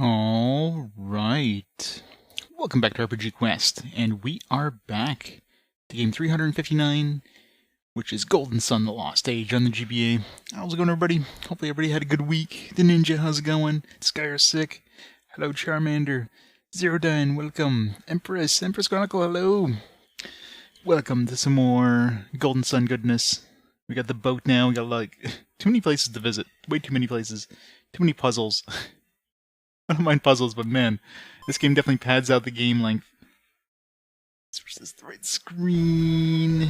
All right. Welcome back to RPG Quest, and we are back to game 359, which is Golden Sun: The Lost Age on the GBA. How's it going, everybody? Hopefully everybody had a good week. The Ninja, how's it going? Skyr Sick. Hello, Charmander. Zero Dine, welcome. Empress Chronicle, hello. Welcome to some more Golden Sun goodness. We got the boat now. We got like too many places to visit. Way too many places. Too many puzzles. I don't mind puzzles, but man, this game definitely pads out the game length. Switch this to the right screen.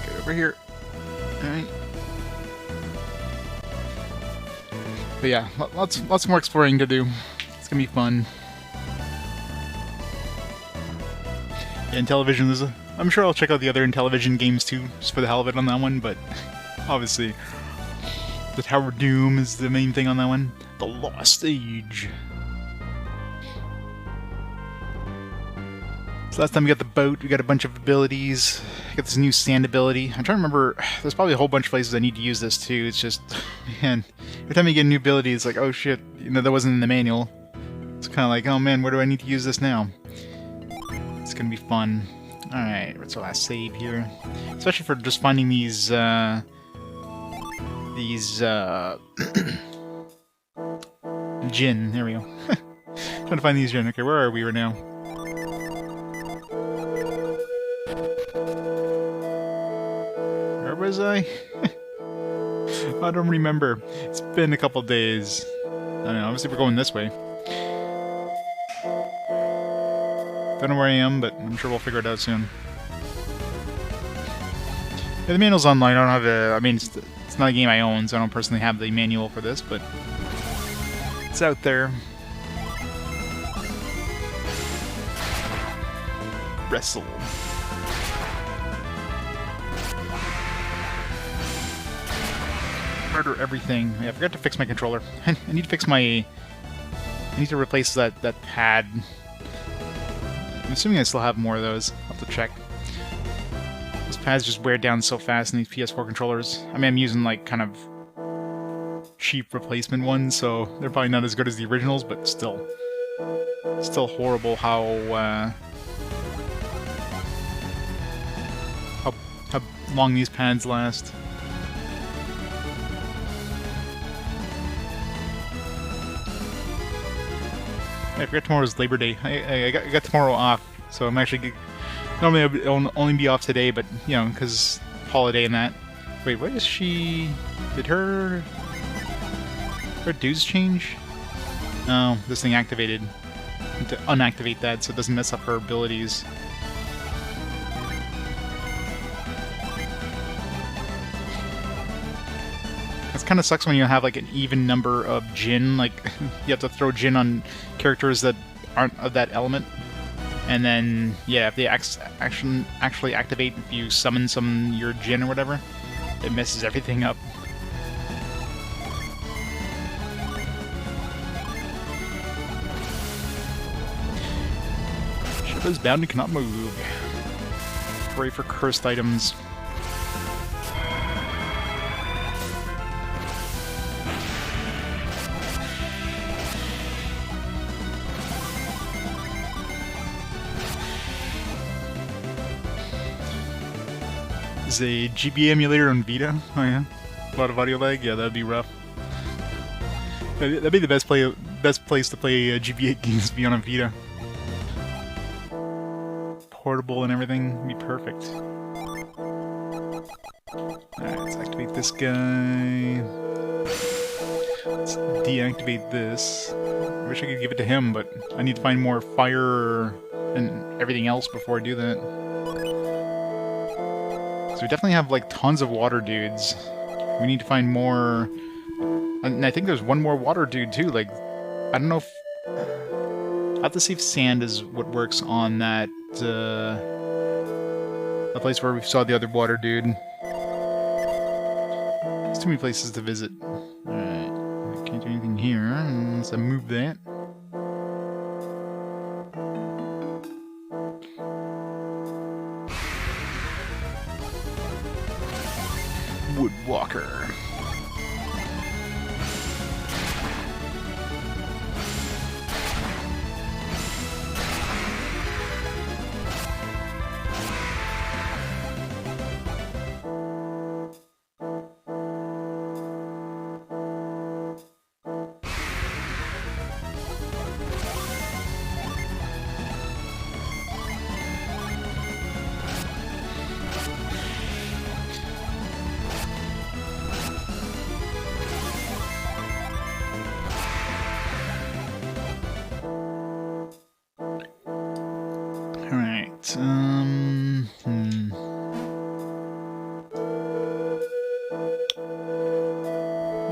Get over here. Alright. But yeah, lots more exploring to do. It's gonna be fun. Yeah, Intellivision I'm sure I'll check out the other Intellivision games too, just for the hell of it on that one, but obviously the Tower of Doom is the main thing on that one. The Lost Age. So last time we got the boat, we got a bunch of abilities. Got this new sand ability. I'm trying to remember, there's probably a whole bunch of places I need to use this too. It's just, man, every time you get a new ability, it's like, oh shit, you know, that wasn't in the manual. It's kind of like, oh man, where do I need to use this now? It's gonna be fun. Alright, what's our last save here? Especially for just finding these Jinn, there we go. Trying to find these Jinn. Okay, where are we right now? Where was I? I don't remember. It's been a couple days. I don't know, obviously we're going this way. Don't know where I am, but I'm sure we'll figure it out soon. Yeah, the manual's online. I don't have a... I mean, it's not a game I own, so I don't personally have the manual for this, but it's out there. Wrestle. Murder everything. Yeah, I forgot to fix my controller. I need to fix my... I need to replace that pad. I'm assuming I still have more of those. I'll have to check. Those pads just wear down so fast in these PS4 controllers. I mean, I'm using like kind of cheap replacement ones, so they're probably not as good as the originals, but still. Still horrible how long these pads last. I forgot tomorrow's Labor Day. I got tomorrow off, so I'm actually... Normally I would only be off today, but, you know, because holiday and that. Wait, what is she... Did her dues change? No, this thing activated. I need to unactivate that so it doesn't mess up her abilities. It kind of sucks when you have like an even number of Jinn, like you have to throw Jinn on characters that aren't of that element, and then yeah, if they actually activate, if you summon your Jinn or whatever, it messes everything up. Sheba's bound and cannot move. Pray for cursed items. Is a GBA emulator on Vita? Oh yeah, a lot of audio lag. Yeah, that'd be rough. That'd be the best place to play GBA games. Be on a Vita, portable and everything. Would be perfect. Alright, let's activate this guy. Let's deactivate this. I wish I could give it to him, but I need to find more fire and everything else before I do that. So we definitely have like tons of water dudes. We need to find more, and I think there's one more water dude too. Like, I don't know if I have to see if sand is what works on that the place where we saw the other water dude. There's too many places to visit. All right, I can't do anything here unless I move that. Woodwalker.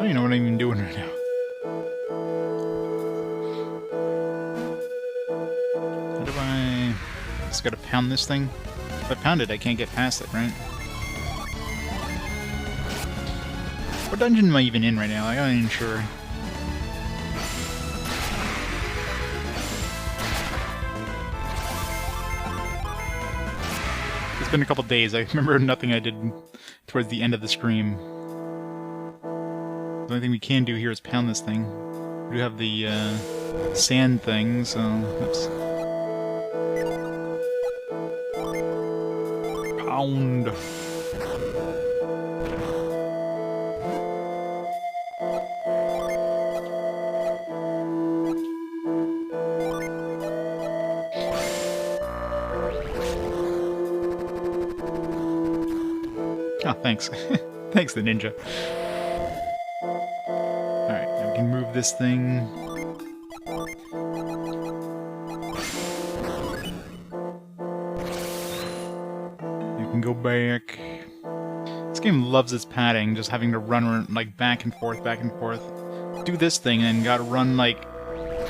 don't even know what I'm even doing right now. How do I... Just gotta pound this thing? If I pound it, I can't get past it, right? What dungeon am I even in right now? I'm not even sure. It's been a couple days. I remember nothing I did towards the end of the stream. The only thing we can do here is pound this thing. We do have the sand thing, so... Oops. Pound! Oh, thanks. Thanks, the ninja. Alright, now we can move this thing. You can go back. This game loves its padding, just having to run like back and forth, back and forth. Do this thing and gotta run like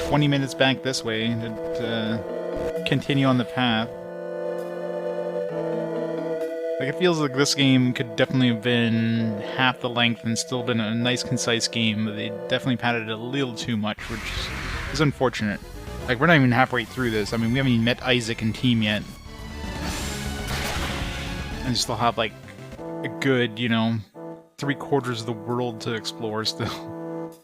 20 minutes back this way to continue on the path. Like, it feels like this game could definitely have been half the length and still been a nice, concise game, but they definitely padded it a little too much, which is unfortunate. Like, we're not even halfway through this. I mean, we haven't even met Isaac and team yet. And you still have, like, a good, you know, 3/4 of the world to explore still.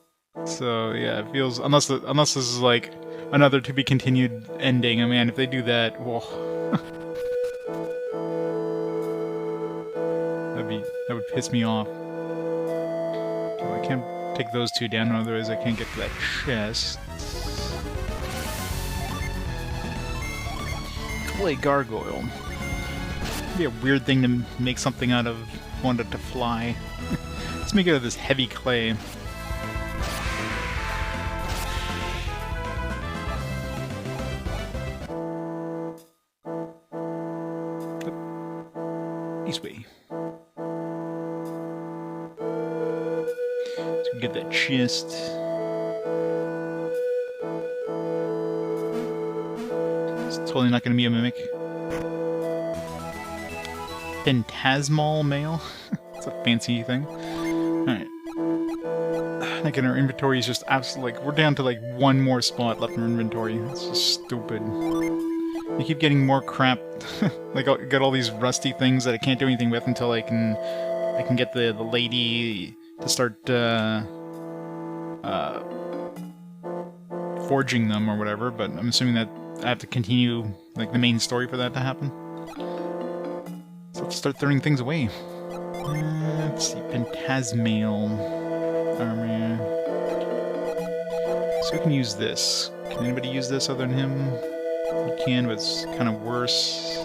So, yeah, it feels... Unless this is, like, another to-be-continued ending. I mean, if they do that, whoa... That would piss me off. Oh, I can't take those two down, otherwise I can't get to that chest. Clay gargoyle. It'd be a weird thing to make something out of. Wanted to fly. Let's make it out of this heavy clay. This way. Get that chest. It's totally not going to be a mimic. Phantasmal mail? It's a fancy thing. Alright. Like, in our inventory is just absolutely... Like, we're down to, like, one more spot left in our inventory. It's just stupid. I keep getting more crap. Like, I got all these rusty things that I can't do anything with until I can get the lady... to start forging them or whatever, but I'm assuming that I have to continue like the main story for that to happen. So let's start throwing things away. Let's see, Phantasmal armor. So we can use this. Can anybody use this other than him? You can, but it's kind of worse.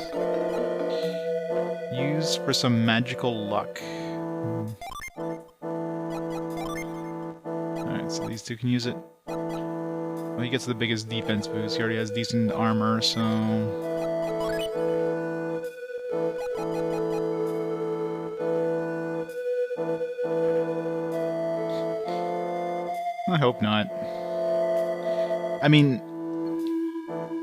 Use for some magical luck. So these two can use it. Well, he gets the biggest defense boost. He already has decent armor, so... I hope not. I mean...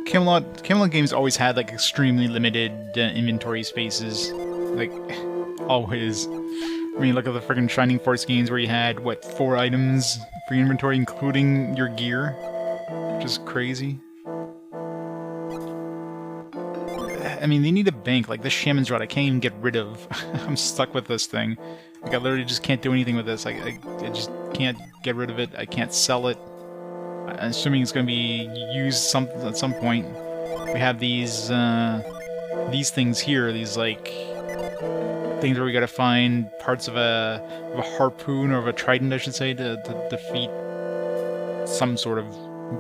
Camelot games always had, like, extremely limited inventory spaces. Like, always. I mean, look at the friggin' Shining Force games where you had, what, 4 items for your inventory, including your gear? Which is crazy. I mean, they need a bank. Like, this Shaman's Rod I can't even get rid of. I'm stuck with this thing. Like, I literally just can't do anything with this. I just can't get rid of it. I can't sell it. I'm assuming it's going to be used at some point. We have these things here, these, like... things where we gotta find parts of a harpoon or of a trident, I should say, to defeat some sort of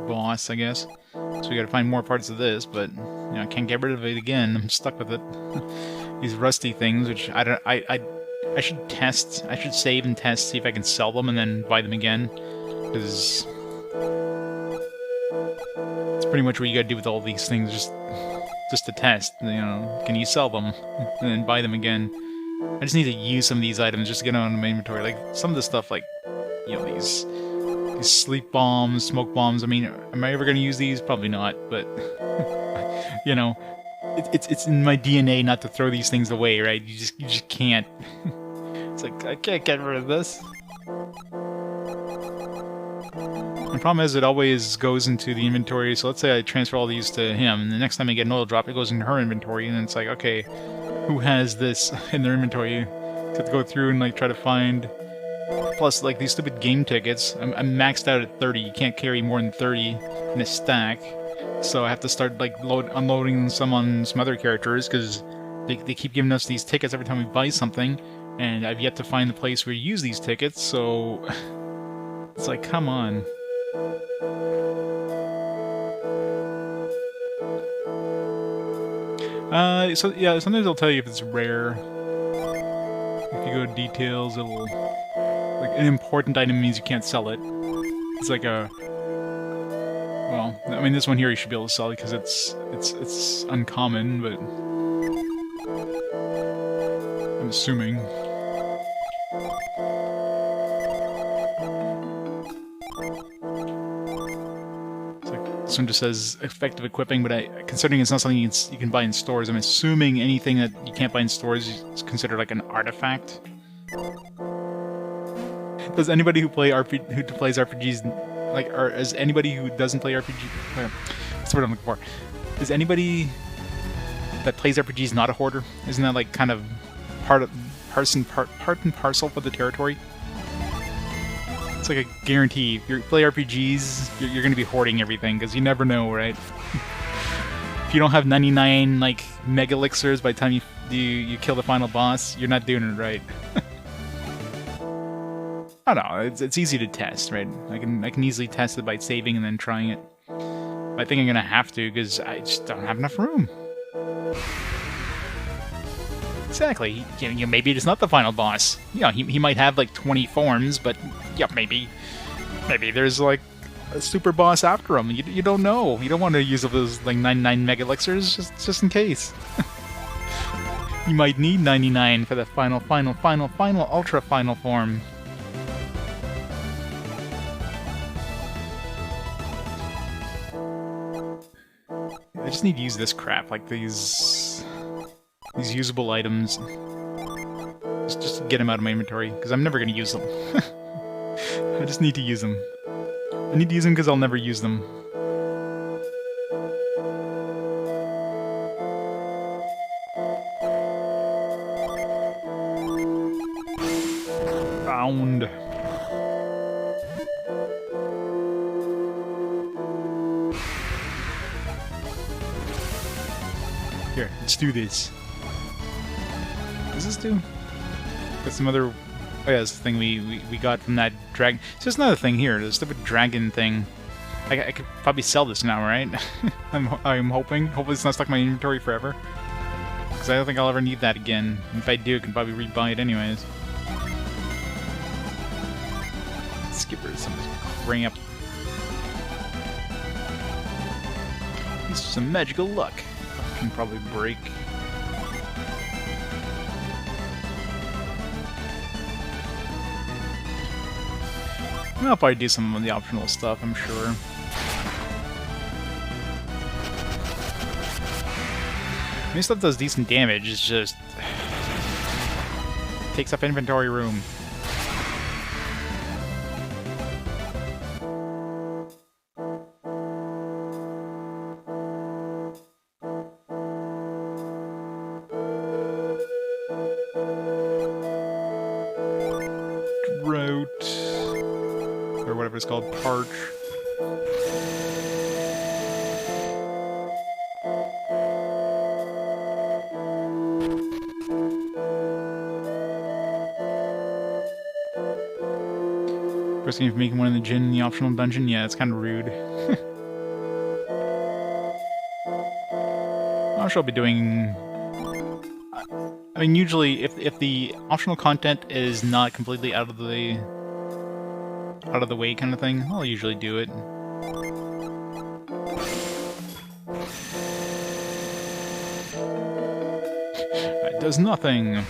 boss, I guess. So we gotta find more parts of this, but you know, I can't get rid of it again. I'm stuck with it. These rusty things, which I should test. I should save and test, see if I can sell them, and then buy them again. Because it's pretty much what you gotta do with all these things, just to test. You know, can you sell them and then buy them again? I just need to use some of these items just to get on my inventory. Like, some of the stuff, like, you know, these sleep bombs, smoke bombs. I mean, am I ever going to use these? Probably not, but you know, it's in my DNA not to throw these things away, right? You just can't. It's like, I can't get rid of this. The problem is it always goes into the inventory, so let's say I transfer all these to him, and the next time I get an oil drop, it goes into her inventory, and it's like, okay, who has this in their inventory? You have to go through and like try to find... Plus, like, these stupid game tickets, I'm maxed out at 30, you can't carry more than 30 in a stack, so I have to start, like, unloading some on some other characters, because they keep giving us these tickets every time we buy something, and I've yet to find the place where you use these tickets, so... It's like, come on. So yeah, sometimes it'll tell you if it's rare. If you go to details, it'll... Like, an important item means you can't sell it. It's like a... Well, I mean, this one here you should be able to sell it because it's uncommon, but... I'm assuming. This one just says effective equipping, but considering it's not something you can buy in stores, I'm assuming anything that you can't buy in stores is considered like an artifact. Does anybody who plays RPGs, like, or is anybody who doesn't play RPG? That's what I'm looking for. Is anybody that plays RPGs not a hoarder? Isn't that like kind of part and parcel for the territory? It's like a guarantee. If you play RPGs, you're going to be hoarding everything, because you never know, right? If you don't have 99, like, mega elixirs by the time you kill the final boss, you're not doing it right. I don't know, it's easy to test, right? I can easily test it by saving and then trying it. But I think I'm going to have to, because I just don't have enough room. Exactly. You know, maybe it's not the final boss. You know, he might have like 20 forms, but yeah, maybe there's like a super boss after him. You don't know. You don't want to use up those like 99 mega elixirs just in case. You might need 99 for the final ultra final form. I just need to use this crap, like these usable items, just to get them out of my inventory, because I'm never going to use them. I just need to use them. I need to use them because I'll never use them. Found. Here, let's do this. What does this do? Got some other... Oh yeah, it's the thing we got from that dragon. It's just another thing here, the stupid dragon thing. I could probably sell this now, right? I'm hoping. Hopefully it's not stuck in my inventory forever. Because I don't think I'll ever need that again. If I do, I can probably rebuy it anyways. Skip rid of some crap. This is some magical luck. I can probably break. I'll probably do some of the optional stuff, I'm sure. I mean, stuff does decent damage, it's just... takes up inventory room. It's called Parch. Risking for making one in the gin in the optional dungeon? Yeah, it's kind of rude. I'm sure I'll be doing... I mean, usually, if the optional content is not completely out of the way kind of thing, I'll usually do it. That does nothing.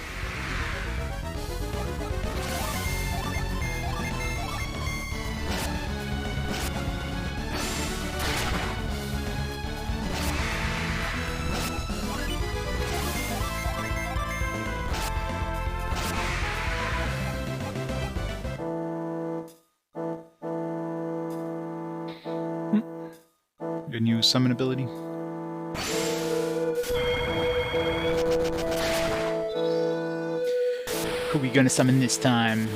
A new summon ability. Who are we gonna summon this time?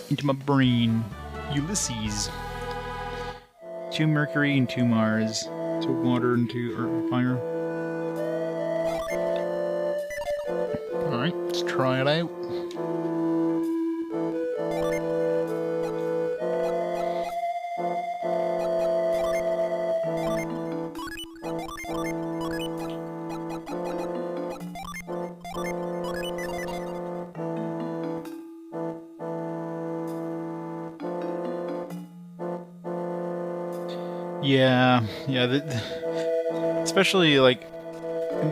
Into my brain. Ulysses. 2 Mercury and 2 Mars. 2 water and 2 earth, fire. Alright, let's try it out. Yeah, especially like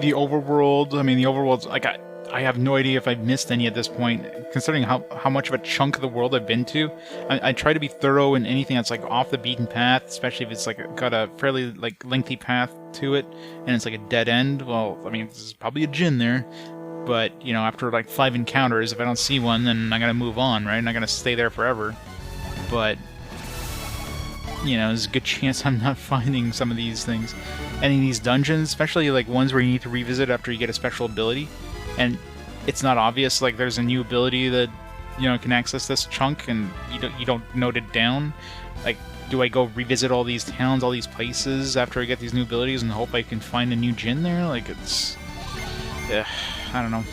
the overworld. I mean, the overworld's like I have no idea if I've missed any at this point, considering how much of a chunk of the world I've been to. I try to be thorough in anything that's like off the beaten path, especially if it's like got a fairly like lengthy path to it, and it's like a dead end. Well, I mean, there's probably a djinn there, but you know, after like 5 encounters, if I don't see one, then I gotta move on, right? I'm not gonna stay there forever. But you know, there's a good chance I'm not finding some of these things. Any of these dungeons, especially like ones where you need to revisit after you get a special ability, and it's not obvious, like there's a new ability that, you know, can access this chunk and you don't note it down. Like, do I go revisit all these towns, all these places after I get these new abilities and hope I can find a new djinn there? Like, it's... I don't know.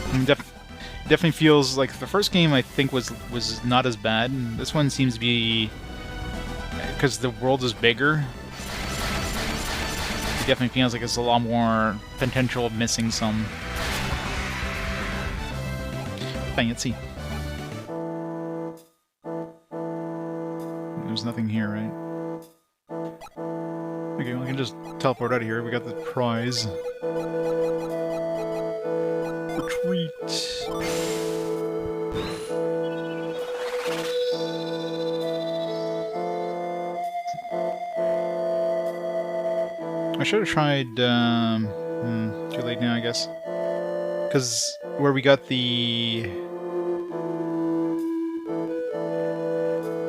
I mean, definitely feels like the first game I think was not as bad. This one seems to be... because the world is bigger, it definitely feels like it's a lot more potential of missing some. Fancy. There's nothing here, right? Okay, well, I can just teleport out of here. We got the prize. Retreat. I should have tried, too late now, I guess. Because where we got the...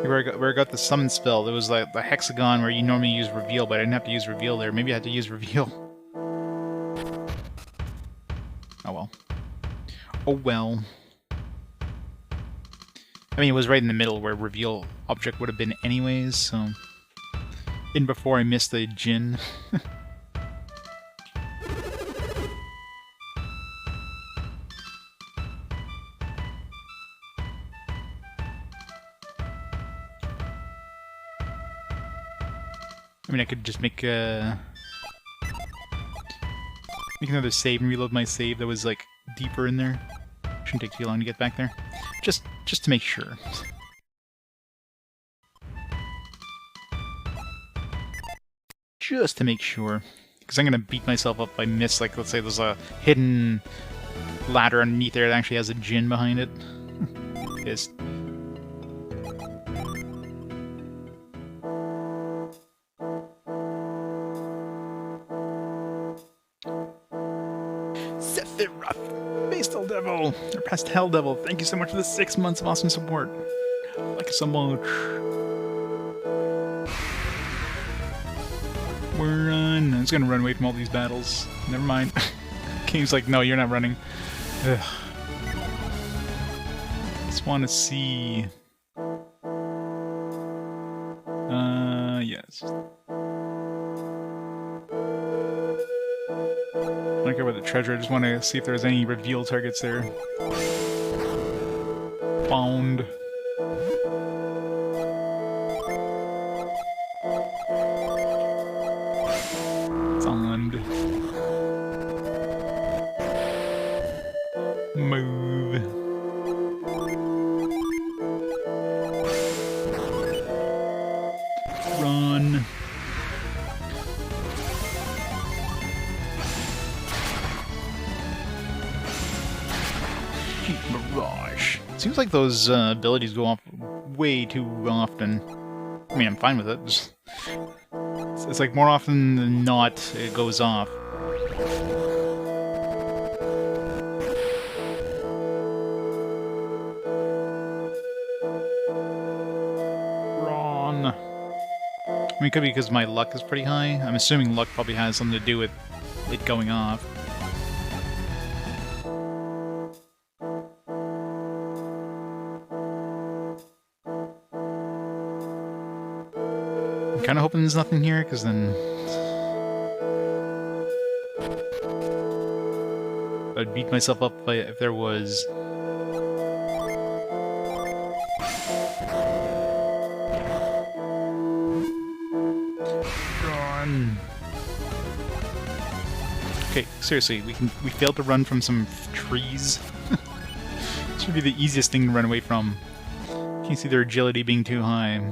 Where I got the summon spell, there was like the hexagon where you normally use reveal, but I didn't have to use reveal there. Maybe I had to use reveal. Oh well. Oh well. I mean, it was right in the middle where reveal object would have been anyways, so... in before I missed the djinn. I mean, I could just make another save and reload my save that was like deeper in there. Shouldn't take too long to get back there. Just to make sure. Just to make sure. Because I'm gonna beat myself up if I miss, like, let's say there's a hidden ladder underneath there that actually has a djinn behind it. Pissed. Pastel Devil! Or Pastel Devil, thank you so much for the 6 months of awesome support. Like so much. Run. I'm just gonna run away from all these battles. Never mind. Game's like, no, you're not running. Ugh. Just want to see. Yes. I don't care about the treasure, I just want to see if there's any reveal targets there. Found. Found. Move. Run. Mirage. Seems like those abilities go off way too often. I mean, I'm fine with it. Just, it's like more often than not, it goes off. Run. I mean, it could be because my luck is pretty high. I'm assuming luck probably has something to do with it going off. I'm kind of hoping there's nothing here, because then I'd beat myself up if there was. Run. Okay, seriously, we failed to run from some trees. Should be the easiest thing to run away from. You can see their agility being too high.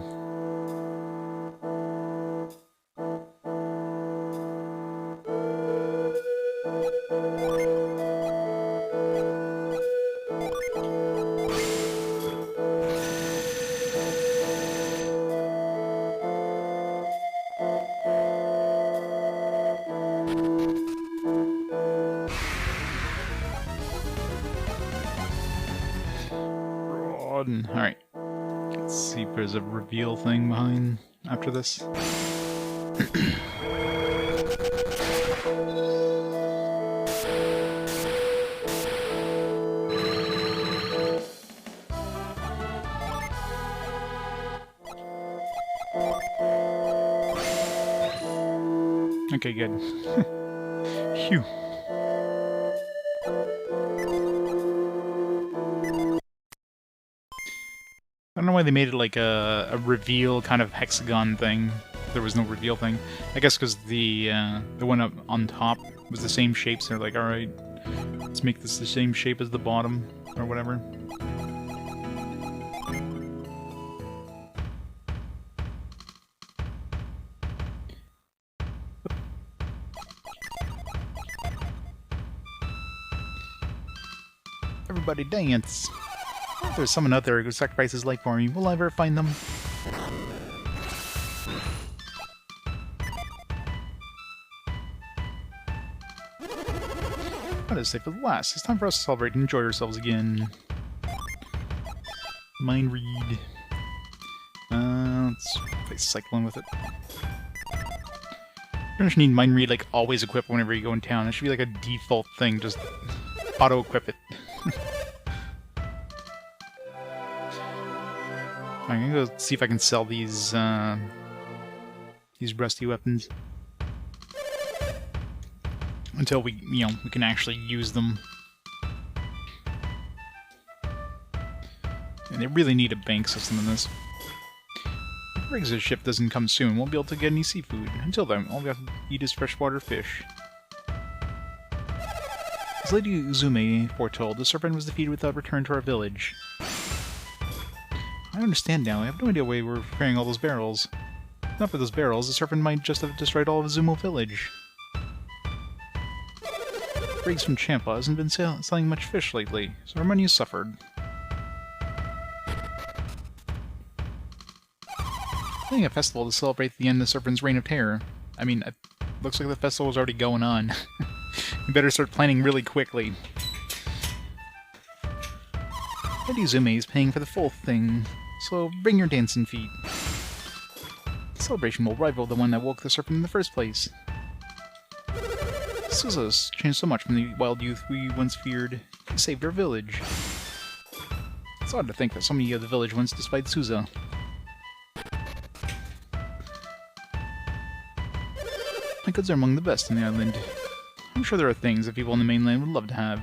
Alright. Let's see if there's a reveal thing behind after this. Okay, good. Phew. I don't know why they made it like a reveal kind of hexagon thing. There was no reveal thing. I guess because the one up on top was the same shape, so they're like, alright, let's make this the same shape as the bottom, or whatever. Everybody dance! If there's someone out there who sacrifices his life for me, will I ever find them? That is safe for the last. It's time for us to celebrate and enjoy ourselves again. Mind read. Let's play cycling with it. You don't need mind read like always equipped whenever you go in town. It should be like a default thing, just auto-equip it. I'm gonna go see if I can sell these rusty weapons until we can actually use them. And they really need a bank system in this. If Briggs' ship doesn't come soon, won't be able to get any seafood. Until then, all we have to eat is freshwater fish. As Lady Uzume foretold, the serpent was defeated without return to our village. I understand now. I have no idea why we're carrying all those barrels. Not for those barrels, the serpent might just have destroyed all of Izumo village. Briggs from Champa hasn't been selling much fish lately, so our money has suffered. Planning a festival to celebrate the end of the serpent's reign of terror. I mean, it looks like the festival was already going on. You better start planning really quickly. Lady Uzume is paying for the full thing, so bring your dancing feet. The celebration will rival the one that woke the serpent in the first place. Suza's changed so much from the wild youth we once feared. He saved our village. It's odd to think that so many of the village once despised Suza. My goods are among the best in the island. I'm sure there are things that people on the mainland would love to have.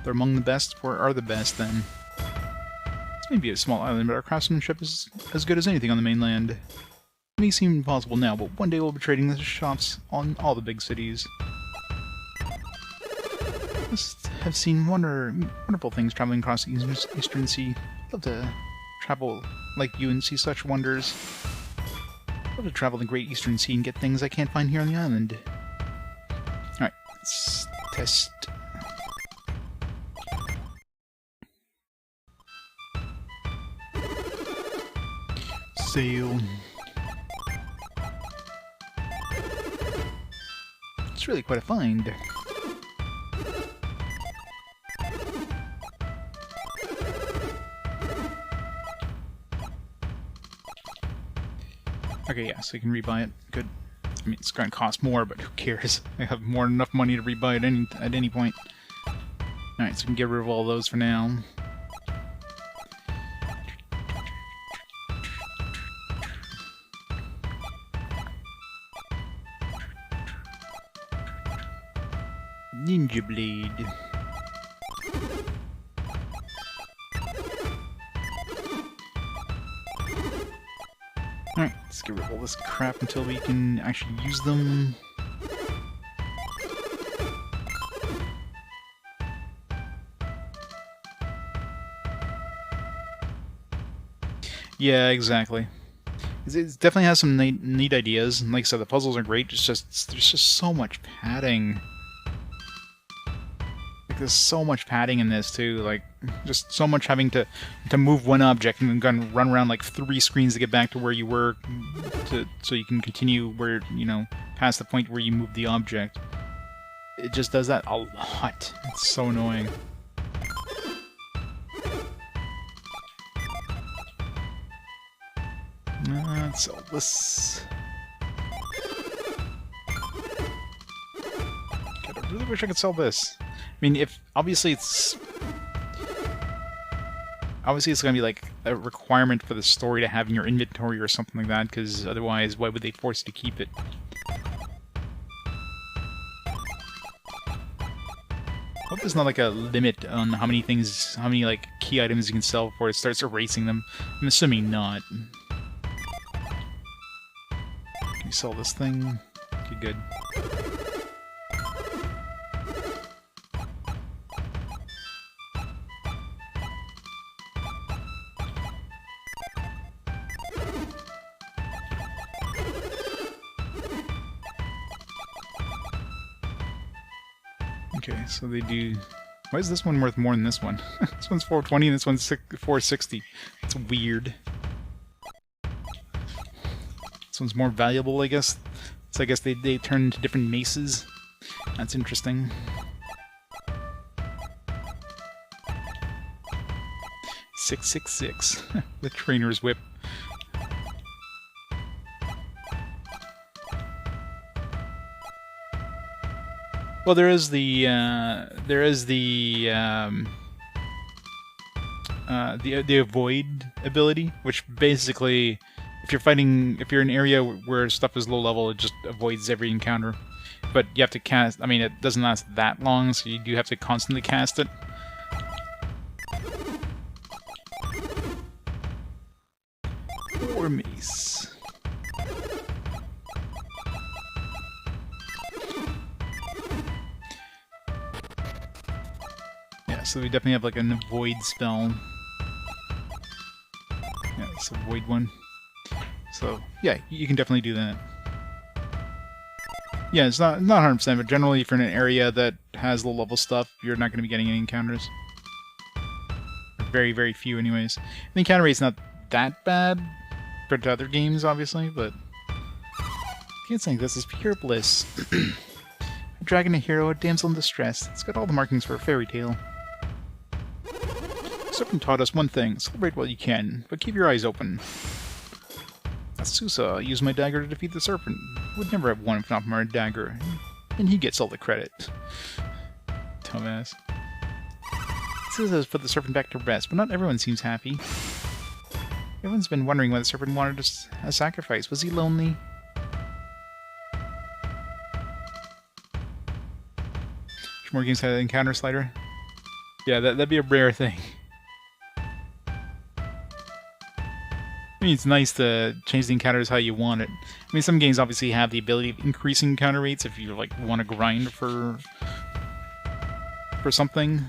They're among the best, or are the best, then. It's maybe a small island, but our craftsmanship is as good as anything on the mainland. It may seem impossible now, but one day we'll be trading the shops on all the big cities. I must have seen wonderful things traveling across the Eastern Sea. I'd love to travel like you and see such wonders. I'd love to travel the Great Eastern Sea and get things I can't find here on the island. Alright, let's test. Sail. It's really quite a find. Okay, yeah, so you can rebuy it. Good. I mean, it's going to cost more, but who cares? I have more than enough money to rebuy it at any point. Alright, so we can get rid of all those for now. Ninja Blade. Alright, let's get rid of all this crap until we can actually use them. Yeah, exactly. It definitely has some neat ideas, and like I said, the puzzles are great. It's just there's just so much padding. Like there's so much padding in this too. Like just so much having to move one object and then run around like 3 screens to get back to where you were, so you can continue where past the point where you moved the object. It just does that a lot. It's so annoying. Let's sell this. God, I really wish I could sell this. I mean, obviously it's gonna be like a requirement for the story to have in your inventory or something like that, because otherwise, why would they force you to keep it? I hope there's not like a limit on how many like key items you can sell before it starts erasing them. I'm assuming not. Sell this thing. Okay, good. Okay, so they do... Why is this one worth more than this one? This one's 420 and this one's 460. It's weird. This one's more valuable, I guess. So I guess they turn into different maces. That's interesting. $666. The trainer's whip. Well, there is the avoid ability, which basically, if you're in an area where stuff is low level, it just avoids every encounter. But you have to cast. I mean, it doesn't last that long, so you do have to constantly cast it. War Mace. So we definitely have like an avoid spell. Yeah, it's avoid one. So yeah, you can definitely do that. Yeah, it's not 100%, but generally if you're in an area that has low level stuff, you're not going to be getting any encounters. Very, very few anyways. The encounter rate's not that bad compared to other games, obviously, but can't say this is pure bliss. A dragon, a hero, a damsel in distress. It's got all the markings for a fairy tale. Serpent taught us one thing: celebrate while you can, but keep your eyes open. That's Sousa. I used my dagger to defeat the serpent. Would never have won if not for my dagger. And he gets all the credit. Dumbass. Sousa has put the serpent back to rest, but not everyone seems happy. Everyone's been wondering why the serpent wanted a sacrifice. Was he lonely? More games had an encounter slider? Yeah, that'd be a rare thing. I mean, it's nice to change the encounters how you want it. I mean, some games obviously have the ability of increasing encounter rates if you like want to grind for something.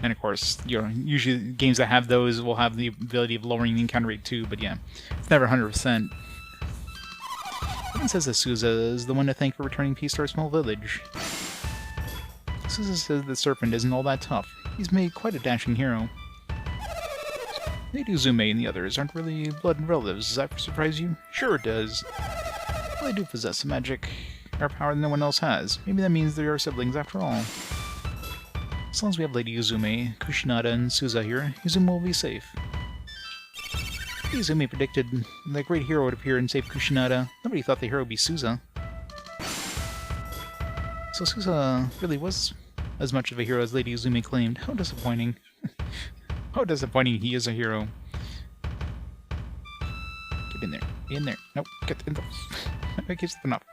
And of course, usually games that have those will have the ability of lowering the encounter rate too. But yeah, it's never 100%. Everyone says that Sousa is the one to thank for returning peace to our small village. Sousa says the serpent isn't all that tough. He's made quite a dashing hero. Lady Uzume and the others aren't really blood relatives. Does that surprise you? Sure it does. Well, they do possess a magic or power that no one else has. Maybe that means they are siblings after all. As long as we have Lady Uzume, Kushinada, and Sousa here, Uzume will be safe. Izumi predicted the great hero would appear and save Kushinada. Nobody thought the hero would be Souza. So Souza really was as much of a hero as Lady Izumi claimed. How disappointing. How disappointing he is a hero. Get in there. In there. Nope. Get in there. I keep slipping up.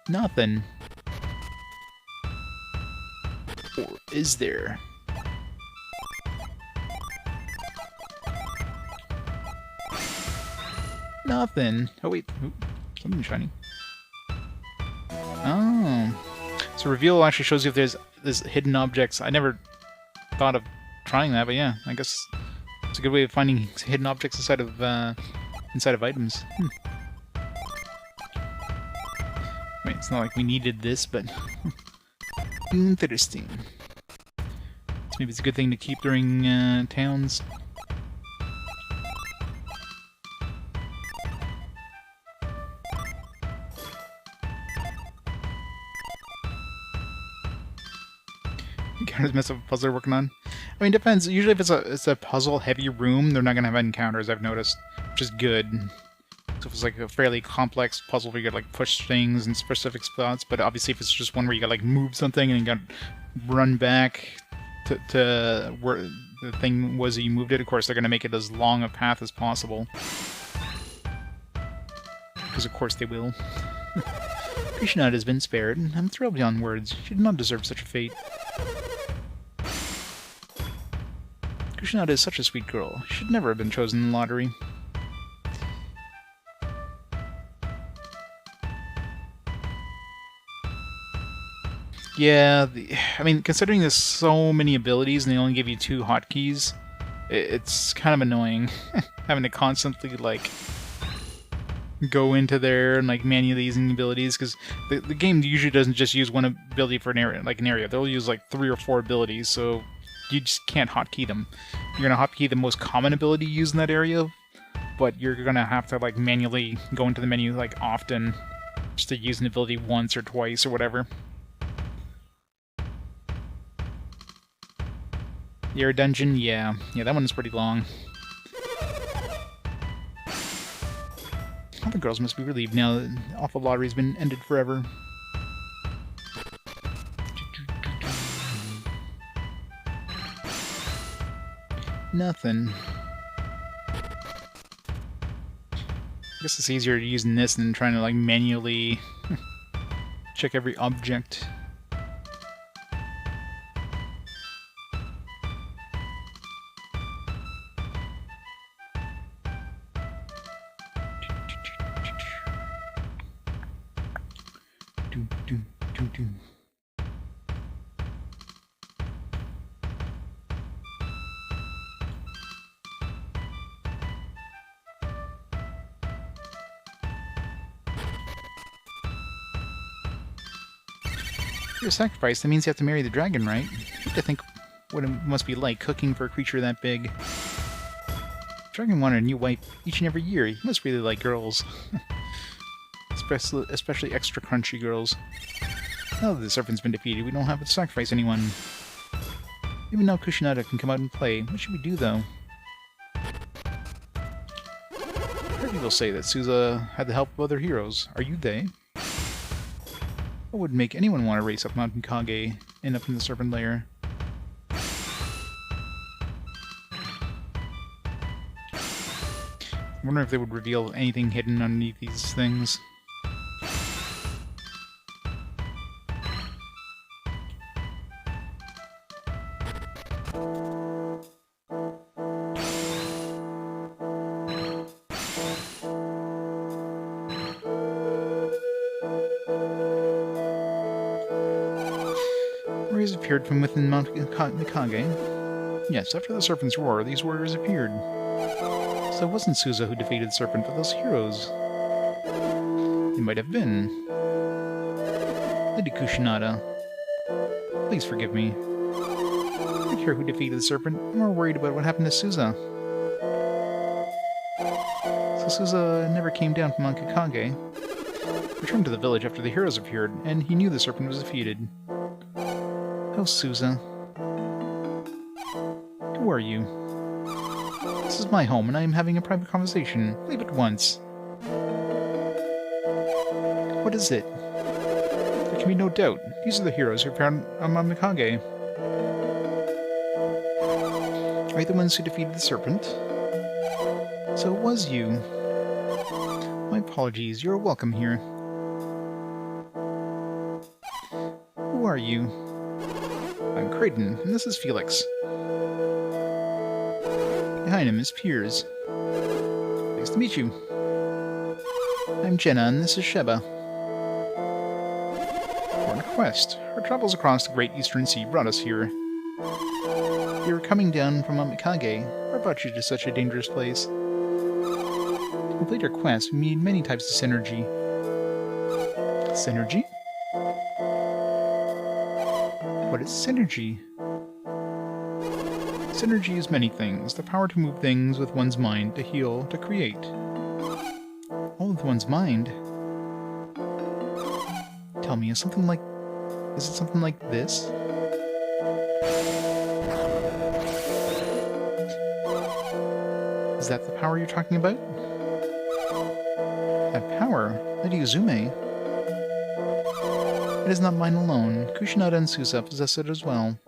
Nothing. Or is there? Nothing. Oh wait. Ooh, something shiny. Oh. So reveal actually shows you if there's hidden objects. I never thought of trying that, but yeah, I guess it's a good way of finding hidden objects inside of items. Wait, it's not like we needed this, but interesting. So maybe it's a good thing to keep during towns. Encounters mess up a puzzle they're working on. I mean, it depends. Usually, if it's a puzzle-heavy room, they're not gonna have encounters. I've noticed, which is good. So if it's like a fairly complex puzzle where you gotta like push things in specific spots, but obviously if it's just one where you gotta like move something and you gotta run back to where the thing was that you moved it, of course they're gonna make it as long a path as possible. Because of course they will. Kushinada has been spared. I'm thrilled beyond words. She did not deserve such a fate. Kushinada is such a sweet girl. She should never have been chosen in the lottery. Yeah, I mean, considering there's so many abilities and they only give you 2 hotkeys, it's kind of annoying having to constantly, like, go into there and, like, manually using abilities, because the game usually doesn't just use one ability for an area, They'll use, like, 3 or 4 abilities, so you just can't hotkey them. You're gonna hotkey the most common ability used in that area, but you're gonna have to, like, manually go into the menu, like, often, just to use an ability once or twice or whatever. The air dungeon, yeah, that one is pretty long. All the girls must be relieved now that the awful lottery's been ended forever. Nothing. I guess it's easier using this than trying to like manually check every object. For a sacrifice, that means you have to marry the dragon, right? I think what it must be like cooking for a creature that big. The dragon wanted a new wife each and every year. He must really like girls. Especially extra crunchy girls. Now that the serpent's been defeated, we don't have to sacrifice anyone. Even now Kushinada can come out and play. What should we do, though? I've heard people say that Souza had the help of other heroes. Are you they? What would make anyone want to race up Mountain Kage and up in the Serpent Lair? I wonder if they would reveal anything hidden underneath these things. Appeared from within Mount Mikage. Yes, after the serpent's roar, these warriors appeared. So it wasn't Souza who defeated the serpent, but those heroes. They might have been. Lady Kushinada, please forgive me. I don't care who defeated the serpent. I'm more worried about what happened to Souza. So Souza never came down from Mount Mikage. Returned to the village after the heroes appeared, and he knew the serpent was defeated. Oh, Souza. Who are you? This is my home, and I am having a private conversation. Leave at once. What is it? There can be no doubt. These are the heroes who found Mount Mikage. Are you the ones who defeated the serpent? So it was you. My apologies. You're welcome here. Who are you? I'm Kraden, and this is Felix. Behind him is Piers. Nice to meet you. I'm Jenna, and this is Sheba. We're on a quest. Our travels across the Great Eastern Sea brought us here. You were coming down from Mount Mikage. What brought you to such a dangerous place? To complete our quest, we need many types of synergy. Synergy? What is synergy? Synergy is many things. The power to move things with one's mind, to heal, to create. All with one's mind? Tell me, is it something like this? Is that the power you're talking about? That power? Lady Uzume? It is not mine alone. Kushinada and Susa possess it as well.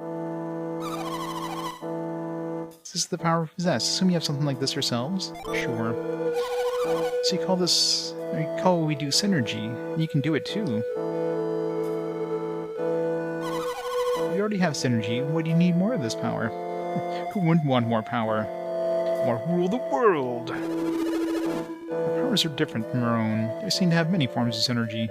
Is this the power we possess? Assume you have something like this yourselves? Sure. So you call what we do synergy, and you can do it too. You already have synergy, why do you need more of this power? Who wouldn't want more power? More rule the world! Our powers are different from our own. They seem to have many forms of synergy.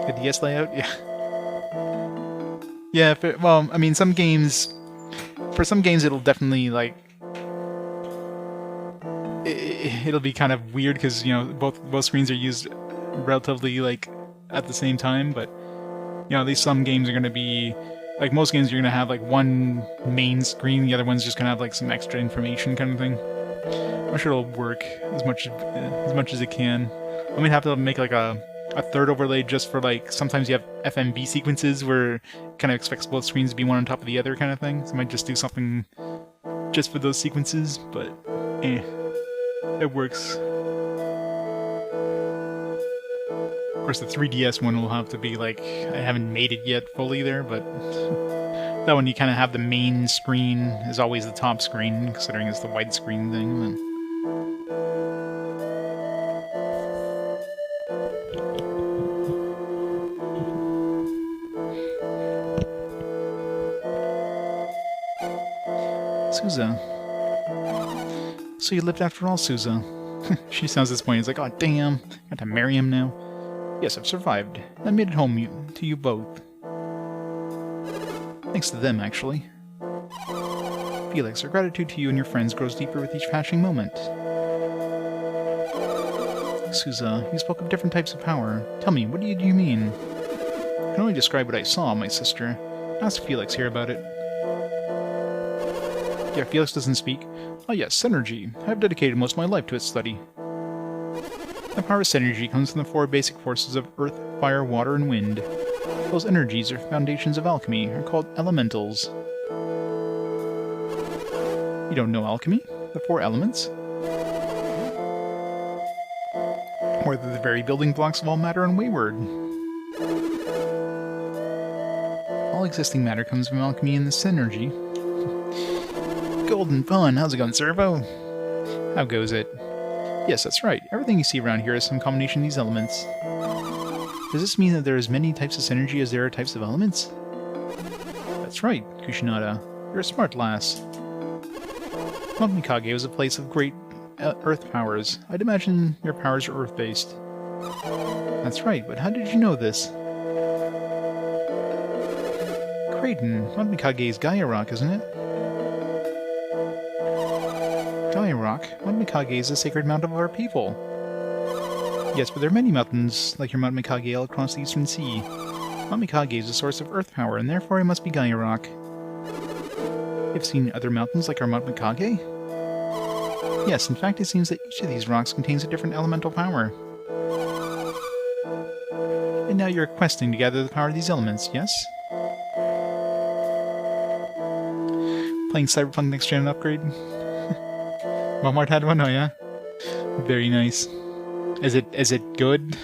The DS layout? Yeah. Yeah, well, I mean, some games... For some games, it'll definitely, like... It'll be kind of weird, because, you know, both screens are used relatively, like, at the same time, but... You know, at least some games are going to be... Like, most games, you're going to have, like, one main screen, the other one's just going to have, like, some extra information kind of thing. I'm sure it'll work as much as it can. I might have to make, like, a third overlay just for, like, sometimes you have FMV sequences where it kind of expects both screens to be one on top of the other kind of thing. So I might just do something just for those sequences, but it works. Of course, the 3DS one will have to be, like, I haven't made it yet fully there, but that one you kind of have the main screen is always the top screen, considering it's the widescreen thing. And Susa. So you lived after all, Susa. She sounds disappointed. It's like, oh damn, I have to marry him now. Yes, I've survived. I made it home to you both. Thanks to them, actually. Felix, our gratitude to you and your friends grows deeper with each passing moment. Susa, you spoke of different types of power. Tell me, what do you mean? I can only describe what I saw, my sister. Ask Felix here about it. Yeah, Felix doesn't speak. Oh yes, synergy. I've dedicated most of my life to its study. The power of synergy comes from the four basic forces of earth, fire, water, and wind. Those energies are foundations of alchemy, are called elementals. You don't know alchemy? The four elements? Or they're the very building blocks of all matter and wayward. All existing matter comes from alchemy and the synergy. Golden fun! How's it going, Servo? How goes it? Yes, that's right. Everything you see around here is some combination of these elements. Does this mean that there are as many types of synergy as there are types of elements? That's right, Kushinada. You're a smart lass. Mount Mikage was a place of great earth powers. I'd imagine your powers are earth-based. That's right, but how did you know this? Kraden, Mount Mikage is Gaia Rock, isn't it? Gaia Rock? Mount Mikage is the sacred mount of our people. Yes, but there are many mountains like your Mount Mikage all across the Eastern Sea. Mount Mikage is a source of earth power, and therefore it must be Gaia Rock. You've seen other mountains like our Mount Mikage? Yes, in fact it seems that each of these rocks contains a different elemental power. And now you're questing to gather the power of these elements, yes? Playing Cyberpunk Next Gen Upgrade? Walmart had one? Oh yeah? Very nice. Is it good?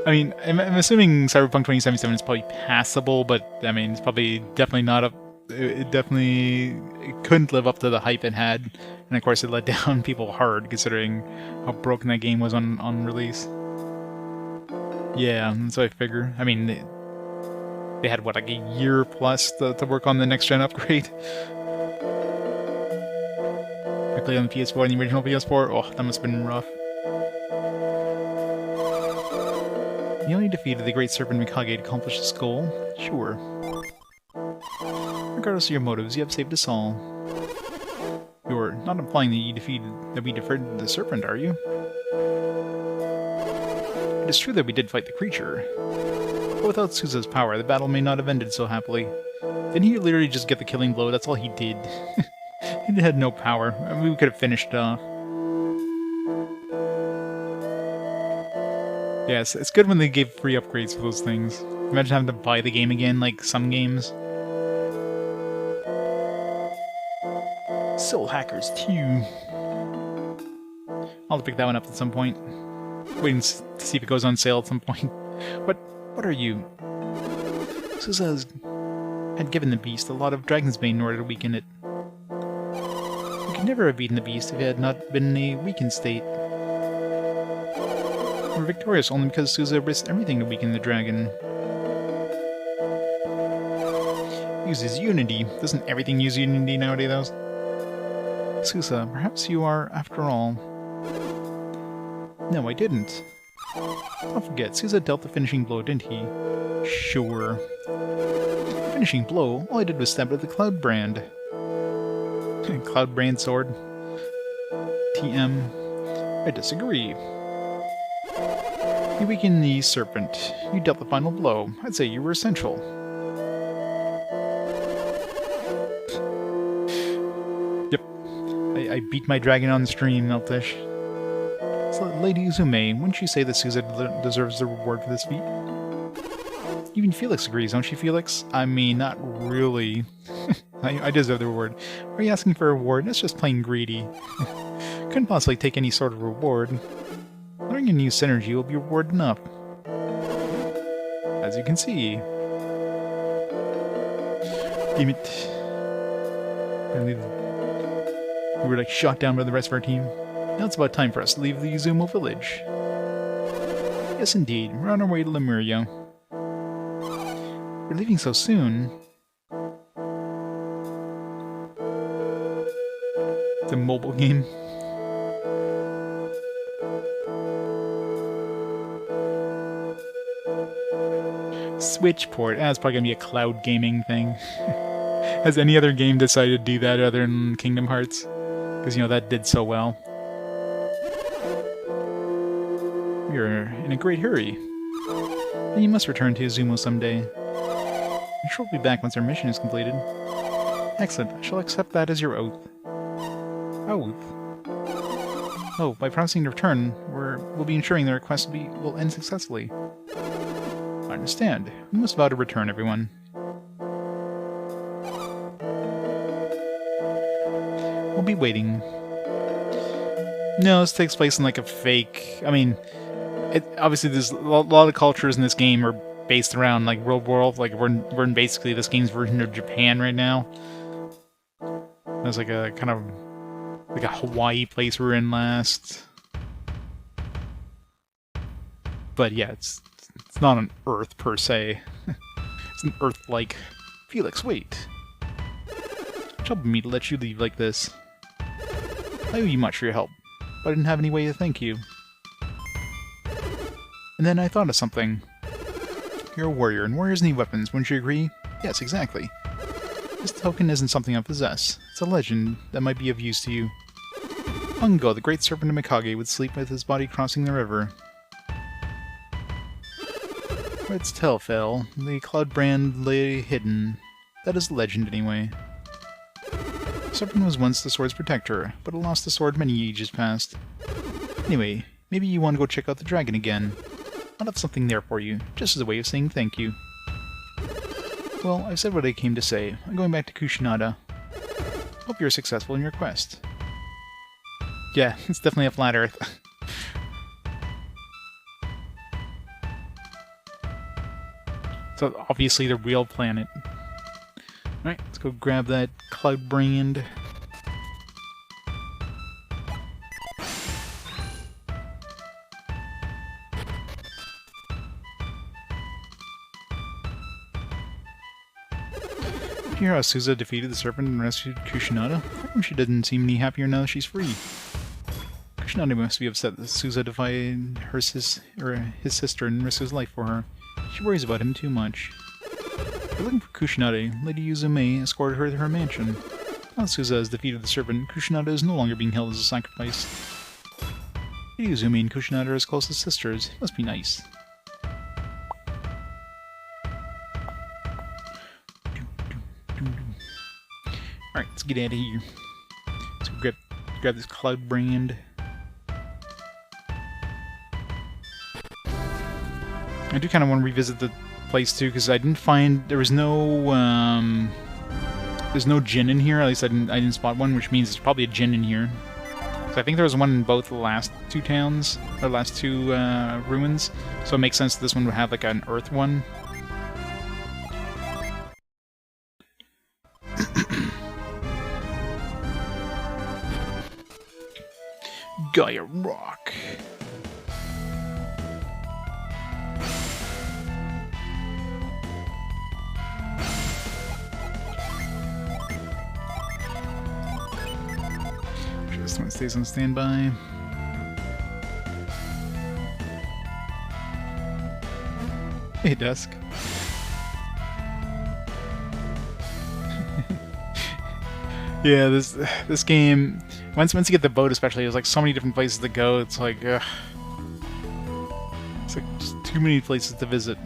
I mean, I'm assuming Cyberpunk 2077 is probably passable, but I mean, it's probably definitely not up. It couldn't live up to the hype it had, and of course it let down people hard considering how broken that game was on release. Yeah, that's what I figure. I mean, they had what, like a year plus to work on the next gen upgrade. I played on the PS4 and the original PS4. Oh, that must have been rough. You only defeated the Great Serpent Mikage to accomplish this goal? Sure. Regardless of your motives, you have saved us all. You're not implying that we defeated the serpent, are you? It is true that we did fight the creature. But without Sousa's power, the battle may not have ended so happily. Didn't he literally just get the killing blow? That's all he did. He had no power. I mean, we could have finished it off. Yes, it's good when they gave free upgrades for those things. Imagine having to buy the game again, like some games. Soul Hackers 2. I'll have to pick that one up at some point. Waiting to see if it goes on sale at some point. What are you? Sousa had given the beast a lot of Dragon's Bane in order to weaken it. We could never have beaten the beast if it had not been in a weakened state. We're victorious only because Sousa risked everything to weaken the dragon. Uses Unity. Doesn't everything use Unity nowadays, though? Sousa, perhaps you are, after all. No, I didn't. Don't forget, Sousa dealt the finishing blow, didn't he? Sure. The finishing blow? All I did was stab at the Cloud Brand. Cloud Brand sword? TM. I disagree. You weakened the serpent. You dealt the final blow. I'd say you were essential. Yep. I beat my dragon on stream, Meltish. So, Lady Uzume, wouldn't you say that Sousa deserves the reward for this feat? Even Felix agrees, don't you, Felix? I mean, not really. I deserve the reward. Are you asking for a reward? That's just plain greedy. Couldn't possibly take any sort of reward. Learning a new synergy will be reward enough. As you can see. Damn it. Apparently we were like shot down by the rest of our team. Now it's about time for us to leave the Izumo village. Yes indeed, we're on our way to Lemuria. We're leaving so soon. It's a mobile game. Switch port. That's probably gonna be a cloud gaming thing. Has any other game decided to do that other than Kingdom Hearts? Because, you know, that did so well. You're in a great hurry. Then you must return to Izumo someday. I'm sure we'll be back once our mission is completed. Excellent. I shall accept that as your oath. Oath? Oh, by promising to return, we'll be ensuring the request will end successfully. I understand. We must vow to return, everyone. We'll be waiting. No, this takes place in like a fake... I mean, obviously there's a lot of cultures in this game are based around like real world. Like we're in basically this game's version of Japan right now. There's like a kind of like a Hawaii place we were in last. But yeah, it's not on Earth per se. It's an Earth-like. Felix, wait. Trouble me to let you leave like this. I owe you much for your help, but I didn't have any way to thank you. And then I thought of something. You're a warrior, and warriors need weapons, wouldn't you agree? Yes, exactly. This token isn't something I possess. It's a legend that might be of use to you. Long ago, the great serpent of Mikage would sleep with his body crossing the river. Where its tail fell, the cloud brand lay hidden. That is the legend, anyway. The serpent was once the sword's protector, but it lost the sword many ages past. Anyway, maybe you want to go check out the dragon again. I'll have something there for you, just as a way of saying thank you. Well, I've said what I came to say. I'm going back to Kushinada. Hope you're successful in your quest. Yeah, it's definitely a flat Earth. So obviously the real planet. Alright, let's go grab that cloud brand. Did you hear how Suza defeated the serpent and rescued Kushinada? How come she doesn't seem any happier now that she's free? Kushinada must be upset that Suza defied his sister and risked his life for her. She worries about him too much. We're looking for Kushinada. Lady Yuzume escorted her to her mansion. Now that Suza has defeated the serpent, Kushinada is no longer being held as a sacrifice. Lady Yuzume and Kushinada are as close as sisters. It must be nice. Alright, let's get out of here. Let's go grab this cloud brand. I do kind of want to revisit the place too, because I didn't find there's no gin in here. At least I didn't spot one, which means there's probably a gin in here. So I think there was one in both the last two towns, or last two ruins. So it makes sense that this one would have like an earth one. Gaia Rock. This one stays on standby. Hey, Dusk. Yeah, this game, once you get the boat especially, there's like so many different places to go. It's like, it's like just too many places to visit.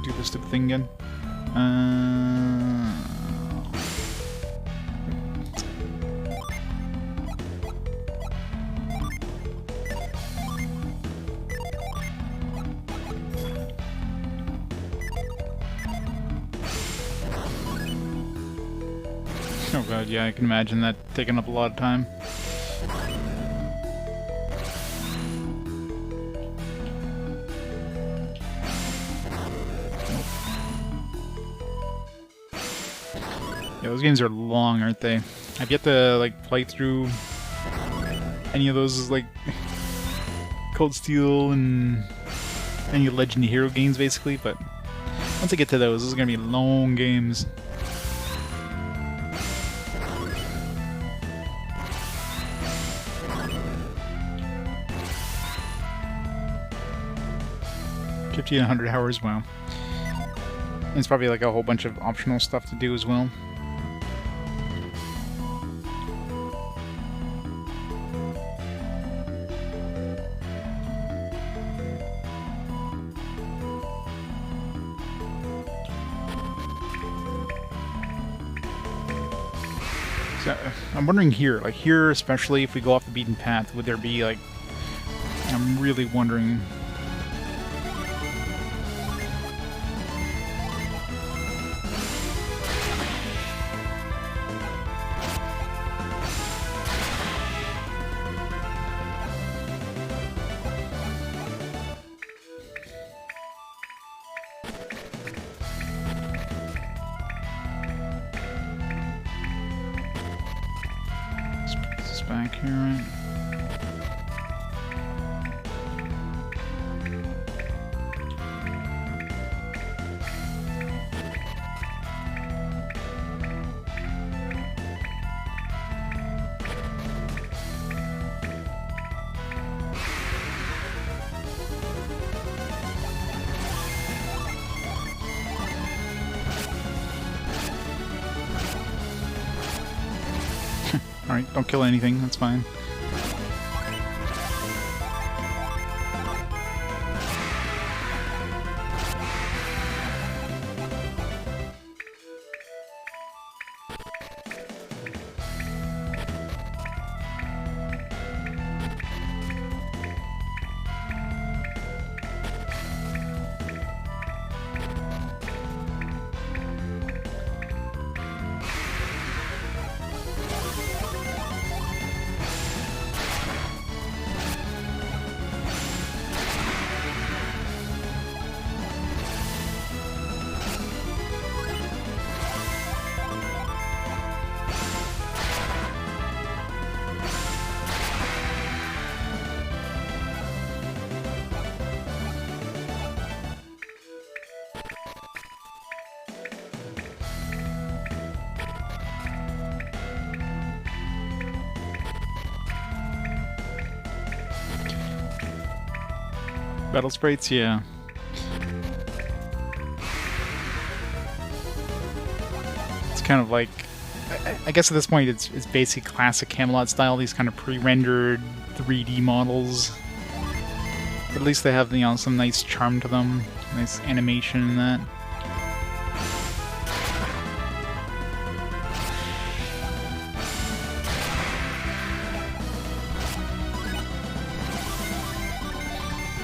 Do this stupid thing again. Oh god, yeah, I can imagine that taking up a lot of time. Yeah, those games are long, aren't they? I've yet to like play through any of those like Cold Steel and any Legend of Hero games basically, but once I get to those, those are gonna be long games. $50 and 100 hours, wow. And it's probably like a whole bunch of optional stuff to do as well. So, I'm wondering here, like here especially, if we go off the beaten path, would there be like... I'm really wondering... back here, right? Alright, don't kill anything, that's fine. Battle sprites, yeah. It's kind of like, I guess at this point it's basic classic Camelot style, these kind of pre-rendered 3D models. But at least they have, you know, some nice charm to them, nice animation in that.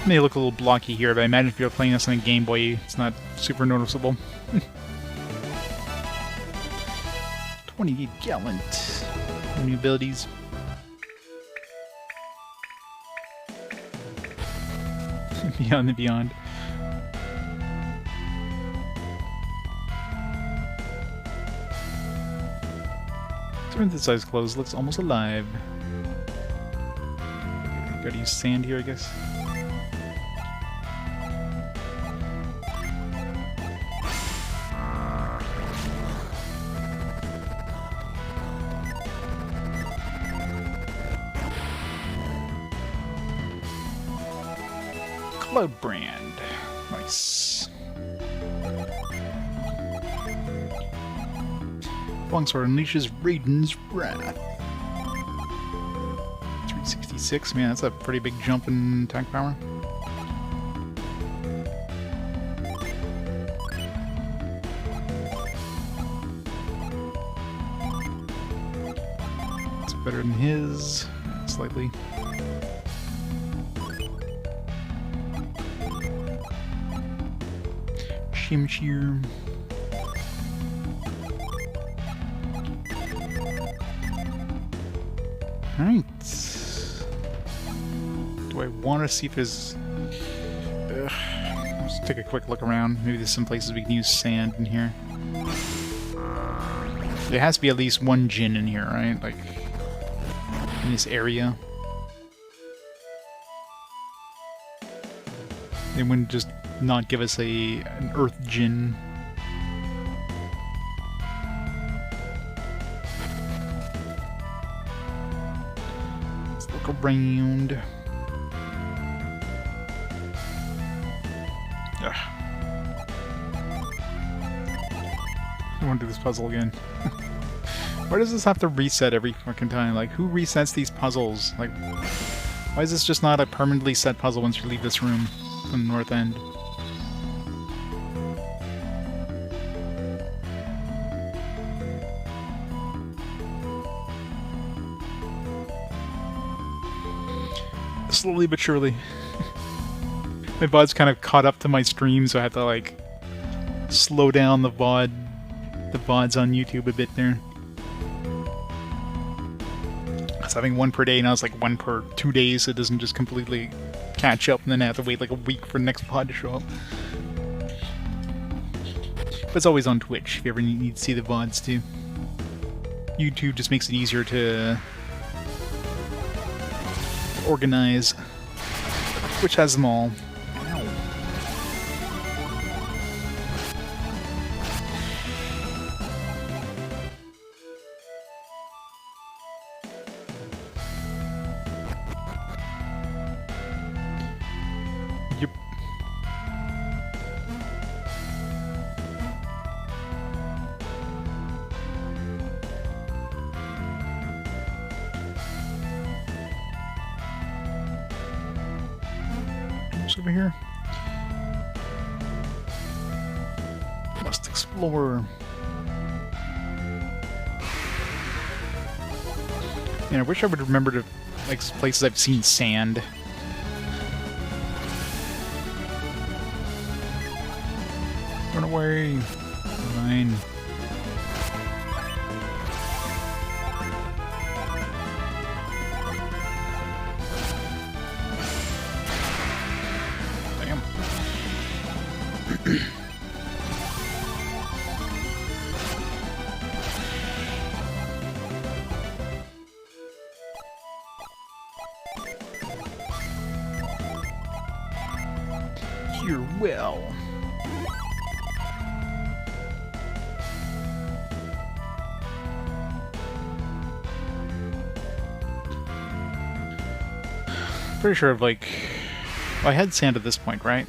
May look a little blocky here, but I imagine if you're playing this on a Game Boy, it's not super noticeable. 28 Gallant. New abilities. Beyond the Beyond. Synthesized clothes, looks almost alive. Gotta use sand here, I guess. Cloud Brand. Nice. Longsword unleashes Raiden's Wrath. 366, man, that's a pretty big jump in attack power. It's better than his, slightly. Shimshir. Alright. Do I want to see if there's... Let's take a quick look around. Maybe there's some places we can use sand in here. There has to be at least one djinn in here, right? Like, in this area. They wouldn't just not give us an earth djinn. Let's look around. Ugh. I want to do this puzzle again. Why does this have to reset every fucking time? Like, who resets these puzzles? Like, why is this just not a permanently set puzzle once you leave this room from the north end? Slowly but surely. My VOD's kind of caught up to my stream, so I have to, like, slow down the VODs on YouTube a bit there. I was having one per day, and I was like one per 2 days, so it doesn't just completely catch up, and then I have to wait like a week for the next VOD to show up. But it's always on Twitch, if you ever need to see the VODs too. YouTube just makes it easier to organize. Twitch has them all. Yep. What's over here? Must explore. Man, I wish I would remember to, like, places I've seen sand. Run away. Fine. Damn. You're well. Pretty sure of like... Well, I had sand at this point, right?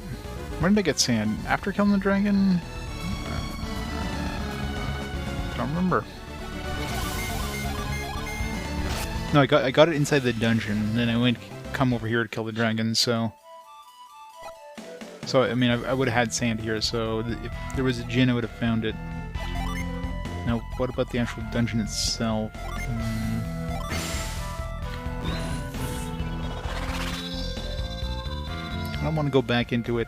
When did I get sand? After killing the dragon? Don't remember. No, I got it inside the dungeon, then I went come over here to kill the dragon, so... So, I mean, I would have had sand here, so if there was a djinn, I would have found it. Now, what about the actual dungeon itself? I don't want to go back into it.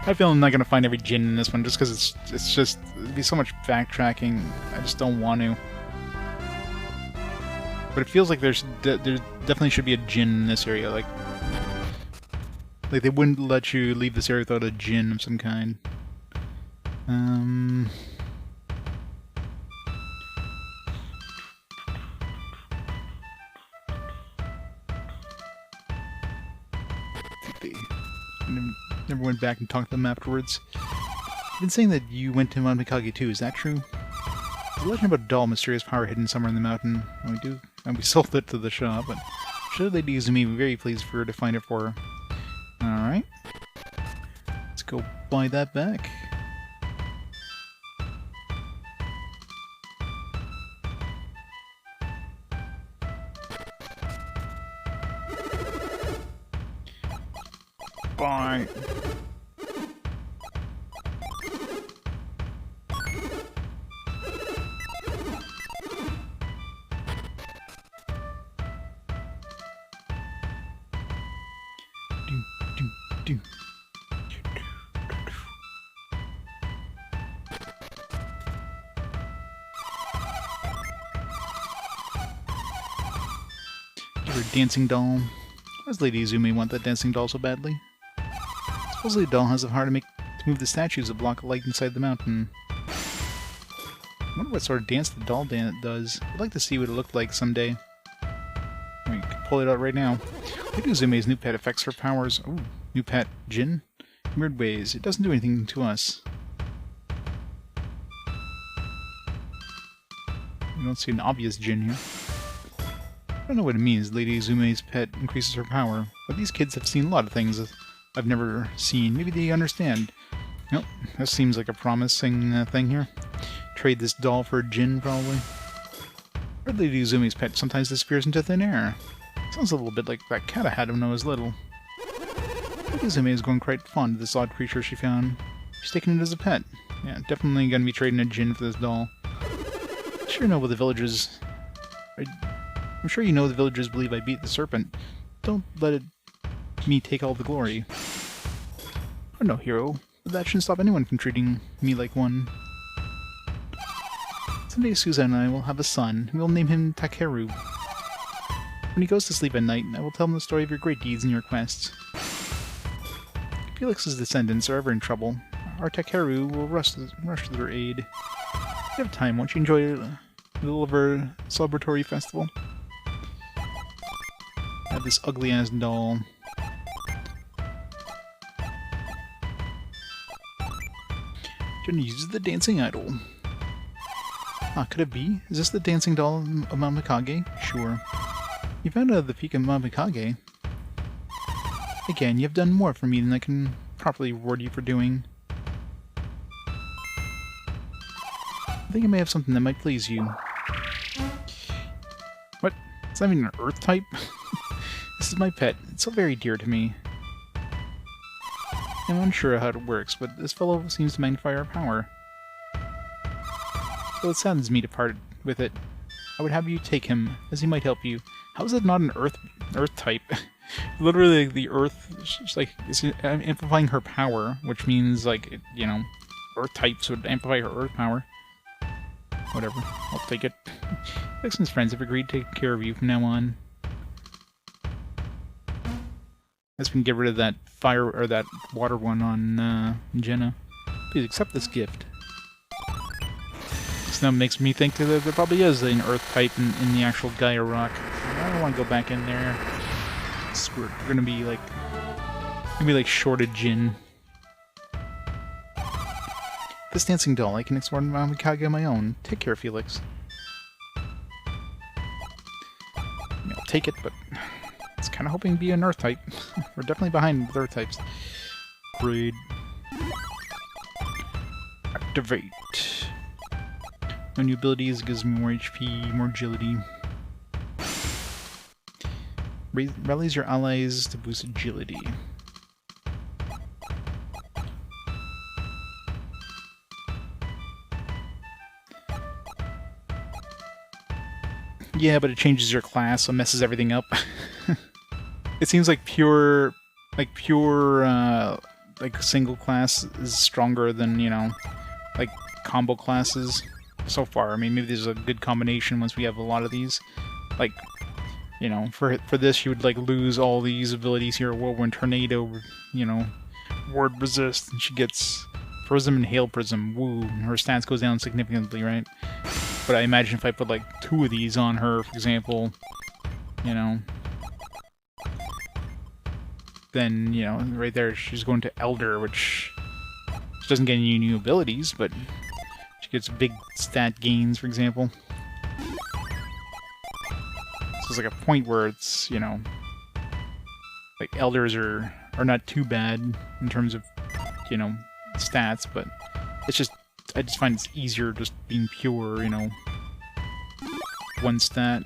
I feel I'm not going to find every djinn in this one, just because it's just... It'd be so much backtracking. I just don't want to. But it feels like there definitely should be a djinn in this area, like they wouldn't let you leave this area without a djinn of some kind. Never went back and talked to them afterwards. You've been saying that you went to Mount Mikage too, is that true? There's a legend about a doll, mysterious power hidden somewhere in the mountain. And we sold it to the shop, but should Lady Izumi be very pleased for her to find it for her. Alright. Let's go buy that back. Bye. Dancing doll. Why does Lady Izumi want that dancing doll so badly? Supposedly the doll has the power to move the statues that block light inside the mountain. I wonder what sort of dance the doll does. I'd like to see what it looked like someday. We can pull it out right now. Lady Izumi's new pet affects her powers. Ooh, new pet, djinn? In weird ways. It doesn't do anything to us. We don't see an obvious djinn here. I don't know what it means. Lady Izumi's pet increases her power, but these kids have seen a lot of things that I've never seen. Maybe they understand. Nope, that seems like a promising thing here. Trade this doll for a djinn, probably. Or Lady Izumi's pet sometimes disappears into thin air. Sounds a little bit like that cat I had when I was little. Lady Izumi is growing quite fond of this odd creature she found. She's taken it as a pet. Yeah, definitely gonna be trading a djinn for this doll. I'm sure you know the villagers believe I beat the serpent. Don't let me take all the glory. I'm no hero, but that shouldn't stop anyone from treating me like one. Someday Suza and I will have a son, and we'll name him Takeru. When he goes to sleep at night, I will tell him the story of your great deeds and your quests. Felix's descendants are ever in trouble. Our Takeru will rush to their aid. If you have time, won't you enjoy a little of our celebratory festival? Have this ugly-ass doll. Jenna uses the dancing idol. Ah, could it be? Is this the dancing doll of Mount Mikage? Sure. You found out of the peak of Mount Mikage. Again, you have done more for me than I can properly reward you for doing. I think I may have something that might please you. What? It's not even an earth type? This is my pet. It's so very dear to me. I'm unsure how it works, but this fellow seems to magnify our power. Though it saddens me to part with it, I would have you take him, as he might help you. How is it not an earth type? Literally, the earth, is amplifying her power, which means, like, you know, earth types would amplify her earth power. Whatever, I'll take it. Felix and his friends have agreed to take care of you from now on. Guess we can get rid of that fire, or that water one on, Jenna. Please accept this gift. This now makes me think that there probably is an earth type in the actual Gaia rock. I don't want to go back in there. We're gonna be like shorted Jin. This dancing doll, I can explore Mikage on my own. Take care, Felix. I mean, I'll take it, but it's kind of hoping to be an earth type. We're definitely behind with earth types. Braid. Activate. No new abilities, gives me more HP, more agility. Rallies your allies to boost agility. Yeah, but it changes your class, so it messes everything up. It seems like pure single class is stronger than, you know, like combo classes so far. I mean, maybe there's a good combination once we have a lot of these. Like, you know, for this you would like lose all these abilities here. Whirlwind Tornado, you know, Ward Resist, and she gets Prism and Hail Prism. Woo, her stats goes down significantly, right? But I imagine if I put like 2 of these on her, for example, you know, then, you know, right there she's going to Elder, which she doesn't get any new abilities, but she gets big stat gains, for example. So it's like a point where it's, you know, like Elders are not too bad in terms of, you know, stats, but it's just, I just find it's easier just being pure, you know, one stat.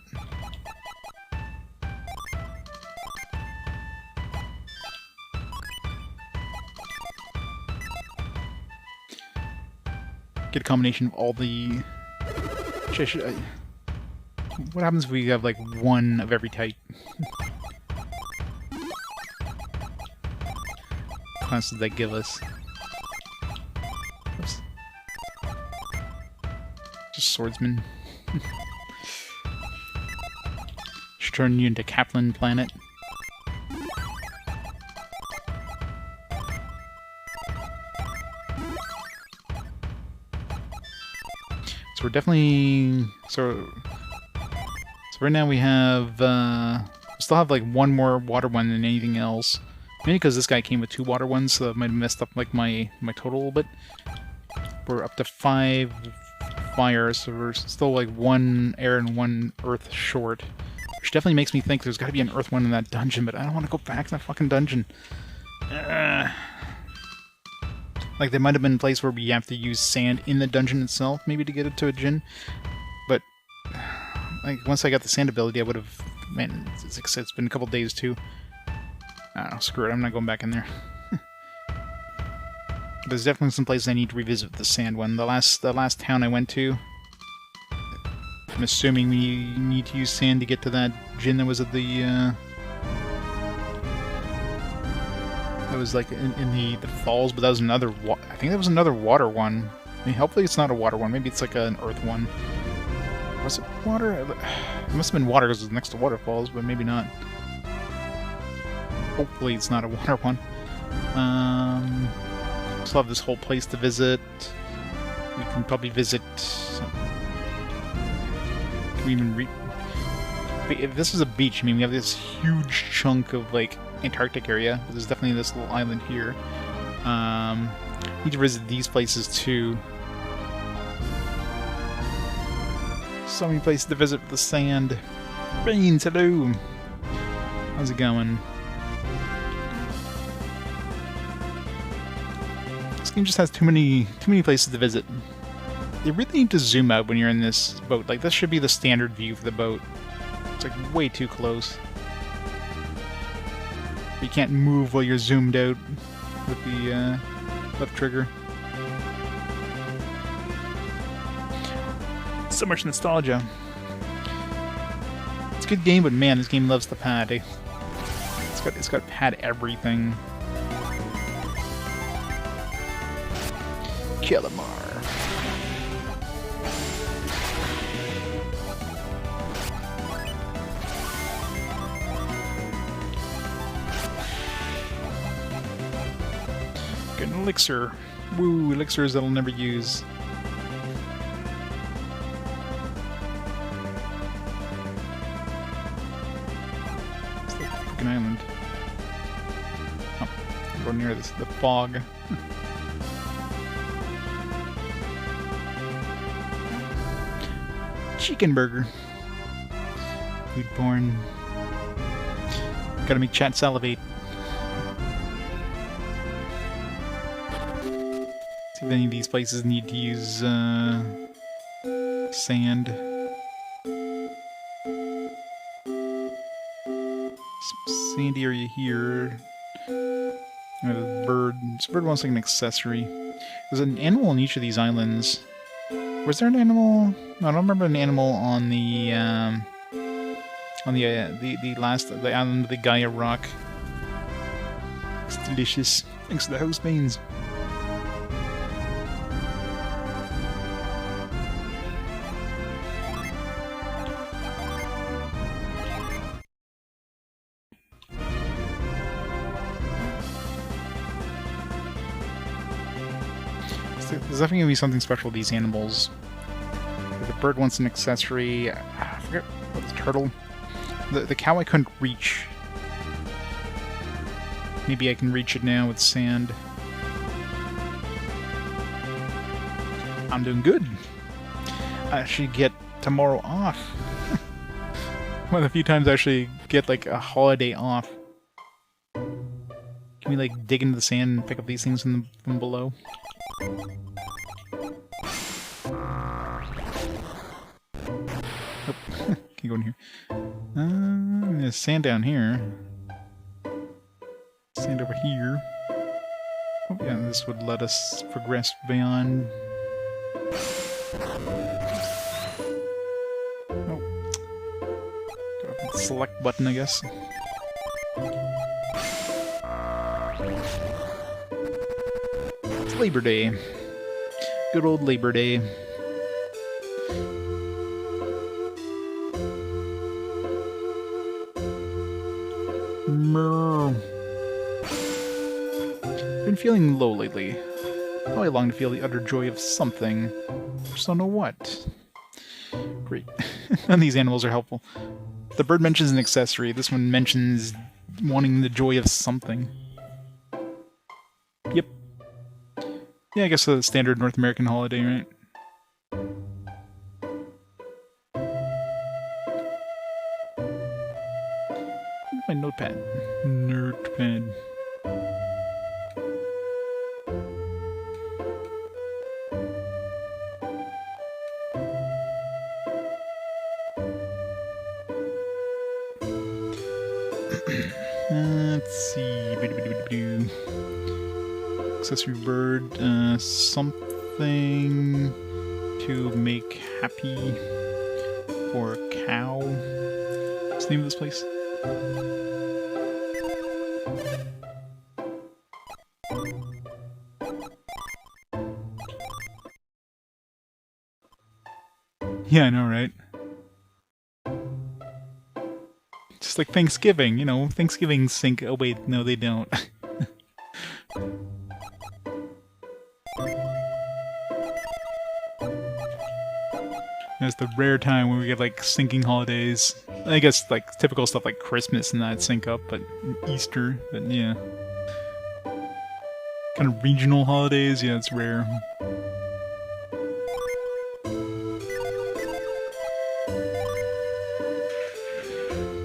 Get a combination of all the... What happens if we have like 1 of every type? What class does that give us? Oops. Just swordsman. Should turn you into Kaplan Planet. So we're definitely... So right now we have... we still have like 1 more water one than anything else. Maybe because this guy came with 2 water ones, so that might have messed up like my total a little bit. We're up to 5 fire, so we're still like 1 air and 1 earth short. Which definitely makes me think there's got to be an earth one in that dungeon, but I don't want to go back to that fucking dungeon. Like, there might have been a place where we have to use sand in the dungeon itself, maybe to get it to a djinn. But, like, once I got the sand ability, I would have... Man, it's been a couple days, too. I don't know, screw it, I'm not going back in there. There's definitely some places I need to revisit the sand one. The last town I went to... I'm assuming we need to use sand to get to that djinn that was at the, that was like in the falls, but that was another I think that was another water one. I mean, hopefully it's not a water one. Maybe it's like an earth one. Was it water? It must have been water because it's next to waterfalls, but maybe not. Hopefully it's not a water one. Still have this whole place to visit. We can probably visit... Can we even if this is a beach, I mean, we have this huge chunk of, like, Antarctic area. But there's definitely this little island here. Need to visit these places, too. So many places to visit with the sand. Rains, hello! How's it going? This game just has too many places to visit. You really need to zoom out when you're in this boat. Like, this should be the standard view for the boat. It's like way too close. You can't move while you're zoomed out. with the left trigger. So much nostalgia. It's a good game, but man, this game loves the pad. Eh? It's got pad everything. Killamar. Get an elixir. Woo, elixirs that I'll never use. It's the freaking island. Oh, go near this, the fog. Chicken burger. Food porn. Gotta make chat salivate. See if any of these places need to use sand. Some sandy area here. A bird. This bird wants like an accessory. There's an animal on each of these islands. Was there an animal? No, I don't remember an animal on the island of the Gaia Rock. It's delicious. Thanks to the house beans. There's definitely going to be something special with these animals. The bird wants an accessory. I forget what the turtle. The cow I couldn't reach. Maybe I can reach it now with sand. I'm doing good. I should get tomorrow off. One of the few times I actually get like a holiday off. Can we like dig into the sand and pick up these things from below? Can go in here. There's sand down here. Sand over here. Oh yeah, this would let us progress beyond. Oh. Select button, I guess. It's Labor Day. Good old Labor Day. Been feeling low lately. How I long to feel the utter joy of something. Just don't know what. Great. None of these animals are helpful. The bird mentions an accessory. This one mentions wanting the joy of something. Yep. Yeah, I guess a standard North American holiday, right? My notepad. Notepad. Let's see. Accessory bird. Something to make happy for a cow. What's the name of this place? Yeah, I know, right? Just like Thanksgiving, you know, Thanksgiving sync. Oh wait, no they don't. That's the rare time when we get like syncing holidays. I guess like typical stuff like Christmas and that sync up, but Easter, but yeah. Kind of regional holidays, yeah, it's rare.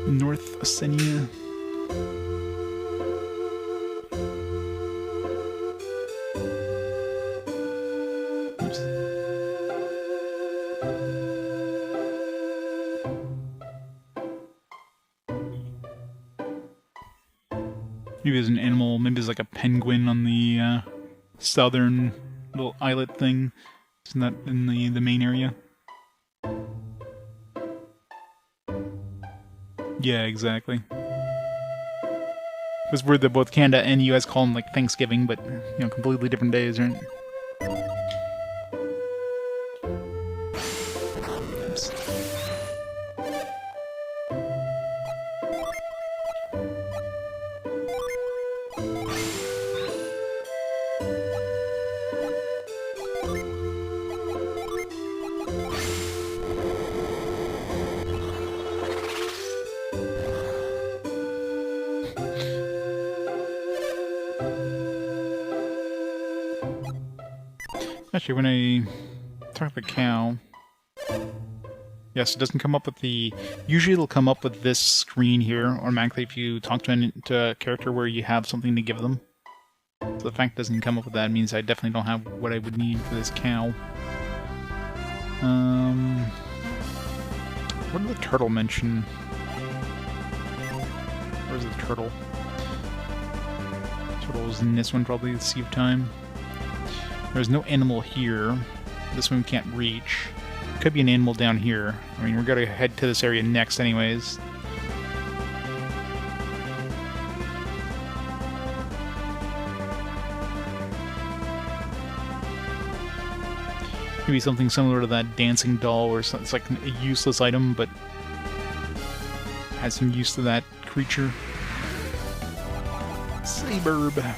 North Oceania. Oops. Maybe there's an animal, maybe there's like a penguin on the southern little islet thing. Isn't that in the main area? Yeah, exactly. It was weird that both Canada and the US call them like Thanksgiving, but, you know, completely different days, right? Oops. Actually, when I talk to the cow, yes, it doesn't come up with the... Usually it'll come up with this screen here automatically if you talk to a character where you have something to give them. So the fact it doesn't come up with that means I definitely don't have what I would need for this cow. What did the turtle mention? Where's the turtle? Turtle's in this one probably, the Sea of Time. There's no animal here. This one we can't reach. Could be an animal down here. I mean, we're gonna head to this area next anyways. Maybe something similar to that dancing doll, or something. It's like a useless item, but has some use to that creature. Saberb.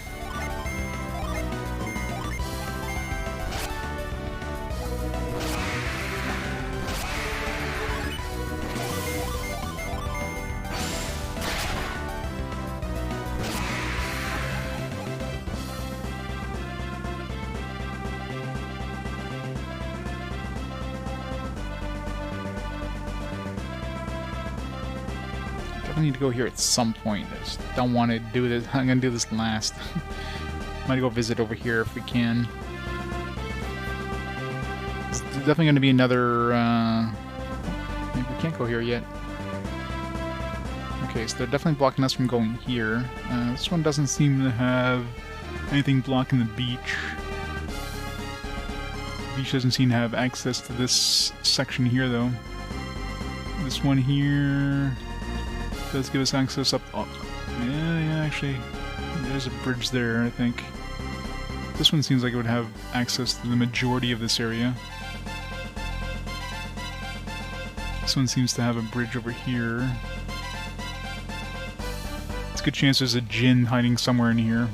I need to go here at some point. I just don't want to do this. I'm going to do this last. Might go visit over here if we can. There's definitely going to be another... maybe we can't go here yet. Okay, so they're definitely blocking us from going here. This one doesn't seem to have anything blocking the beach. The beach doesn't seem to have access to this section here, though. This one here... does give us access up... Oh, yeah, actually, there's a bridge there, I think. This one seems like it would have access to the majority of this area. This one seems to have a bridge over here. It's a good chance there's a djinn hiding somewhere in here.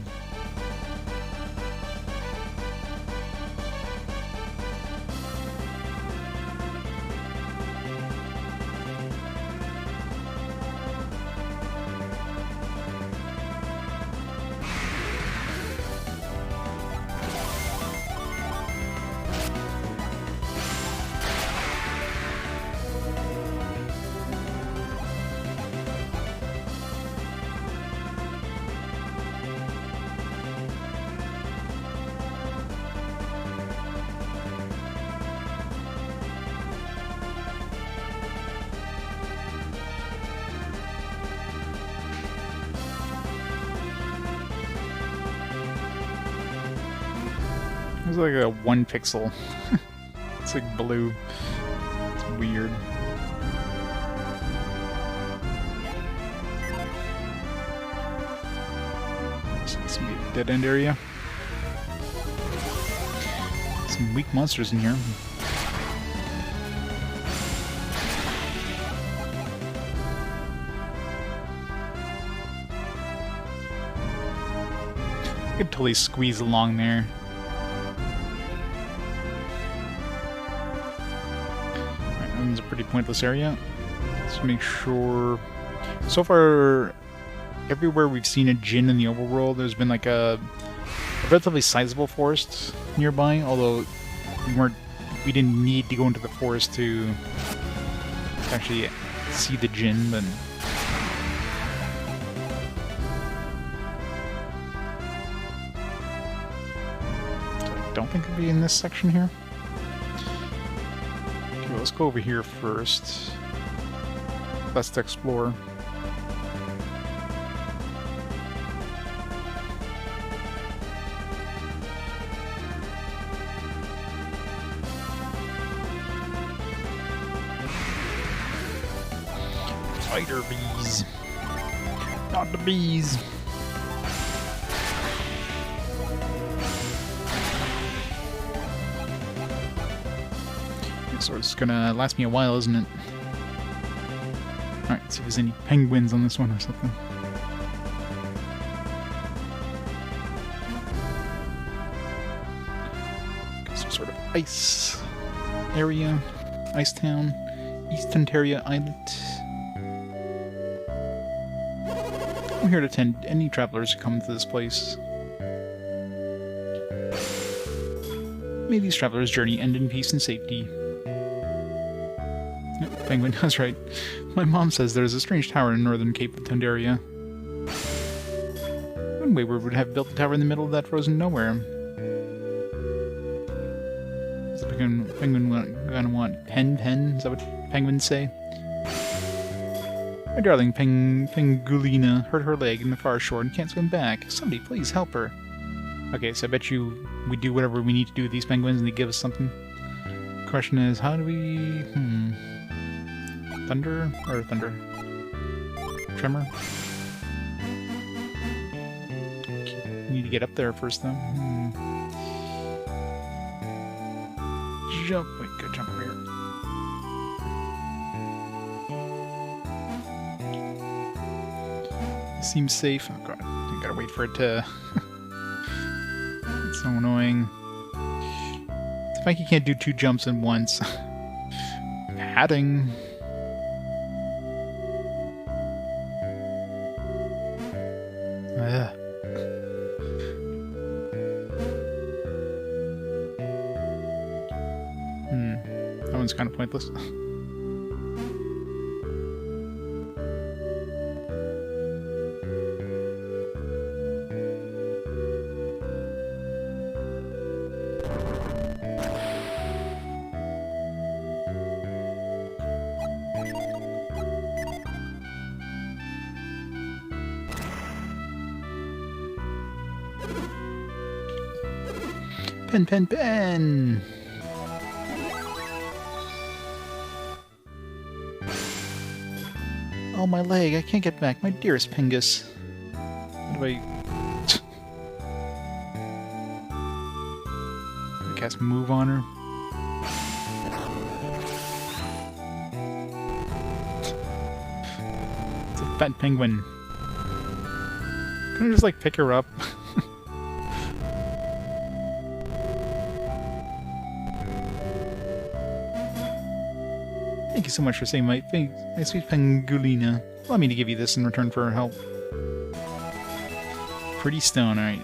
It's like a 1 pixel. It's like blue. It's weird. So this will be a dead end area. Some weak monsters in here. I could totally squeeze along there. It's a pretty pointless area. Let's make sure... So far, everywhere we've seen a djinn in the overworld, there's been like a relatively sizable forest nearby, although we didn't need to go into the forest to actually see the djinn, but... I don't think it'd be in this section here. Let's go over here first. Let's explore. Spider bees. Not the bees. So it's gonna last me a while, isn't it? Alright, see if there's any penguins on this one or something. Some sort of ice area. Ice town. East Ontario Island. I'm here to attend any travelers who come to this place. May these travelers' journey end in peace and safety. Penguin, that's right. My mom says there's a strange tower in northern Cape of Tondaria. One wayward would have built a tower in the middle of that frozen nowhere. Is the penguin gonna want pen? Is that what penguins say? My darling Pengulina hurt her leg in the far shore and can't swim back. Somebody please help her. Okay, so I bet you we do whatever we need to do with these penguins and they give us something. The question is, how do we... Thunder? Or thunder? Tremor? We need to get up there first, though. Jump. Wait, go jump over here. Seems safe. Oh god, I gotta wait for it to... It's so annoying. It's like you can't do 2 jumps at once. Padding. That one's kind of pointless. Pen! Oh, my leg. I can't get back. My dearest Pingus. How do I... I cast move on her. It's a fat penguin. Can I just, like, pick her up? Thank you so much for saying my sweet Pengulina. Allow me to give you this in return for her help. Pretty stone, alright.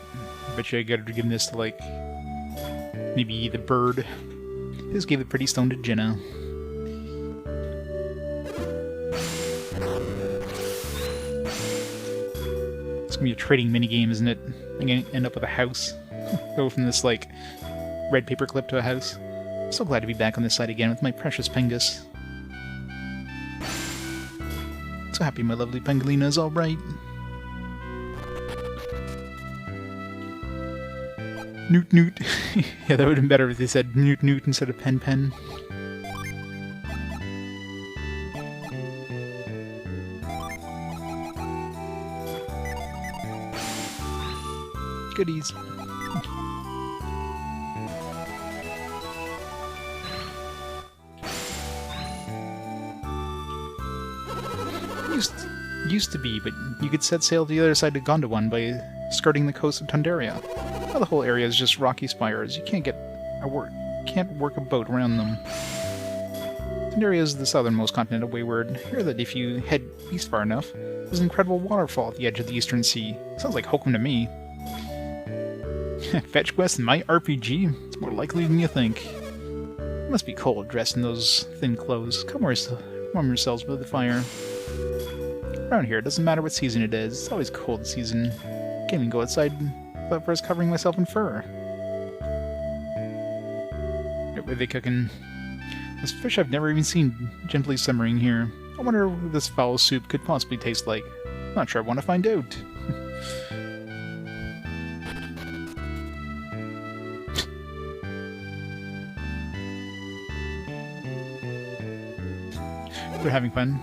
I bet you I gotta give this to, like, maybe the bird. Just gave the pretty stone to Jenna. It's gonna be a trading minigame, isn't it? I'm gonna end up with a house. Go from this, like, red paper clip to a house. So glad to be back on this side again with my precious Pengus. So happy my lovely Pengulina is alright. Newt Newt. Yeah, that would have been better if they said Newt Newt instead of Pen. Goodies. Used to be, but you could set sail to the other side of Gondwana by skirting the coast of Tondaria. Now the whole area is just rocky spires. You can't work a boat around them. Tondaria is the southernmost continent of Wayward. Hear that if you head east far enough, there's an incredible waterfall at the edge of the Eastern Sea. Sounds like Hokum to me. Fetch quest in my RPG? It's more likely than you think. It must be cold dressed in those thin clothes. Come warm yourselves by the fire. Around here, it doesn't matter what season it is. It's always cold season. Can't even go outside without first covering myself in fur. What are they cooking? This fish I've never even seen gently simmering here. I wonder what this foul soup could possibly taste like. Not sure I want to find out. They're having fun.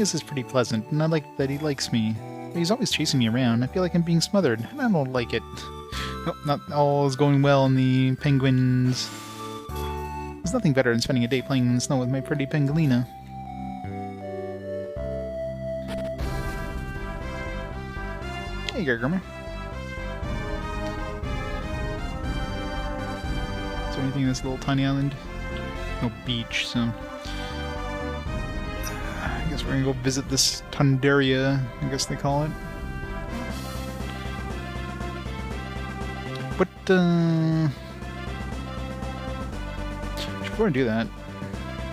This is pretty pleasant, and I like that he likes me. But he's always chasing me around. I feel like I'm being smothered, and I don't like it. Nope, not all is going well in the penguins. There's nothing better than spending a day playing in the snow with my pretty pangolina. Hey, Gargummer. Is there anything in this little tiny island? No beach, so... I guess we're gonna go visit this Tundaria, I guess they call it. But, before I do that,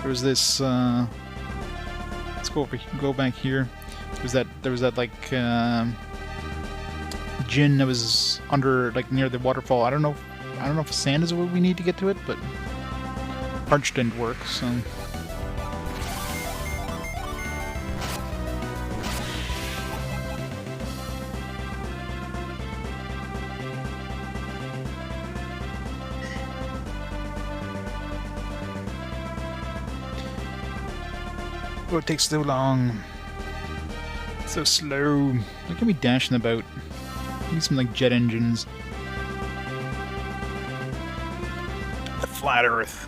there was this, let's go back here. There was that, like, gin that was under, like, near the waterfall. I don't know if sand is what we need to get to it, but parch didn't work, so... Oh, it takes so long. So slow. Look at me dashing about. Need some, like, jet engines. The flat Earth.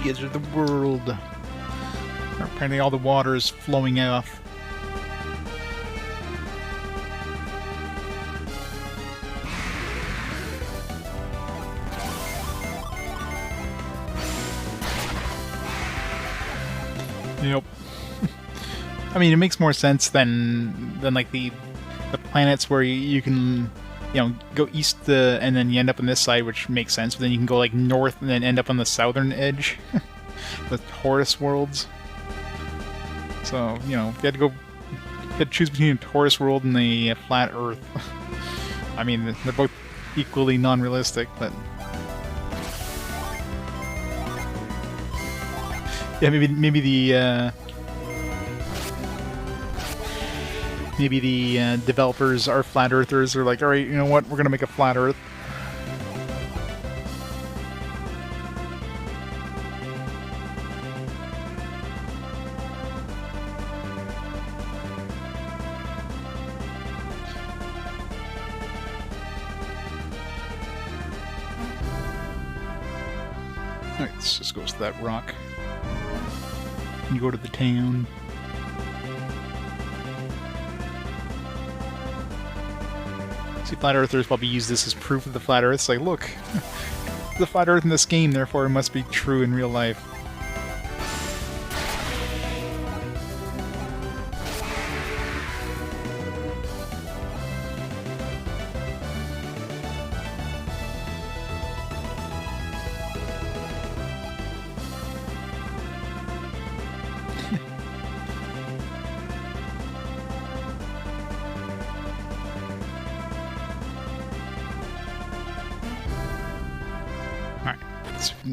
The edge of the world. Apparently all the water is flowing off. Yep. I mean, it makes more sense than like the planets where you can, you know, go east and then you end up on this side, which makes sense. But then you can go like north and then end up on the southern edge, the Taurus worlds. So you know, you had to choose between a Taurus world and a flat Earth. I mean, they're both equally non-realistic, but. Yeah, maybe the developers are flat earthers. Are like, all right, you know what? We're gonna make a flat Earth. All right, let's just go to that rock. You go to the town. See, flat earthers probably use this as proof of the flat Earth. It's like, look, the flat Earth in this game, therefore it must be true in real life.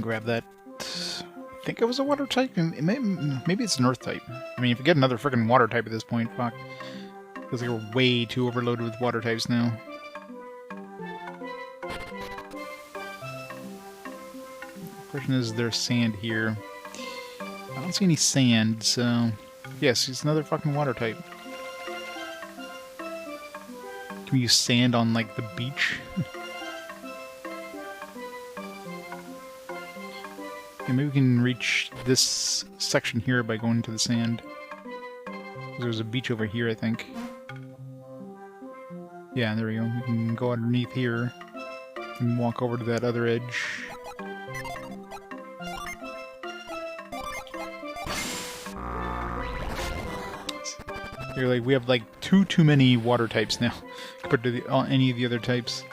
Grab that. I think it was a water type. Maybe it's an earth type. I mean, if we get another freaking water type at this point, fuck. Feels like we're way too overloaded with water types now. The question is, there's sand here. I don't see any sand, so... Yes, it's another fucking water type. Can we use sand on, like, the beach? Okay, maybe we can reach this section here by going to the sand. There's a beach over here, I think. Yeah, there we go. We can go underneath here and walk over to that other edge. You're like, we have like too many water types now compared to any of the other types.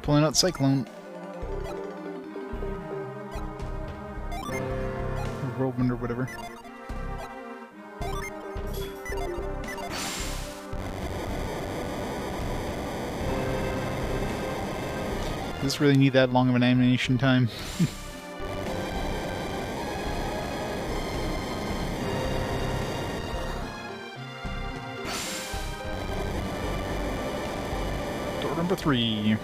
Pulling out Cyclone. Or Whirlwind or whatever. Does this really need that long of an animation time? Number 3.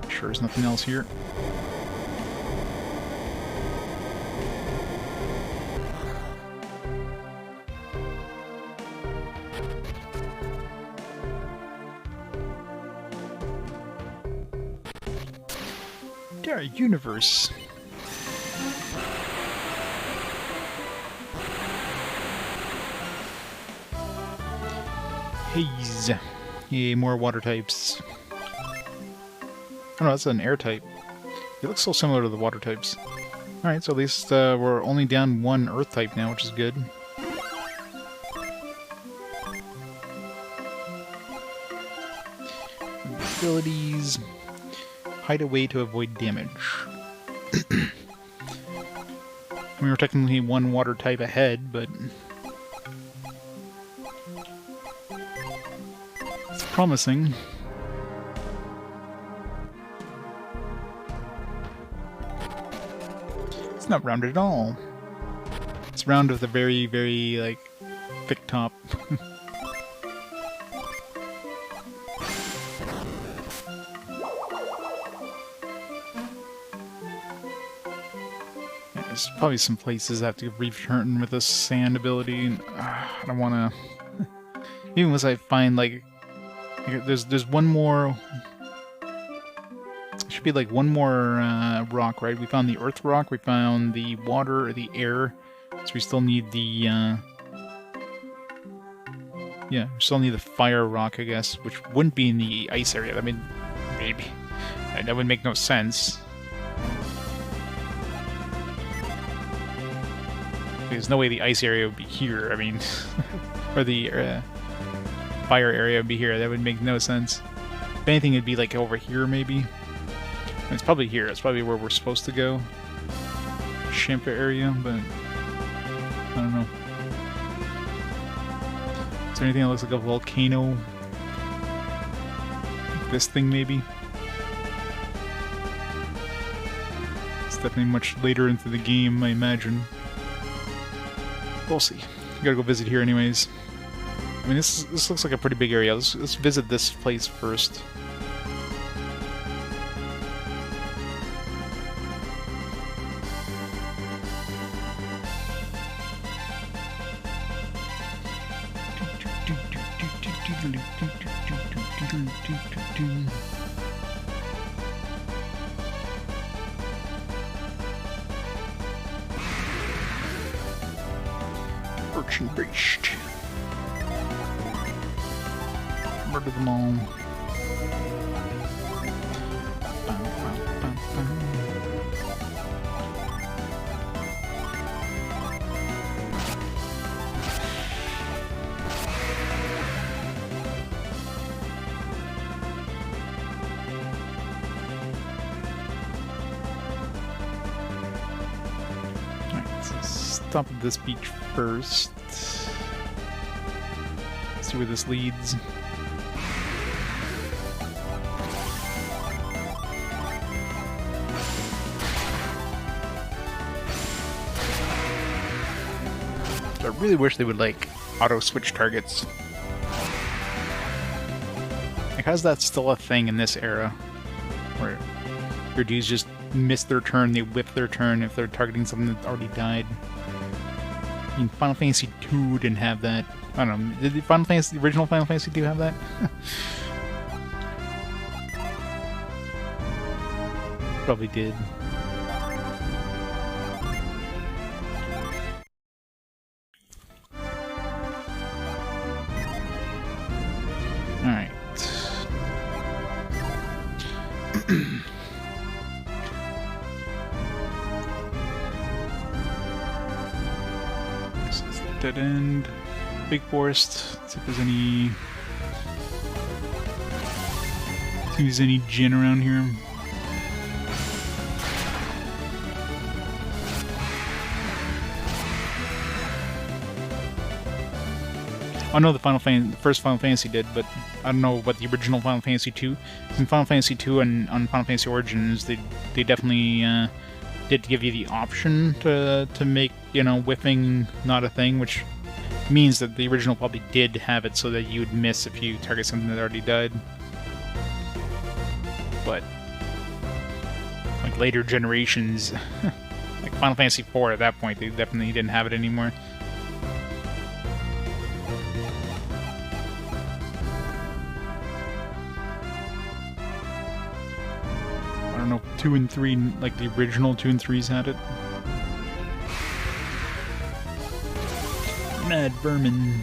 Sure there's nothing else here. Our universe. Haze. Yay, more water types. Oh no, that's an air type. It looks so similar to the water types. Alright, so at least we're only down one earth type now, which is good. Abilities. Hide away to avoid damage. We were technically one water type ahead, but it's promising. It's not rounded at all. It's round with a very, very, like, thick top. There's probably some places I have to return with this sand ability. I don't want to... Even once I find, like... There's one more... Should be, like, one more rock, right? We found the earth rock, we found the water, or the air. So we still need the... Yeah, we still need the fire rock, I guess. Which wouldn't be in the ice area. I mean, maybe. That would make no sense. There's no way the ice area would be here, I mean, or the fire area would be here. That would make no sense. If anything, it'd be like over here, maybe. It's probably here. It's probably where we're supposed to go. Sheba area, but I don't know. Is there anything that looks like a volcano? This thing, maybe? It's definitely much later into the game, I imagine. We'll see. We gotta go visit here anyways. I mean, this looks like a pretty big area. Let's visit this place first. Urchin Beast. Murder them all. Stop at this beach first. See where this leads. I really wish they would like auto switch targets. Like, how's that still a thing in this era? Where your dudes just miss their turn, they whip their turn if they're targeting something that already died. I mean, Final Fantasy II didn't have that. I don't know. Did the original Final Fantasy II have that? Probably did. Alright. This is the dead end. Big forest. Let's see if there's any... See if there's any gin around here. I know the first Final Fantasy did, but I don't know what the original Final Fantasy II. In Final Fantasy II and on Final Fantasy Origins, they definitely did give you the option to make, you know, whiffing not a thing, which means that the original probably did have it so that you would miss if you target something that already died. But like later generations, like Final Fantasy IV at that point, they definitely didn't have it anymore. I don't know if 2 and 3, like the original 2 and 3s had it. Mad vermin.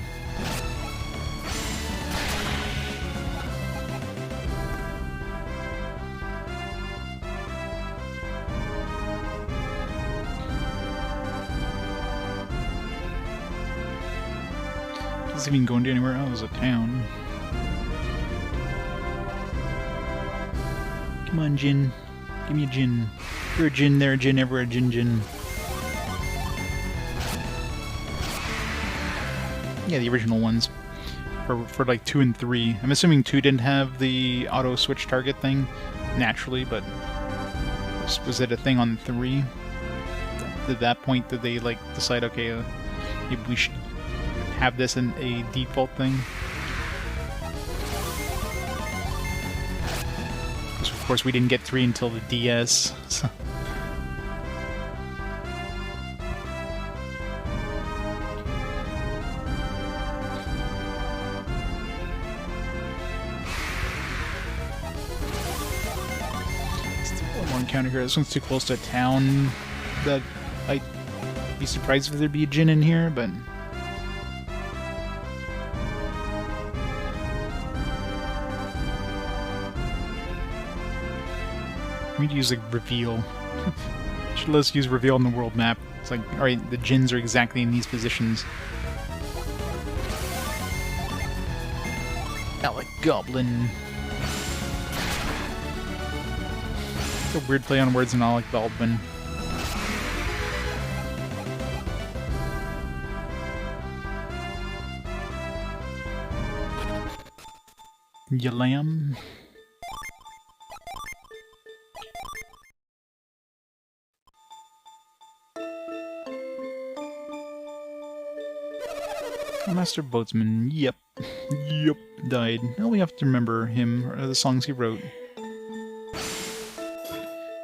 Doesn't even go into anywhere else. A town. Come on, Jin. Give me a Jin. You're a Jin, there a Jin, ever a Jin Jin. Yeah, the original ones. For like 2 and 3. I'm assuming 2 didn't have the auto switch target thing naturally, but was it a thing on 3? At that point did they like decide, okay, maybe we should have this in a default thing? Because of course we didn't get 3 until the DS. So. Encounter here. This one's too close to a town that I'd be surprised if there'd be a Jin in here, but we need to use like reveal. Should let us use reveal on the world map. It's like, alright, the Jins are exactly in these positions. Alec Goblin. A weird play on words in Alec Baldwin. Yalam. Master Boatsman, yep. Yep, died. Now we have to remember him, or the songs he wrote.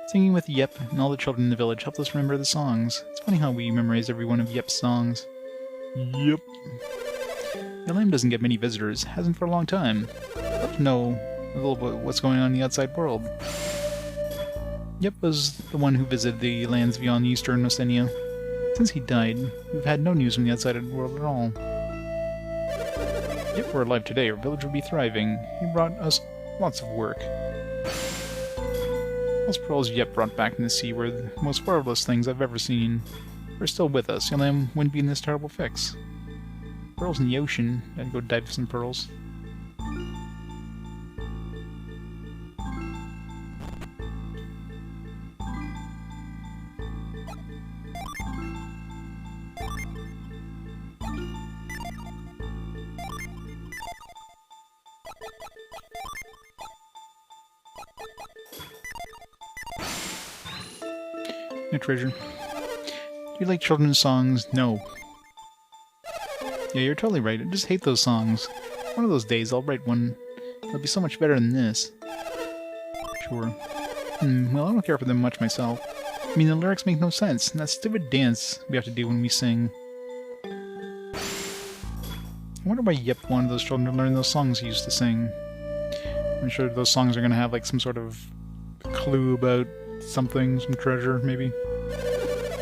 Singing with Yep and all the children in the village helped us remember the songs. It's funny how we memorize every one of Yep's songs. Yep. Yalam doesn't get many visitors, hasn't for a long time. I'd love to know a little bit what's going on in the outside world. Yep was the one who visited the lands beyond eastern Oceania. Since he died, we've had no news from the outside world at all. If we're alive today, our village would be thriving. He brought us lots of work. Most pearls Yep brought back from the sea were the most marvelous things I've ever seen. They're still with us. Yalam wouldn't be in this terrible fix. Pearls in the ocean. I'd go dive for some pearls. No treasure. Do you like children's songs? No. Yeah, you're totally right. I just hate those songs. One of those days I'll write one that'll be so much better than this. Sure. Well, I don't care for them much myself. I mean, the lyrics make no sense, and that stupid dance we have to do when we sing. I wonder why Yep wanted those children to learn those songs he used to sing. I'm sure those songs are going to have like some sort of clue about something, some treasure, maybe.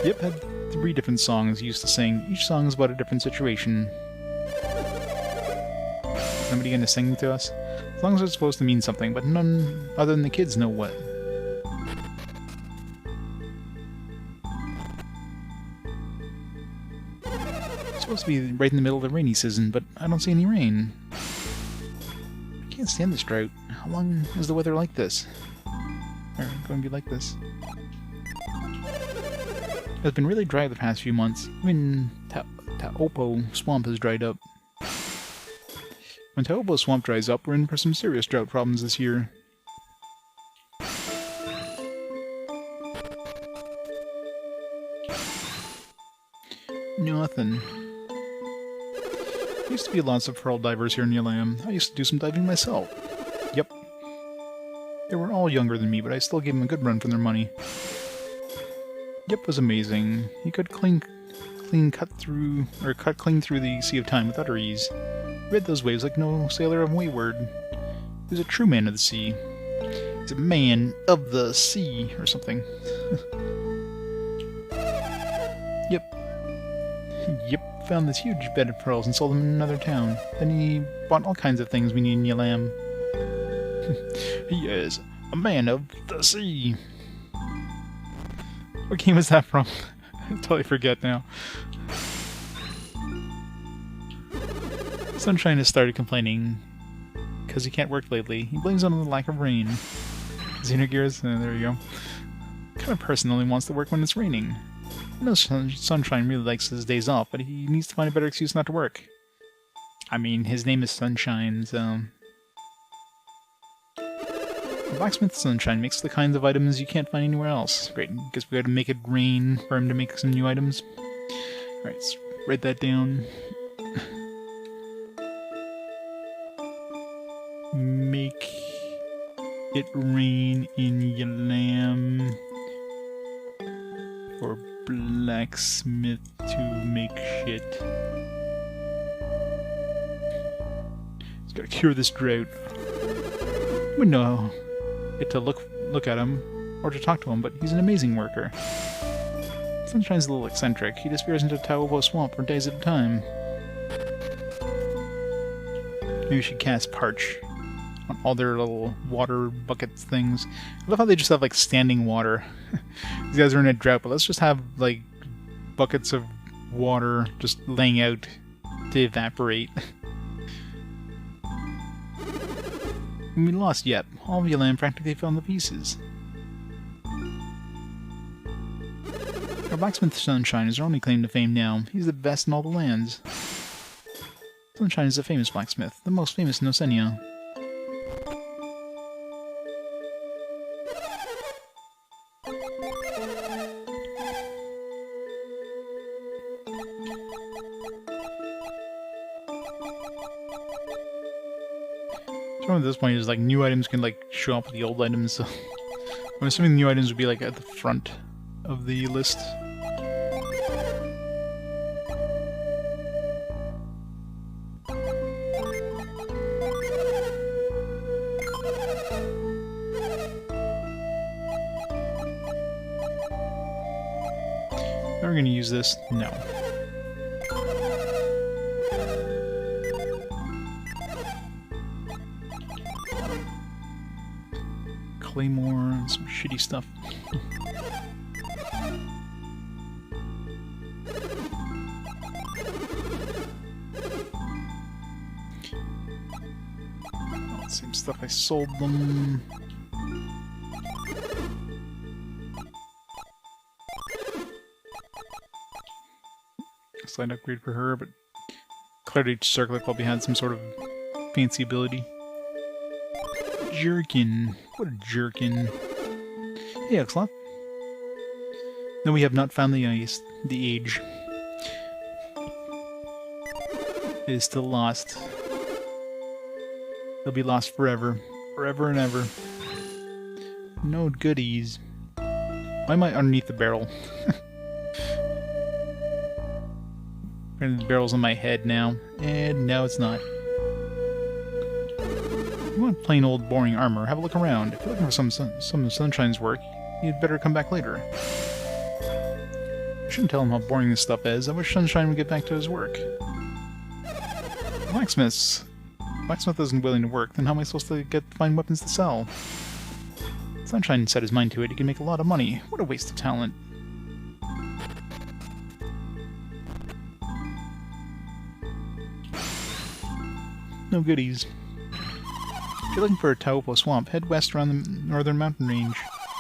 Yep had 3 different songs he used to sing. Each song is about a different situation. Somebody gonna sing to us? Songs are supposed to mean something, but none other than the kids know what. It's supposed to be right in the middle of the rainy season, but I don't see any rain. I can't stand this drought. How long is the weather like this? Or going to be like this? It's been really dry the past few months. Even Taopo Swamp has dried up. When Taopo Swamp dries up, we're in for some serious drought problems this year. Nothing. There used to be lots of pearl divers here in Yalam. I used to do some diving myself. Yep. They were all younger than me, but I still gave them a good run for their money. Yep, was amazing. He could cut clean through the sea of time with utter ease. Read those waves like no sailor of wayward. He was a true man of the sea. He's a man of the sea, or something. Yep, found this huge bed of pearls and sold them in another town. Then he bought all kinds of things we need in Yalam. He is a man of the sea. What game was that from? I totally forget now. Sunshine has started complaining because he can't work lately. He blames it on the lack of rain. Xenogears? There you go. What kind of person only wants to work when it's raining? I know Sunshine really likes his days off, but he needs to find a better excuse not to work. I mean, his name is Sunshine, so... Blacksmith Sunshine makes the kinds of items you can't find anywhere else. Great, guess we gotta make it rain for him to make some new items. Alright, let's write that down. Make it rain in Yalam for Blacksmith to make shit. He's gotta cure this drought. We know it to look at him or to talk to him, but he's an amazing worker. Sunshine's a little eccentric. He disappears into Taupo Swamp for days at a time. Maybe we should cast Parch on all their little water buckets things. I love how they just have like standing water. These guys are in a drought, but let's just have like buckets of water just laying out to evaporate. We lost yet. All of Yalam practically fell into pieces. Our Blacksmith Sunshine is our only claim to fame now. He's the best in all the lands. Sunshine is a famous blacksmith, the most famous in Oceania. At this point is like new items can like show up with the old items, so I'm assuming the new items would be like at the front of the list. Are we gonna use this? No. Claymore and some shitty stuff. Same stuff, I sold them. Slight upgrade for her, but Clarity Circlet probably had some sort of fancy ability. Jerkin. What a jerkin. Hey, Oxlot. No, we have not found the ice. The age. It is still lost. It'll be lost forever. Forever and ever. No goodies. Why am I underneath the barrel? The barrel's on my head now. And now it's not. If you want plain old boring armor, have a look around. If you're looking for some Sunshine's work, you'd better come back later. I shouldn't tell him how boring this stuff is. I wish Sunshine would get back to his work. Blacksmith isn't willing to work, then how am I supposed to find weapons to sell? Sunshine set his mind to it. He can make a lot of money. What a waste of talent. No goodies. If you're looking for a Taupo Swamp, head west around the northern mountain range.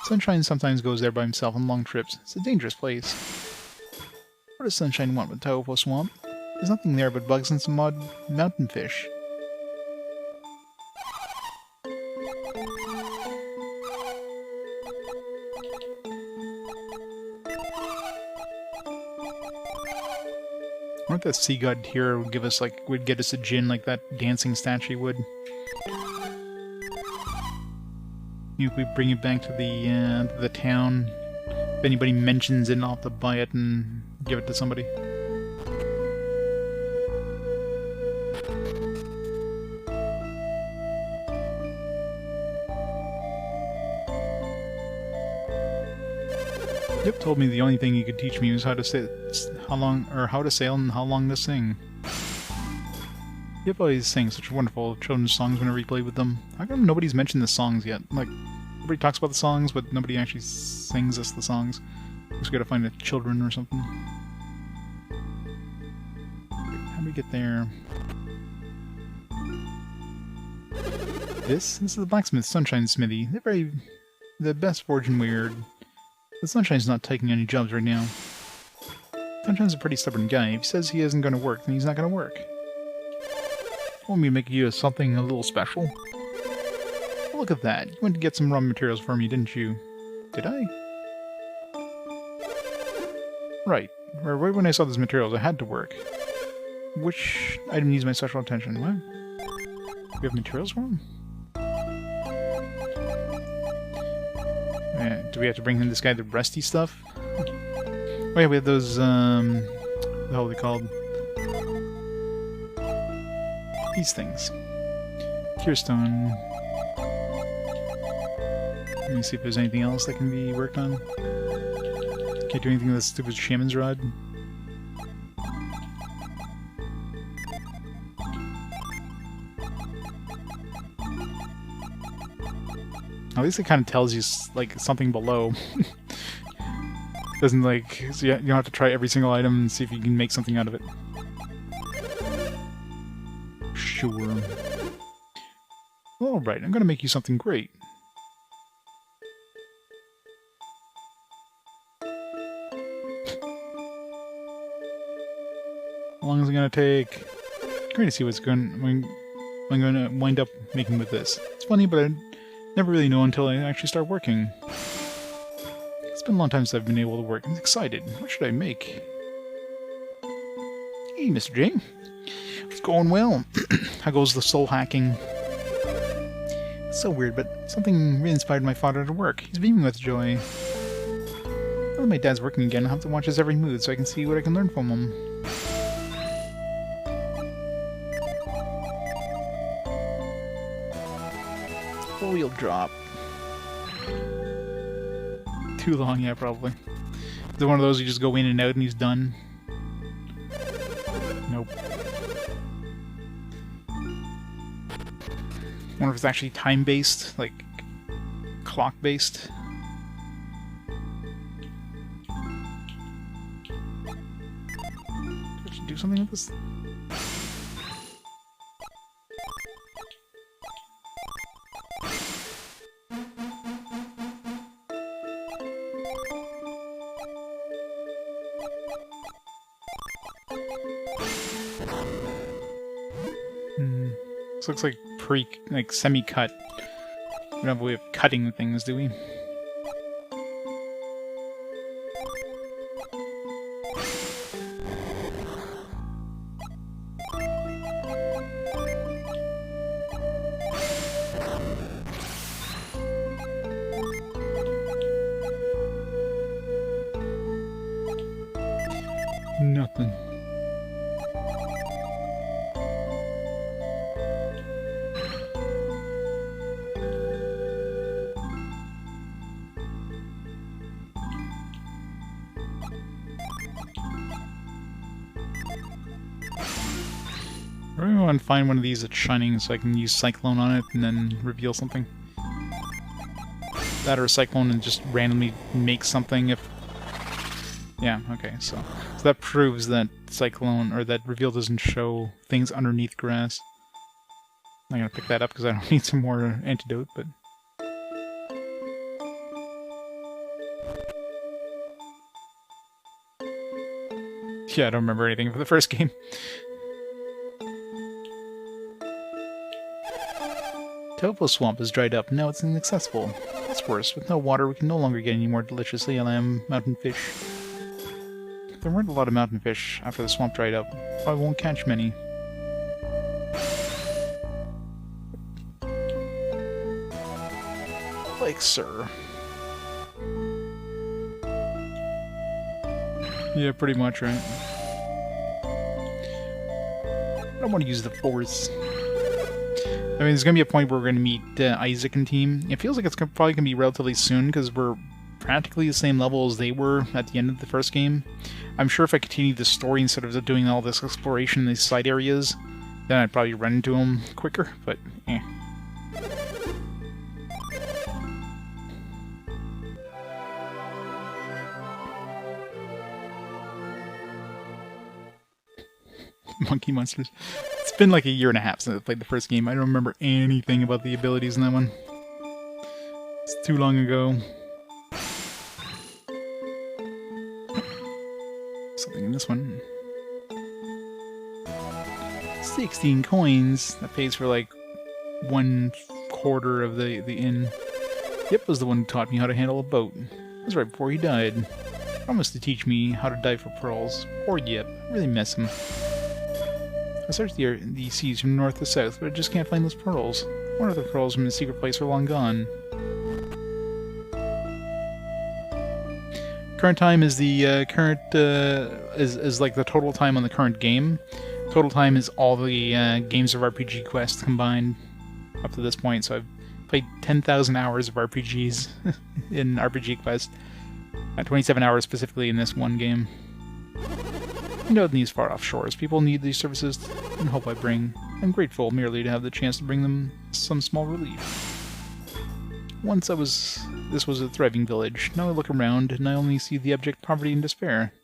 Sunshine sometimes goes there by himself on long trips. It's a dangerous place. What does Sunshine want with Taupo Swamp? There's nothing there but bugs and some mountain fish. I wonder if that sea god here would give us, like, would get us a gin like that dancing statue would. If we bring it back to the town, if anybody mentions it, I'll have to buy it and give it to somebody. Yep, told me the only thing he could teach me was how to say how to sail and how long to sing. Yep, always sang such wonderful children's songs whenever he played with them. How come nobody's mentioned the songs yet? Like, everybody talks about the songs, but nobody actually sings us the songs. Just gotta find the children or something. How do we get there? This is the Blacksmith Sunshine Smithy. They're the best forge and weird. The Sunshine's not taking any jobs right now. Sunshine's a pretty stubborn guy. If he says he isn't going to work, then he's not going to work. Want me to make you something a little special? Oh, look at that. You went to get some raw materials for me, didn't you? Did I? Right. Right when I saw those materials, I had to work. Which item needs my special attention? What? We have materials for him? Do we have to bring him this guy the rusty stuff? Oh yeah, we have those, what the hell are they called? These things. Tearstone. Let me see if there's anything else that can be worked on. Can't do anything with this stupid shaman's rod. At least it kind of tells you, like, something below. Doesn't, like... So you don't have to try every single item and see if you can make something out of it. Sure. Alright, I'm gonna make you something great. How long is it gonna take? Great to see what's I'm gonna wind up making with this. It's funny, but I never really know until I actually start working. It's been a long time since I've been able to work. I'm excited. What should I make? Hey, Mr. J. It's going well. How goes the soul hacking? It's so weird, but something really inspired my father to work. He's beaming with joy. Now that my dad's working again, I'll have to watch his every move so I can see what I can learn from him. Wheel drop. Too long, yeah, probably. Is it one of those you just go in and out and he's done? Nope. Wonder if it's actually time-based, like clock-based. Should do something with this. This looks like semi-cut. We don't have a way of cutting things, do we? Nothing. I really want to find one of these that's shining so I can use Cyclone on it and then reveal something. That or a Cyclone and just randomly make something if... Yeah, okay, so that proves that Cyclone, or that reveal doesn't show things underneath grass. I'm not gonna pick that up because I don't need some more antidote, but... Yeah, I don't remember anything from the first game. Topo Swamp is dried up, now it's inaccessible. That's worse. With no water, we can no longer get any more deliciously lamb mountain fish. there weren't a lot of mountain fish after the swamp dried up. Probably won't catch many. Like, sir. Yeah, pretty much, right? I don't want to use the force. I mean, there's going to be a point where we're going to meet Isaac and team. It feels like it's probably going to be relatively soon, because we're practically the same level as they were at the end of the first game. I'm sure if I continue the story instead of doing all this exploration in these side areas, then I'd probably run into them quicker, but eh. Monkey monsters. It's been like a year and a half since I played the first game. I don't remember anything about the abilities in that one. It's too long ago. Something in this one. 16 coins. That pays for like 1/4 of the inn. Yep, was the one who taught me how to handle a boat. That was right before he died. Promised to teach me how to dive for pearls. Poor Yip. I really miss him. I searched the seas from north to south, but I just can't find those pearls. One of the pearls from the secret place are long gone. Current time is the is like the total time on the current game. Total time is all the games of RPG Quest combined up to this point. So I've played 10,000 hours of RPGs in RPG Quest. 27 hours specifically in this one game. You know, in these far-off shores, people need these services and hope I bring. I'm grateful merely to have the chance to bring them some small relief. Once this was a thriving village. Now I look around and I only see the abject poverty and despair.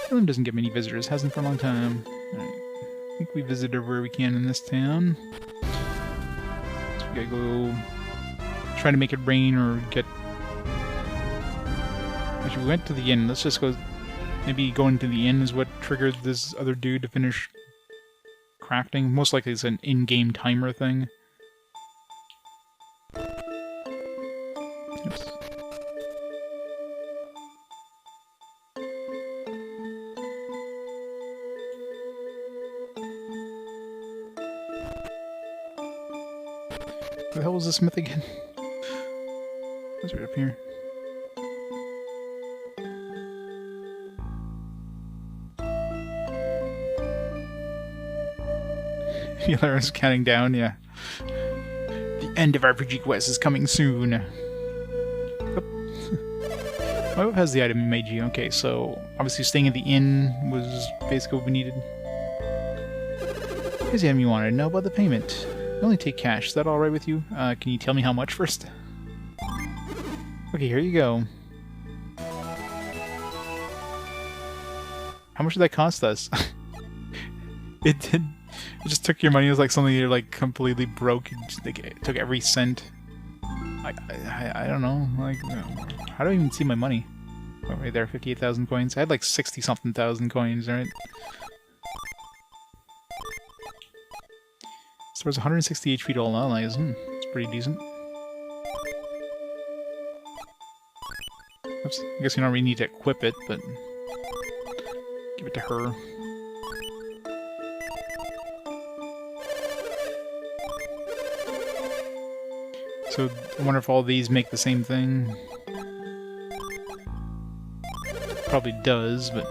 Salem doesn't get many visitors, hasn't for a long time. Alright. I think we visit everywhere we can in this town. So we gotta go try to make it rain or get... Actually, we went to the inn. Let's just go... Maybe going to the inn is what triggered this other dude to finish crafting. Most likely it's an in-game timer thing. Oops. Where the hell was the smith again? It's right up here. Yeller's counting down, yeah. The end of RPG Quest is coming soon. My wife has the item in Meiji. Okay, so obviously staying at the inn was basically what we needed. Here's the item you wanted. Know about the payment. I only take cash. Is that alright with you? Can you tell me how much first? Okay, here you go. How much did that cost us? It did. It just took your money. It was like something you're like completely broke. It just, like, it took every cent. I don't know. Like, how do I even see my money? Oh, right there, 58,000 coins. I had like 60-something thousand coins, right? So there's 160 HP to all allies. It's pretty decent. Oops. I guess you don't really need to equip it, but give it to her. So, I wonder if all these make the same thing. Probably does, but...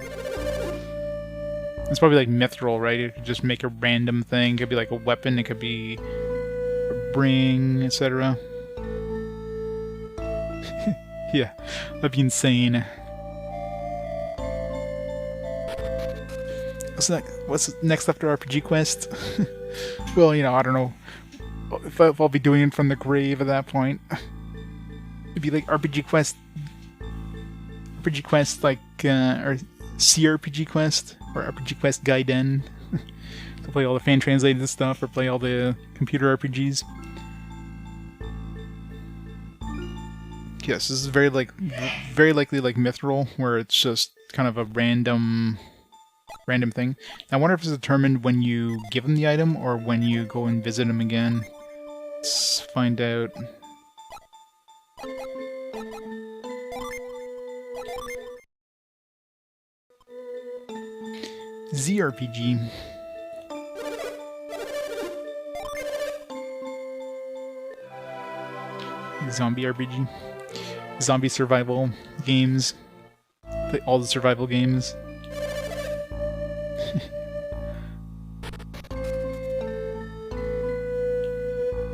It's probably like mithril, right? It could just make a random thing. It could be like a weapon, it could be a bring, etc. Yeah, that'd be insane. What's next after RPG Quest? Well, you know, I don't know. If I'll be doing it from the grave at that point. It'd be like RPG Quest like, or CRPG Quest, or RPG Quest Gaiden. To play all the fan-translated stuff, or play all the computer RPGs. Yes, this is very likely like Mithril, where it's just kind of a random random thing. I wonder if it's determined when you give him the item or when you go and visit him again. Let's find out. ZRPG. Zombie RPG. Zombie survival games. Play all the survival games.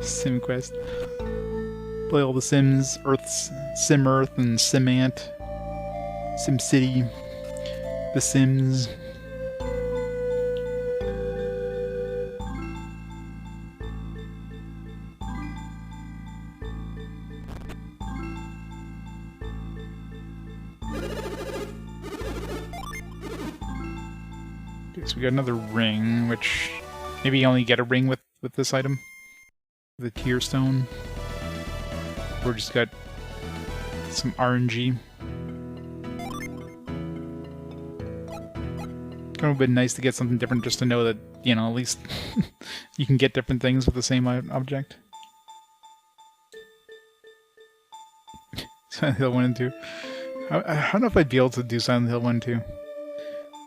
SimQuest. Play all the Sims, Sim Earth and SimAnt, SimCity, The Sims. Okay, so we got another ring, which maybe you only get a ring with this item. The tier stone. Or just got some RNG. Kind of would have been nice to get something different just to know that, you know, at least you can get different things with the same object. Silent Hill 1 and 2. I don't know if I'd be able to do Silent Hill 1 and 2.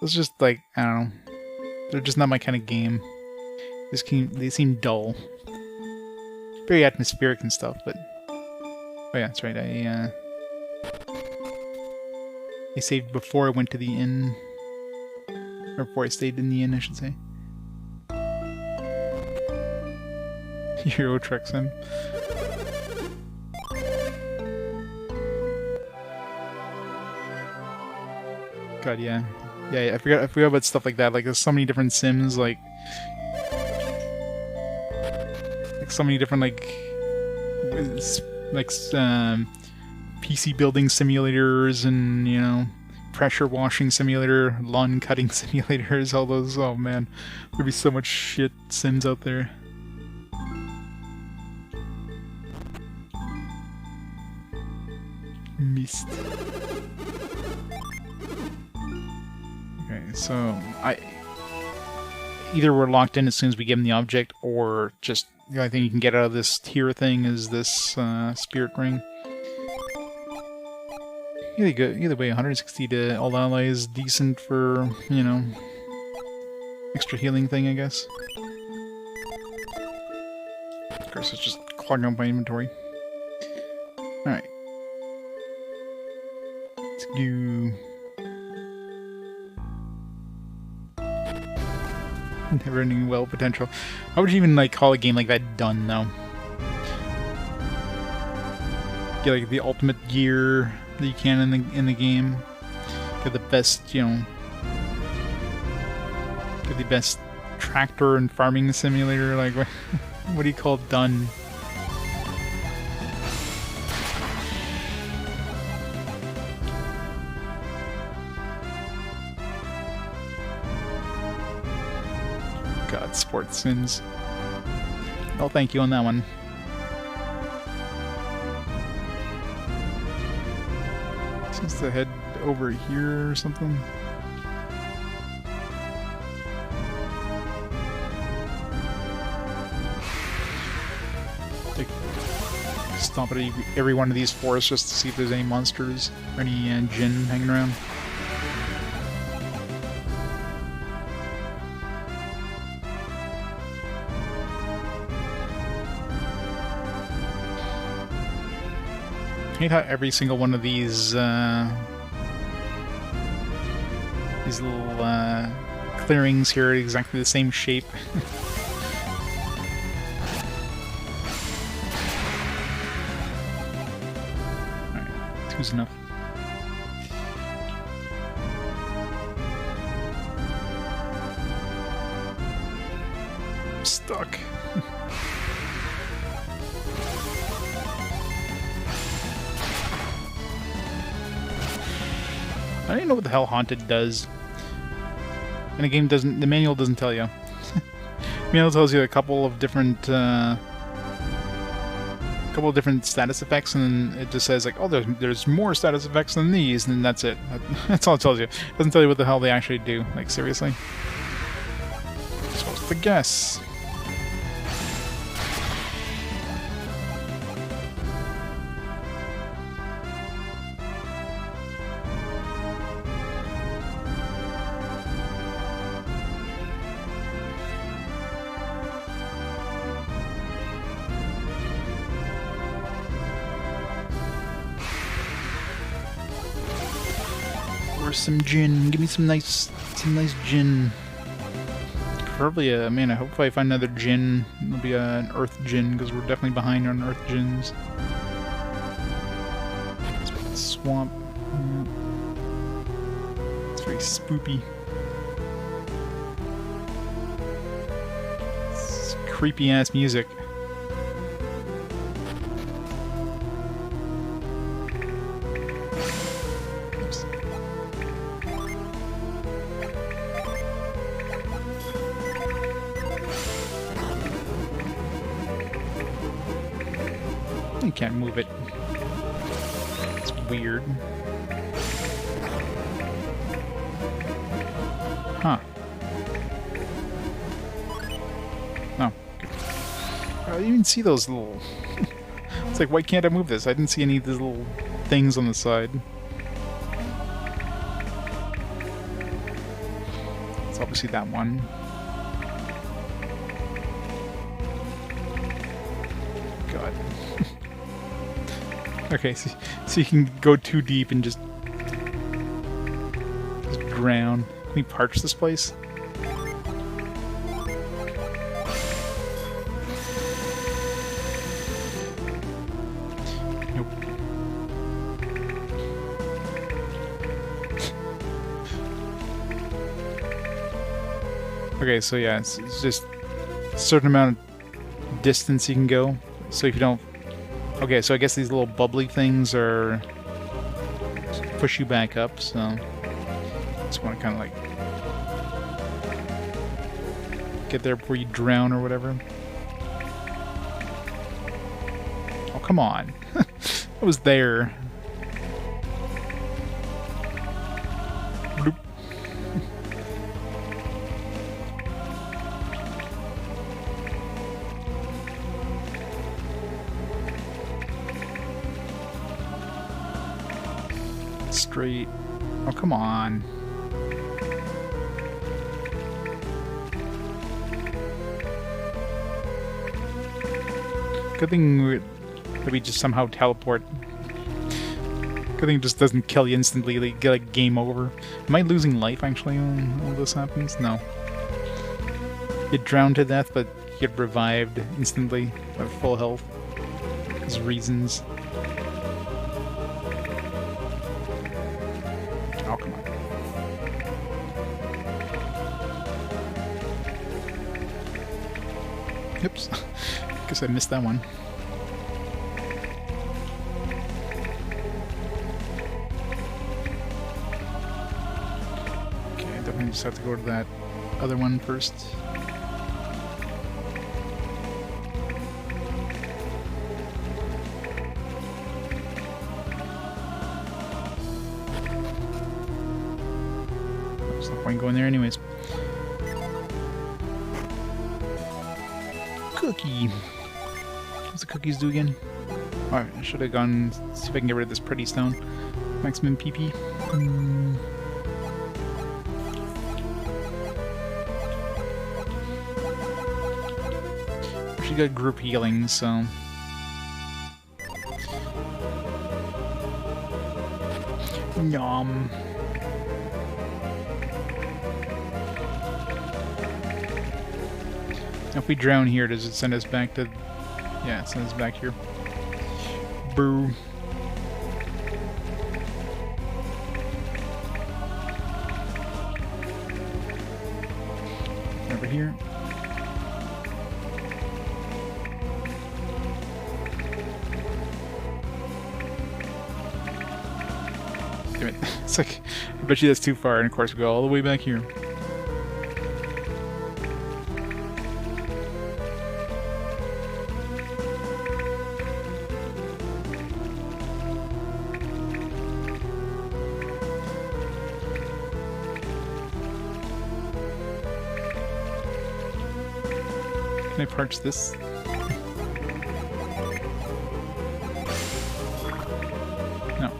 It's just like, I don't know. They're just not my kind of game. They seem dull. Very atmospheric and stuff, but... Oh yeah, that's right, I saved before I went to the inn. Or before I stayed in the inn, I should say. Euro Truck Sim. God, yeah. Yeah, I forgot about stuff like that. Like, there's so many different Sims, like so many different PC building simulators and, you know, pressure washing simulator, lawn cutting simulators, all those. Oh man, there'd be so much shit Sims out there. Mist. Okay, so either we're locked in as soon as we give him the object, or just the only thing you can get out of this tier thing is this spirit ring. Either way, 160 to all allies, decent for, you know, extra healing thing, I guess. Of course, it's just clogging up my inventory. Alright. Let's do... Never-ending well potential. How would you even like call a game like that done though? Get like the ultimate gear that you can in the game. Get the best, you know. Get the best tractor and farming simulator. Like what do you call done? God, sports sims. Oh, thank you on that one. Seems to head over here or something. Like, stomp at every one of these forests just to see if there's any monsters or any djinn hanging around. I hate how every single one of these little clearings here are exactly the same shape. Alright, two's enough. I'm stuck. I don't even know what the hell Haunted does. And the game doesn't... The manual doesn't tell you. The manual tells you a couple of different couple of different status effects, and then it just says like, oh, there's more status effects than these, and then that's it. That's all it tells you. It doesn't tell you what the hell they actually do. Like, seriously? You're supposed to guess. Some gin. Give me some nice gin. Preferably man, I hope if I find another gin, it'll be an earth gin, because we're definitely behind on earth gins. Swamp. It's very spoopy. It's creepy ass music. You can't move it. It's weird. Huh. Oh. I didn't even see those little... It's like, why can't I move this? I didn't see any of these little things on the side. It's obviously that one. God. Okay, so you can go too deep and just drown. Can we parch this place? Nope. Okay, so yeah, it's just a certain amount of distance you can go. So if you don't... Okay, so I guess these little bubbly things are push you back up, so just want to kind of like get there before you drown or whatever. Oh, come on. I was there. Bloop. Straight. Oh, come on. Good thing that we just somehow teleport. Good thing it just doesn't kill you instantly. Like, get like game over. Am I losing life actually when all this happens? No. Get drowned to death, but get revived instantly at full health. There's reasons. Oh, come on. Oops. Guess I missed that one. Okay, I definitely just have to go to that other one first. There's no point going there anyways. Cookie. What's the cookies do again? Alright, I should have gone see if I can get rid of this pretty stone. Maximum PP. She got group healing, so yum. If we drown here, does it send us back to... Yeah, it sends us back here. Boo. Over here. Damn it. It's like, I bet you that's too far, and of course we go all the way back here. Can I parch this? No.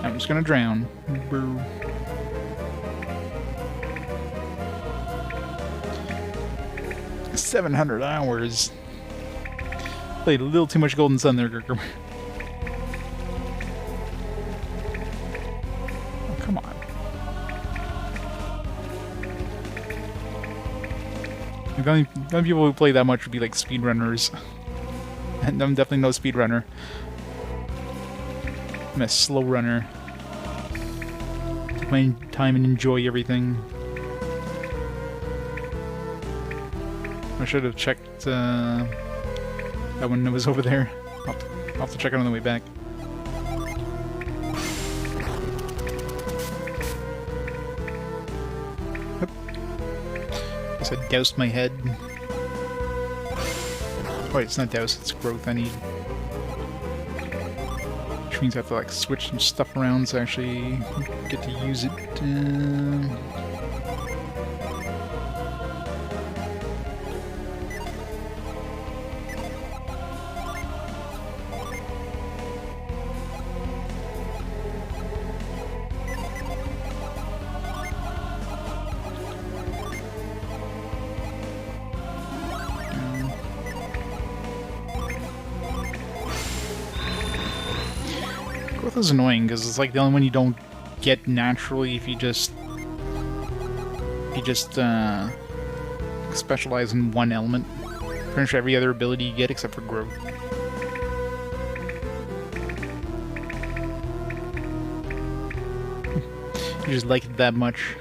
I'm just gonna drown. Boo. $700 hours. Played a little too much Golden Sun there, Gurker. Oh, come on. The only people who play that much would be like speedrunners. And I'm definitely no speedrunner. I'm a slow runner. Take my time and enjoy everything. I should have checked that one that was over there. I'll have to check it on the way back. Yep. Guess I doused my head. Wait, it's not douse, it's growth I need. Which means I have to like switch some stuff around so I actually get to use it. Growth is annoying because it's like the only one you don't get naturally if you just specialize in one element. Pretty much every other ability you get except for growth. You just like it that much.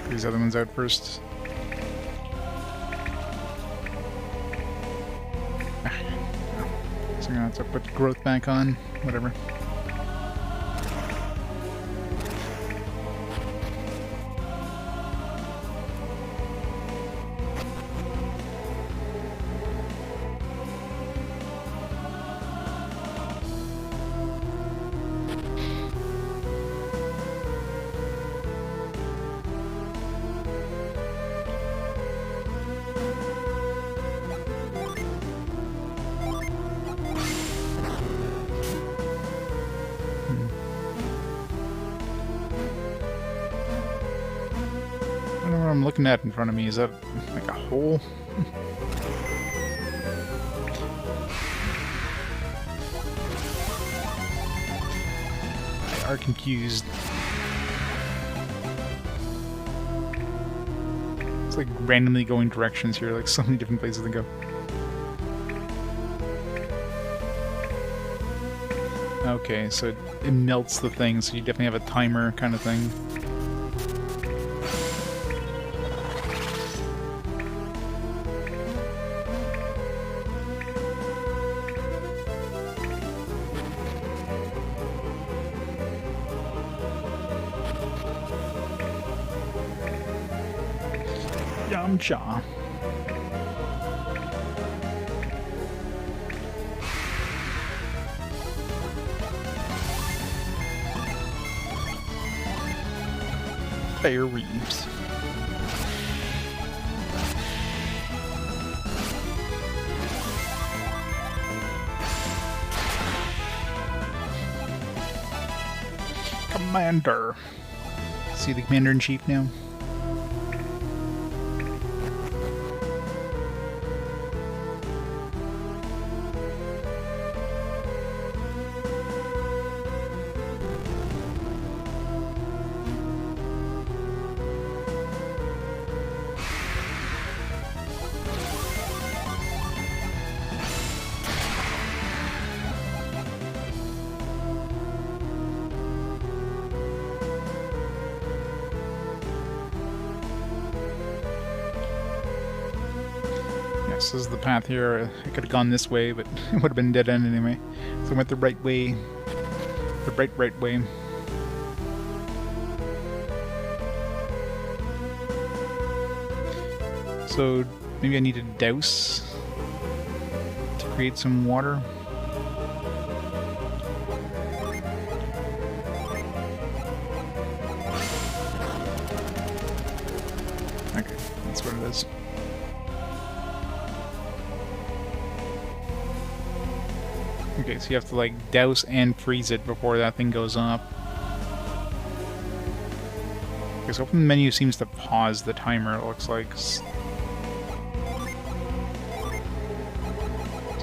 These other ones out first. So I'm gonna have to put growth back on. Whatever. I don't know what I'm looking at in front of me. Is that like a hole? I are confused. It's like randomly going directions here, like so many different places to go. Okay, so it melts the thing, so you definitely have a timer kind of thing. Yamcha. Fair Reeves. Commander. See the Commander-in-Chief now? This is the path here. I could have gone this way, but it would have been dead end anyway. So I went the right way. The right way. So maybe I need to douse to create some water. Okay, that's what it is. Okay, so you have to like douse and freeze it before that thing goes up. Okay, so open the menu seems to pause the timer, it looks like. So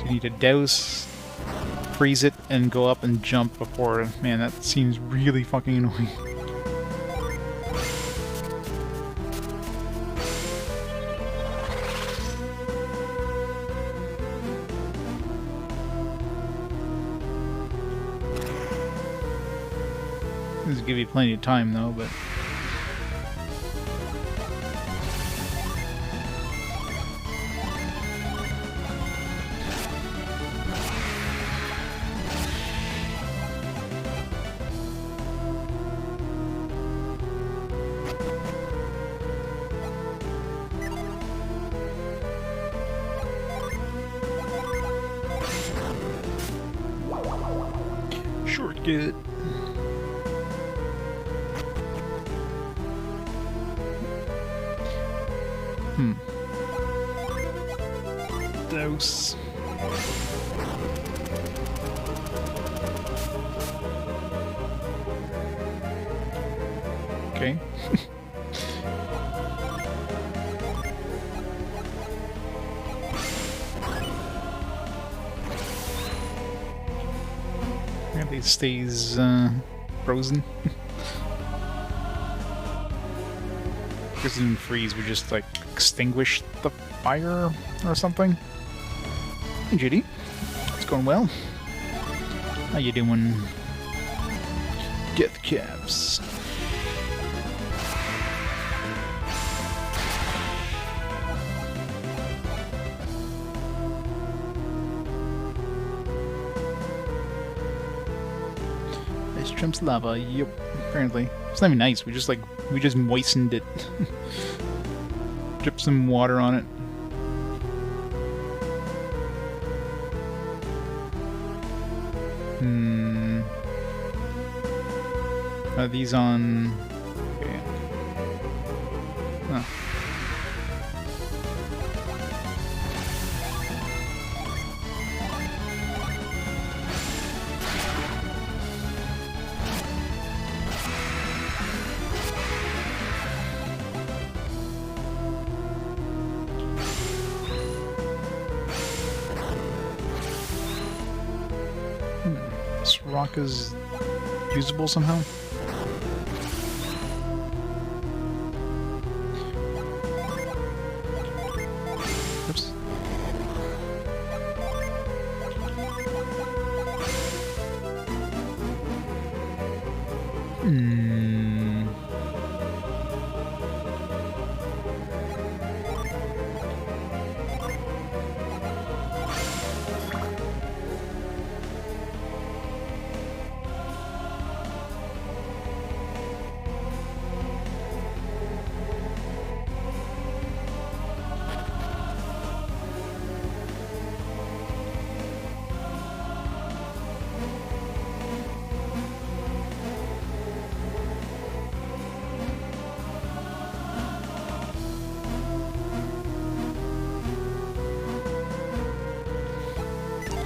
you need to douse, freeze it, and go up and jump before... Man, that seems really fucking annoying. This will give you plenty of time, though, but... Shortcut. Dose. Okay. Apparently it stays frozen. Because it didn't freeze, we just like extinguish the fire or something. Hey Judy, it's going well. How you doing? Death caps. Ice trumps lava. Yep. Apparently, it's not even nice. We just moistened it. Drip some water on it. Are these on... Okay. Huh. This rock is usable somehow? Oops.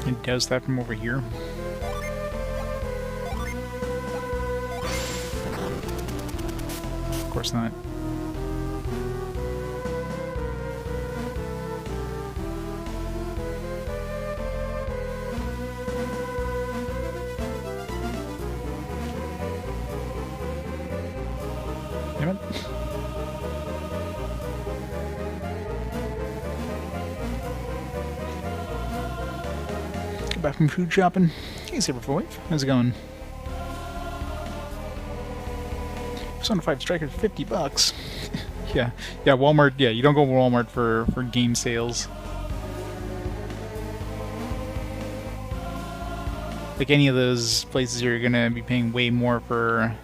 It does that from over here. Of course not. Damn it. Back from food shopping. Hey, Saberfoy, how's it going? Persona 5 Striker, $50. yeah, Walmart. Yeah, you don't go to Walmart for game sales. Like any of those places, you're gonna be paying way more for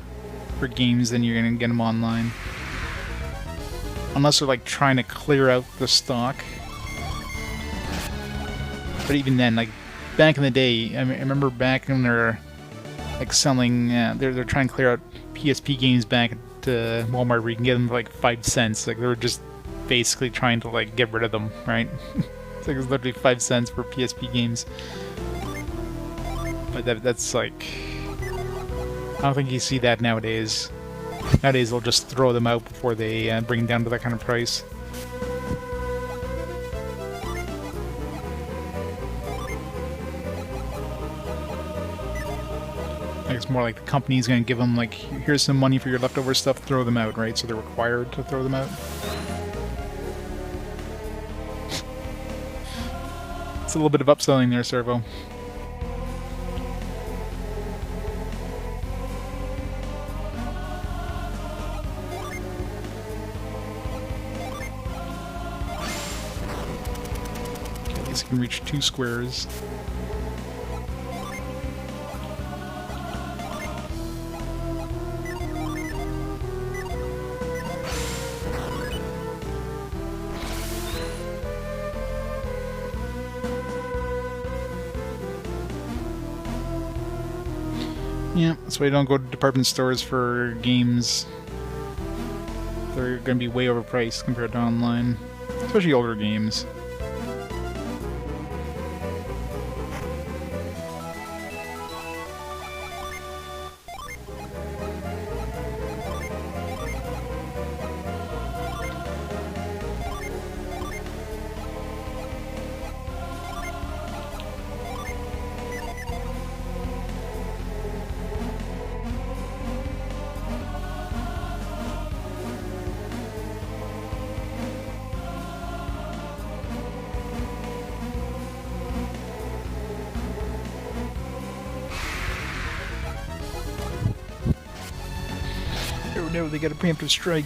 games than you're gonna get them online. Unless they're like trying to clear out the stock. But even then, like back in the day, I remember back when they're like selling, they're trying to clear out PSP games back at Walmart where you can get them for like 5 cents. Like they were just basically trying to like get rid of them, right? It's like it was literally 5 cents for PSP games. But that's like, I don't think you see that nowadays. Nowadays they'll just throw them out before they bring them down to that kind of price. It's more like the company's going to give them, like, here's some money for your leftover stuff, throw them out, right? So they're required to throw them out. It's a little bit of upselling there, Servo. Okay, at least I can reach 2 squares. Yeah, that's why you don't go to department stores for games. They're going to be way overpriced compared to online, especially older games. Oh no, they got a preemptive strike.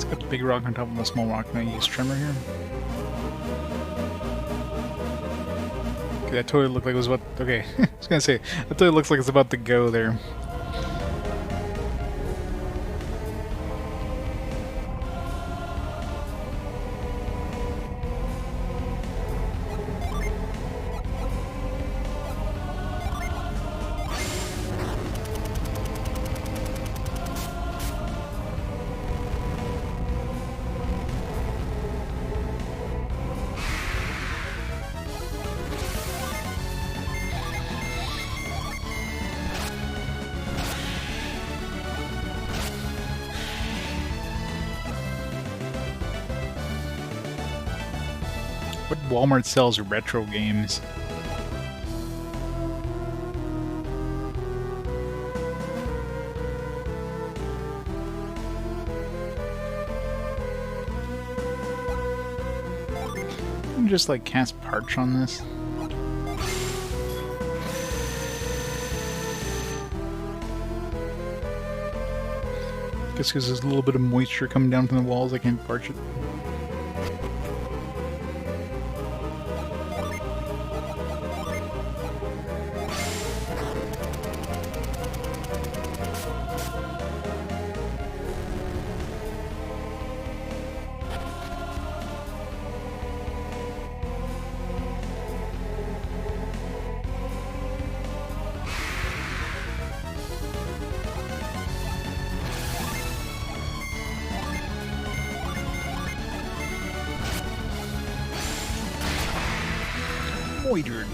Got the big rock on top of the small rock. Can I use trimmer here? Okay, that totally looked like it was about... Okay, I was gonna say, that totally looks like it's about to go there. What Walmart sells retro games? Can you just like cast parch on this? Just because there's a little bit of moisture coming down from the walls, I can't parch it. Moitered.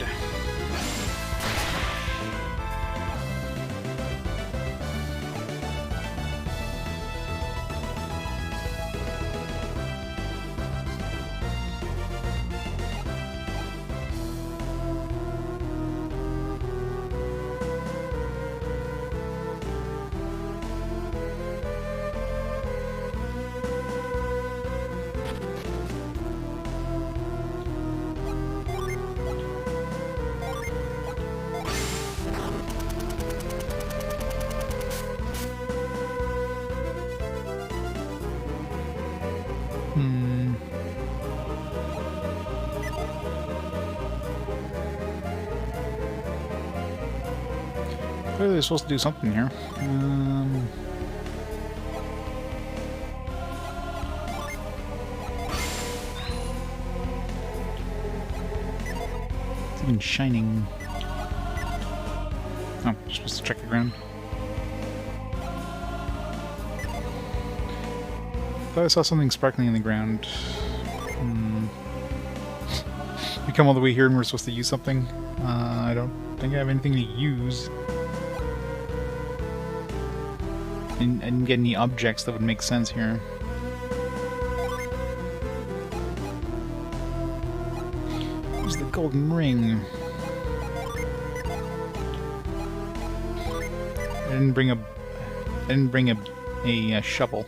Clearly they're supposed to do something here. It's even shining. Oh, you're supposed to check the ground. Thought I saw something sparkling in the ground. We come all the way here and we're supposed to use something. I don't think I have anything to use. I didn't get any objects that would make sense here. There's the golden ring. I didn't bring a shovel.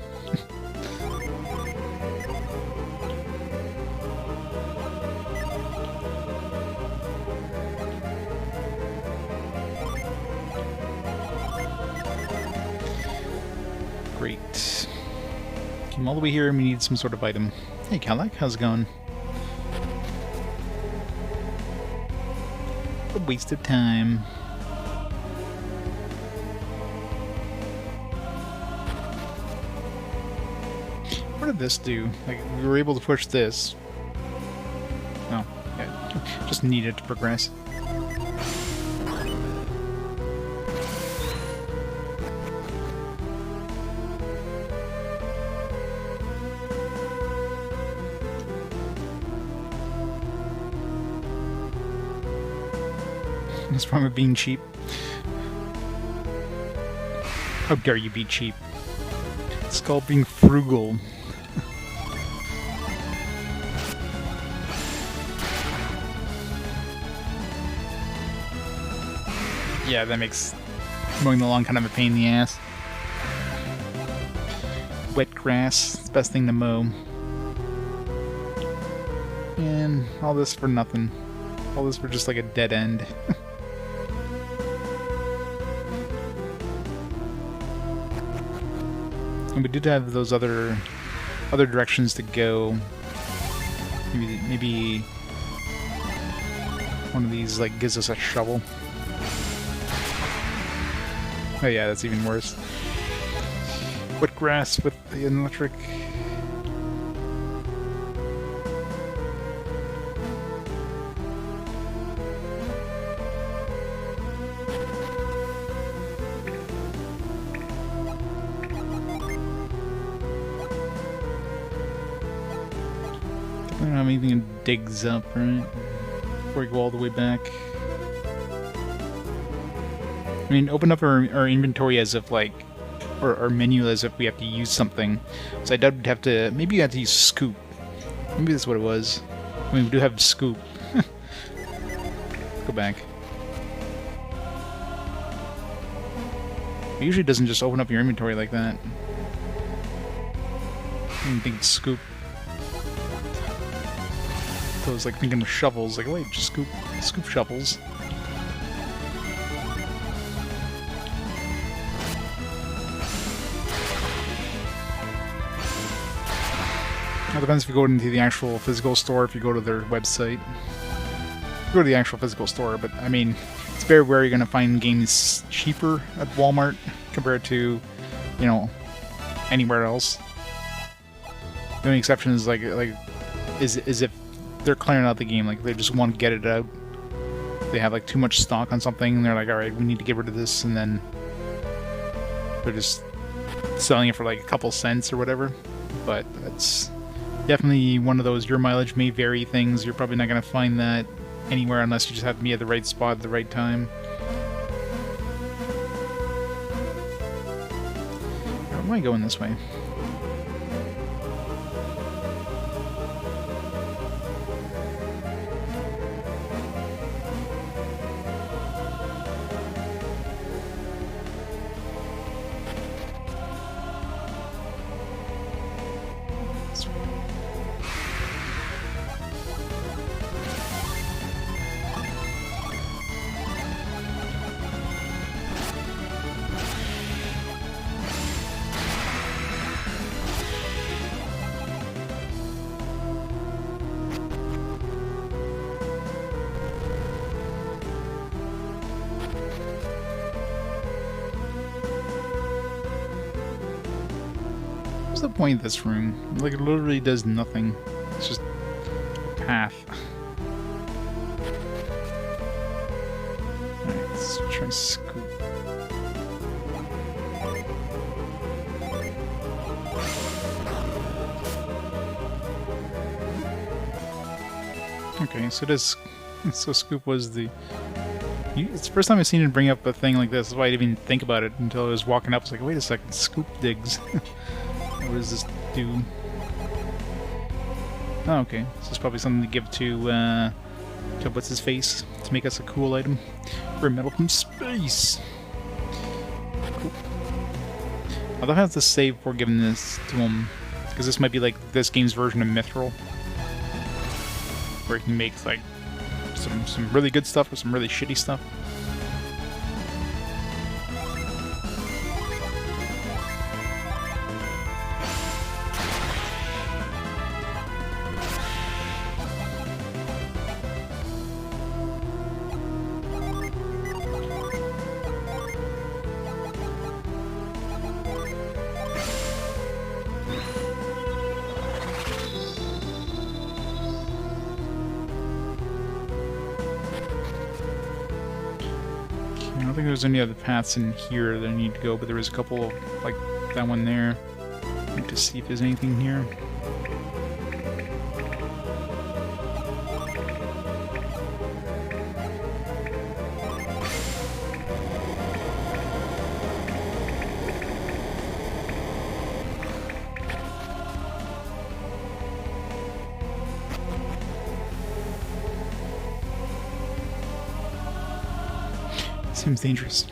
Great. Came all the way here and we need some sort of item. Hey Kalak, how's it going? A waste of time. What did this do? Like, we were able to push this. Oh, yeah. Just needed to progress. What's wrong with being cheap? How dare you be cheap? It's called being frugal. Yeah, that makes mowing the lawn kind of a pain in the ass. Wet grass, it's the best thing to mow. And all this for nothing. All this for just like a dead end. And we did have those other directions to go. Maybe one of these like gives us a shovel. Oh yeah, that's even worse. Wet grass with the electric. I don't have anything that digs up, right? Before we go all the way back. I mean, open up our inventory as if, like, or our menu as if we have to use something. So I would have to, maybe you have to use scoop. Maybe that's what it was. I mean, we do have scoop. Go back. It usually doesn't just open up your inventory like that. I didn't think it's scoop. I was like thinking of shovels, like wait, just scoop shovels. It depends if you go into the actual physical store, if you go to their website. You go to the actual physical store, but I mean, it's very rare you're going to find games cheaper at Walmart compared to, you know, anywhere else. The only exception is is if they're clearing out the game, like they just want to get it out. They have like too much stock on something, and they're like, all right, we need to get rid of this, and then they're just selling it for like a couple cents or whatever. But that's definitely one of those your mileage may vary things. You're probably not going to find that anywhere unless you just have to be at the right spot at the right time. Why am I going this way? What's the point of this room? Like, it literally does nothing. It's just a path. Alright, let's try scoop. Okay, so this... So scoop was the... It's the first time I've seen it bring up a thing like this. That's why I didn't even think about it until I was walking up. I was like, wait a second, scoop digs. What does this do? Oh, okay. This is probably something to give to what's his face to make us a cool item for metal from space. Cool. I'll have to save before giving this to him, because this might be like this game's version of Mithril, where he can make like some really good stuff or some really shitty stuff. I don't think there's any other paths in here that I need to go, but there was a couple of, like, that one there. I need to see if there's anything here. Seems dangerous.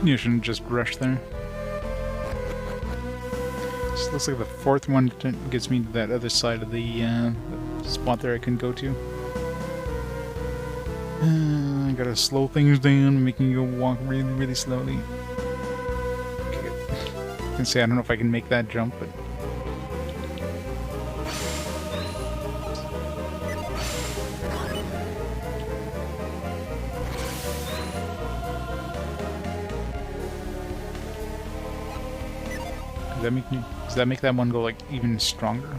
You shouldn't just rush there. This looks like the fourth one gets me to that other side of the spot there I can go to. I gotta slow things down, making you walk really, really slowly. Okay. I can say I don't know if I can make that jump, but... Does that make that one go like even stronger?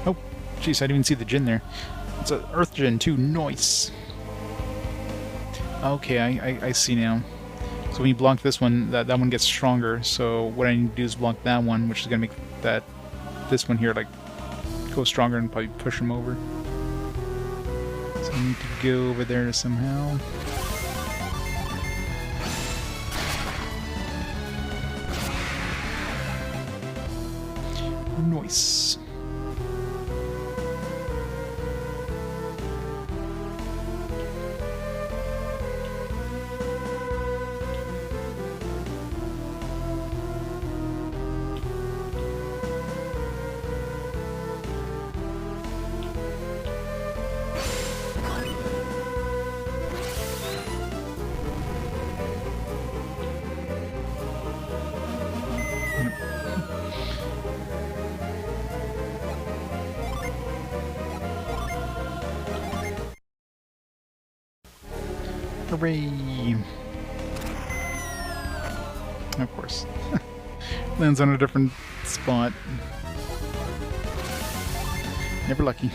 Oh, jeez, I didn't even see the gin there. It's an earth gin too. Nice. Okay, I see now. So when you block this one, that one gets stronger. So what I need to do is block that one, which is gonna make this one here like go stronger and probably push him over. So I need to go over there somehow. Nice. Hooray! Of course. Lands on a different spot. Never lucky.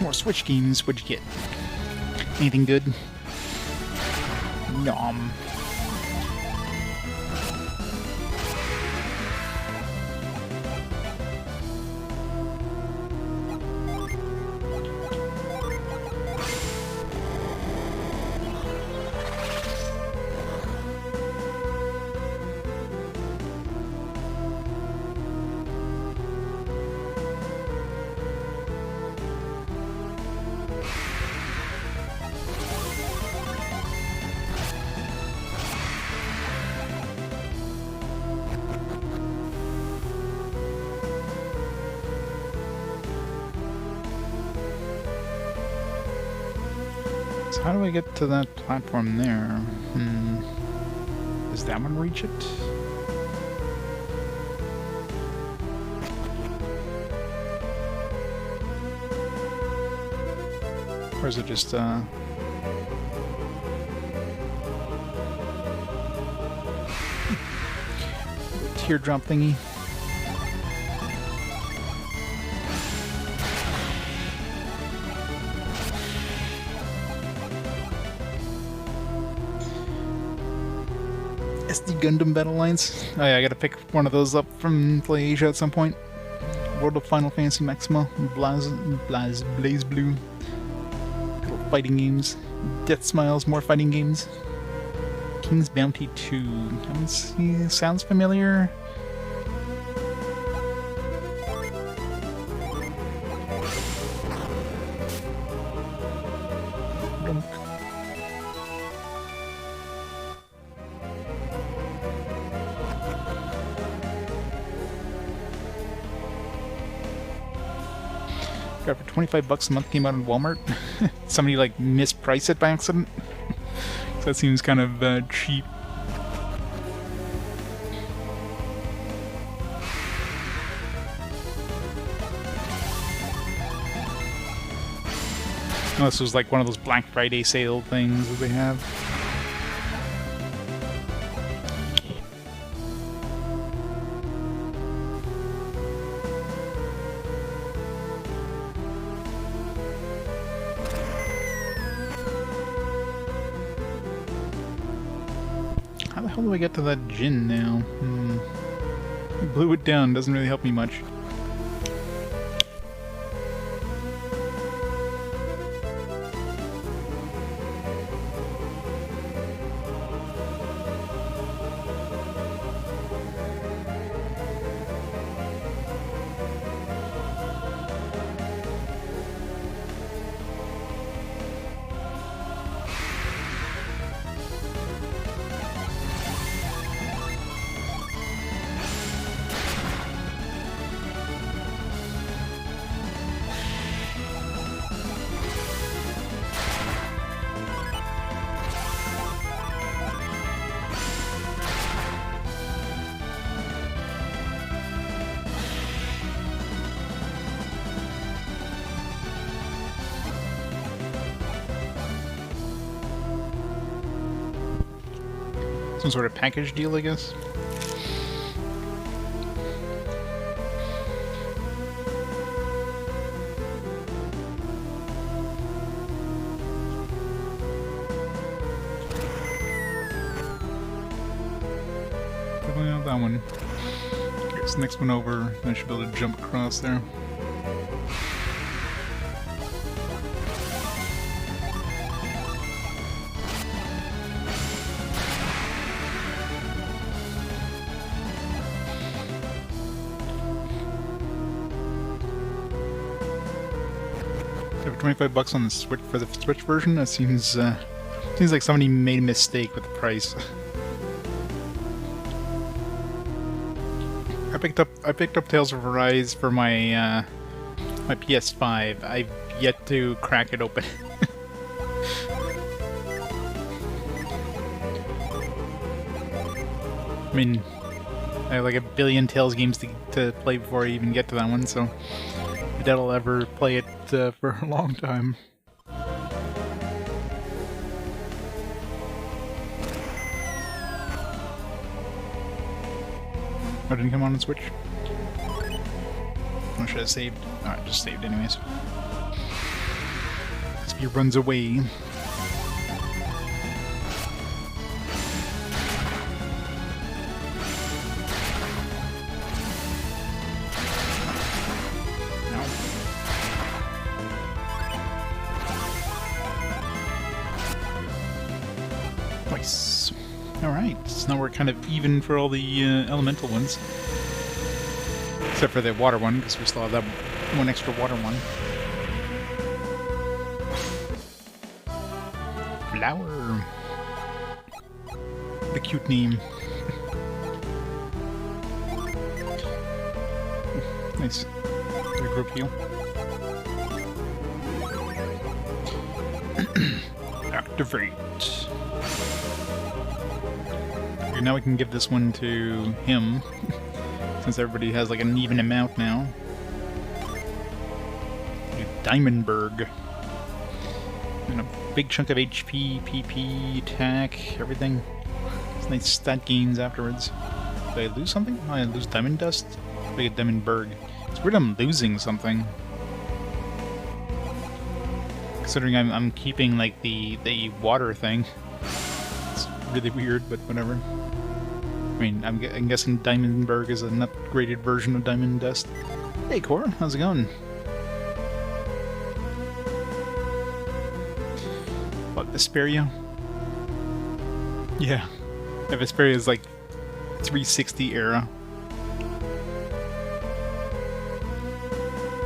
More Switch games. What'd you get? Anything good? Nom. So how do I get to that platform there? Does that one reach it? Or is it just, teardrop thingy? SD Gundam Battle Lines. Oh yeah, I gotta pick one of those up from Play Asia at some point. World of Final Fantasy Maxima, Blaze Blue. Little fighting games. Death Smiles, more fighting games. King's Bounty 2. Sounds familiar. Got it for 25 bucks a month, came out in Walmart. Somebody like mispriced it by accident. So that seems kind of cheap. Oh, this was like one of those Black Friday sale things that they have. How the hell do I get to that gin now? I blew it down, doesn't really help me much. Some sort of package deal, I guess. Definitely not that one. Here's the next one over. I should be able to jump across there. For 25 bucks on the Switch for the Switch version, that seems like somebody made a mistake with the price. I picked up Tales of Arise for my my PS5. I've yet to crack it open. I mean, I have like a billion Tales games to play before I even get to that one, so I doubt I'll ever play it for a long time. Oh, didn't come on and Switch? I should have saved. Alright, just saved anyways. He runs away. Nice. Alright, so now we're kind of even for all the elemental ones. Except for the water one, because we still have that one extra water one. Flower. The cute name. Nice. Group heal. Activate. Okay, now we can give this one to him, since everybody has like an even amount now. Diamondberg. And a big chunk of HP, PP, attack, everything. It's nice stat gains afterwards. Did I lose something? Oh, I lose Diamond Dust? I get Diamondberg. It's weird I'm losing something. Considering I'm keeping like the water thing. It's really weird, but whatever. I mean, I'm guessing Diamondberg is an upgraded version of Diamond Dust. Hey Cora, how's it going? What, Vesperia? Yeah. Vesperia is like 360 era.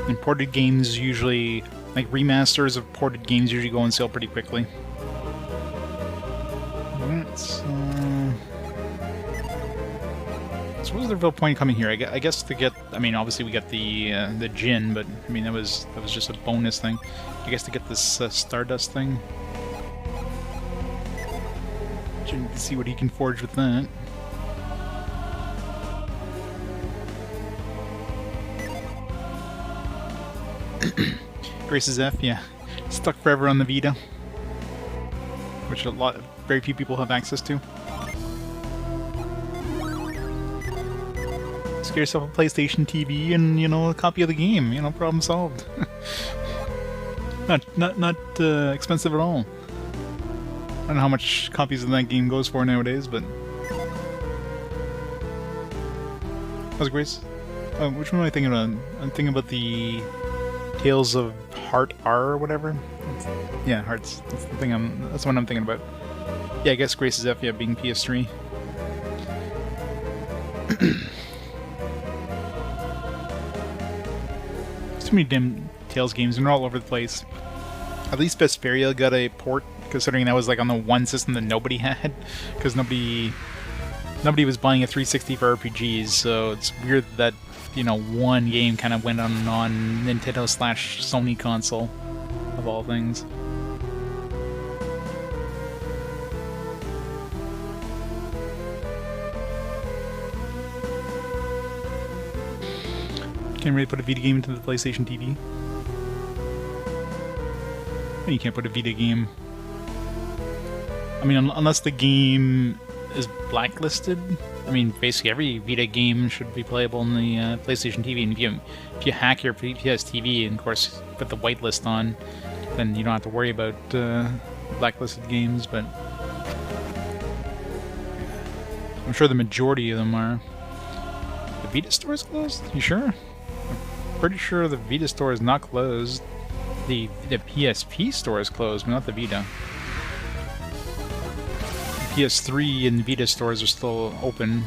Imported games usually, like remasters of ported games usually go on sale pretty quickly. So what was the real point coming here? I guess to get, I mean, obviously we got the Djinn, but I mean that was just a bonus thing. I guess to get this Stardust thing. Djinn, to see what he can forge with that. Grace's F, yeah. Stuck forever on the Vita. Which very few people have access to. Just get yourself a PlayStation TV and, you know, a copy of the game. You know, problem solved. not expensive at all. I don't know how much copies of that game goes for nowadays, but... How's Grace? Oh, which one am I thinking about? I'm thinking about the... Tales of Heart R or whatever. Yeah, Hearts. That's the thing. That's the one I'm thinking about. Yeah, I guess Grace's F, yeah, being PS3. Too many damn Tales games, and they're all over the place. At least Vesperia got a port, considering that was like on the one system that nobody had, because nobody was buying a 360 for RPGs. So it's weird that, you know, one game kind of went on Nintendo/Sony console, of all things. Can't really put a Vita game into the PlayStation TV. You can't put a Vita game. I mean, unless the game is blacklisted. I mean, basically every Vita game should be playable on the PlayStation TV, and if you hack your PS TV and, of course, put the whitelist on, then you don't have to worry about blacklisted games, but I'm sure the majority of them are. The Vita store is closed? You sure? I'm pretty sure the Vita store is not closed. The PSP store is closed, but not the Vita. PS3 and Vita stores are still open.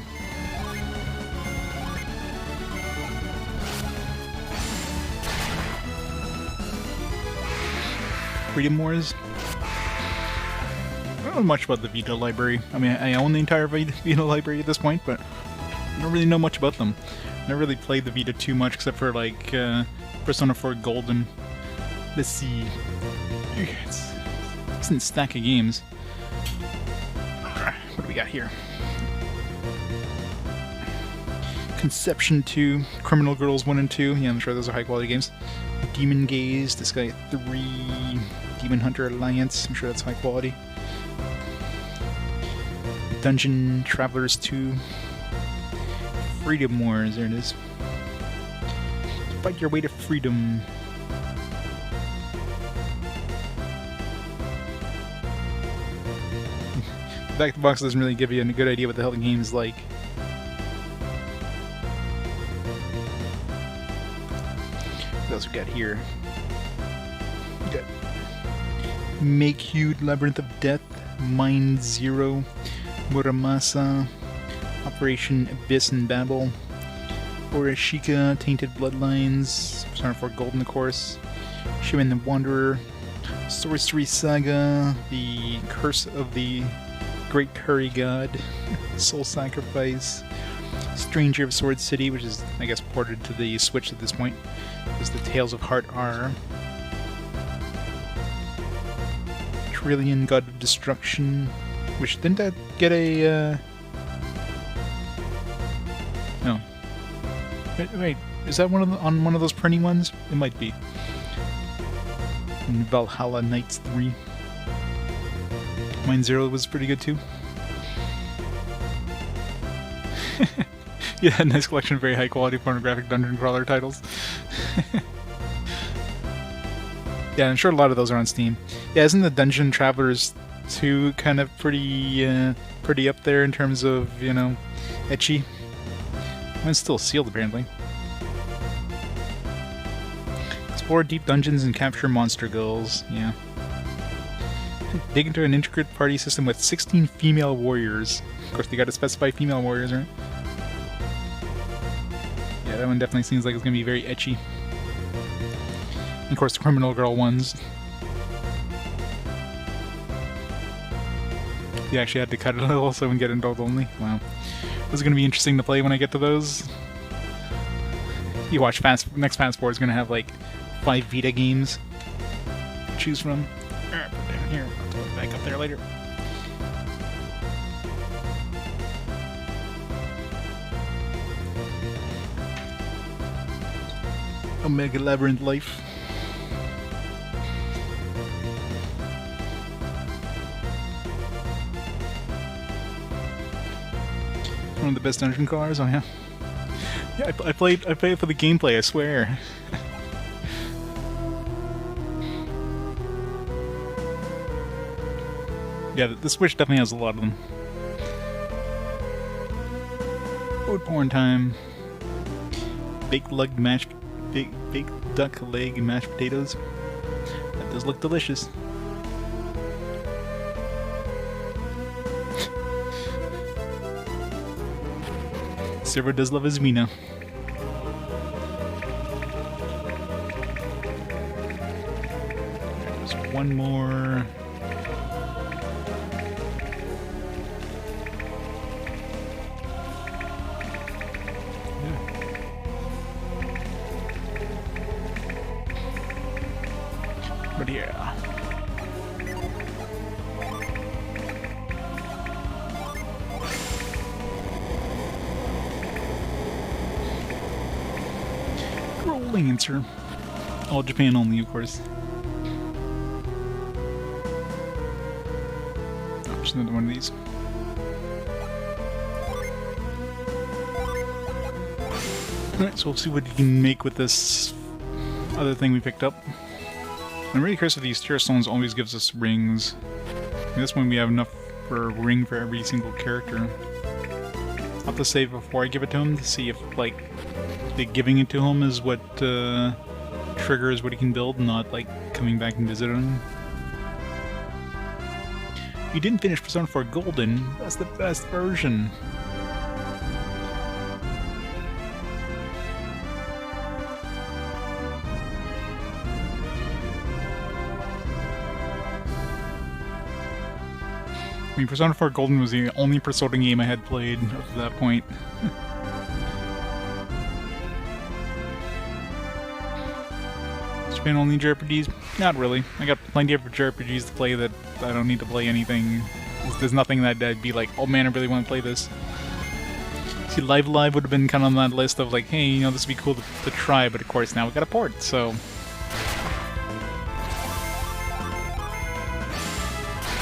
Freedom Wars? I don't know much about the Vita library. I mean, I own the entire Vita library at this point, but I don't really know much about them. I never really played the Vita too much, except for, like, Persona 4 Golden. Let's see. It's a decent stack of games. What do we got here? Conception 2, Criminal Girls 1 and 2. Yeah, I'm sure those are high quality games. Demon Gaze, this guy 3, Demon Hunter Alliance. I'm sure that's high quality. Dungeon Travelers 2. Freedom Wars, there it is. Fight your way to freedom. back to the box doesn't really give you a good idea what the hell the game's like. What else we got here? We got Make-Hued, Labyrinth of Death, Mind Zero, Muramasa, Operation Abyss and Babel, Orishika, Tainted Bloodlines, Persona 4 Golden, of course, Sheba and the Wanderer, Sorcery Saga, The Curse of the Great Curry God, Soul Sacrifice, Stranger of Sword City, which is, I guess, ported to the Switch at this point, is the Tales of Heart R, Trillion, God of Destruction, which didn't that get a, no. Wait, is that on one of those printing ones? It might be. And Valhalla Knights 3. Mind Zero was pretty good too. Yeah, nice collection of very high quality pornographic dungeon crawler titles. Yeah, I'm sure a lot of those are on Steam. Yeah, isn't the Dungeon Travelers 2 kind of pretty up there in terms of, you know, ecchi? Mine's still sealed apparently. Explore deep dungeons and capture monster girls. Yeah. Dig into an intricate party system with 16 female warriors. Of course, they gotta specify female warriors, right? Yeah, that one definitely seems like it's gonna be very ecchi. And of course, the criminal girl ones. You actually had to cut it a little so we can get adult only. Wow. This is gonna be interesting to play when I get to those. You watch next Fast Forward is gonna have like 5 Vita games to choose from. Alright, put it down here. I'll put it back up there later. Omega Labyrinth Life. One of the best dungeon crawlers, oh yeah. Yeah, I played for the gameplay, I swear. Yeah, the Switch definitely has a lot of them. Food porn time. Baked duck leg and mashed potatoes. That does look delicious. Server does love his Mina. There's one more. But yeah. Rolling answer. All Japan only, of course. Oh, just another one of these. Alright, so we'll see what you can make with this other thing we picked up. I'm really curious if these tier stones always gives us rings. This one we have enough for a ring for every single character. I'll have to save before I give it to him to see if, like, the giving it to him is what triggers what he can build, not, like, coming back and visiting him. You didn't finish Persona 4 Golden. That's the best version. I mean, Persona 4 Golden was the only Persona game I had played up to that point. Japan only JRPGs? Not really. I got plenty of JRPGs to play that I don't need to play anything. There's nothing that I'd be like, oh man, I really want to play this. See, Live would have been kind of on that list of like, hey, you know, this would be cool to try, but of course now we got a port, so...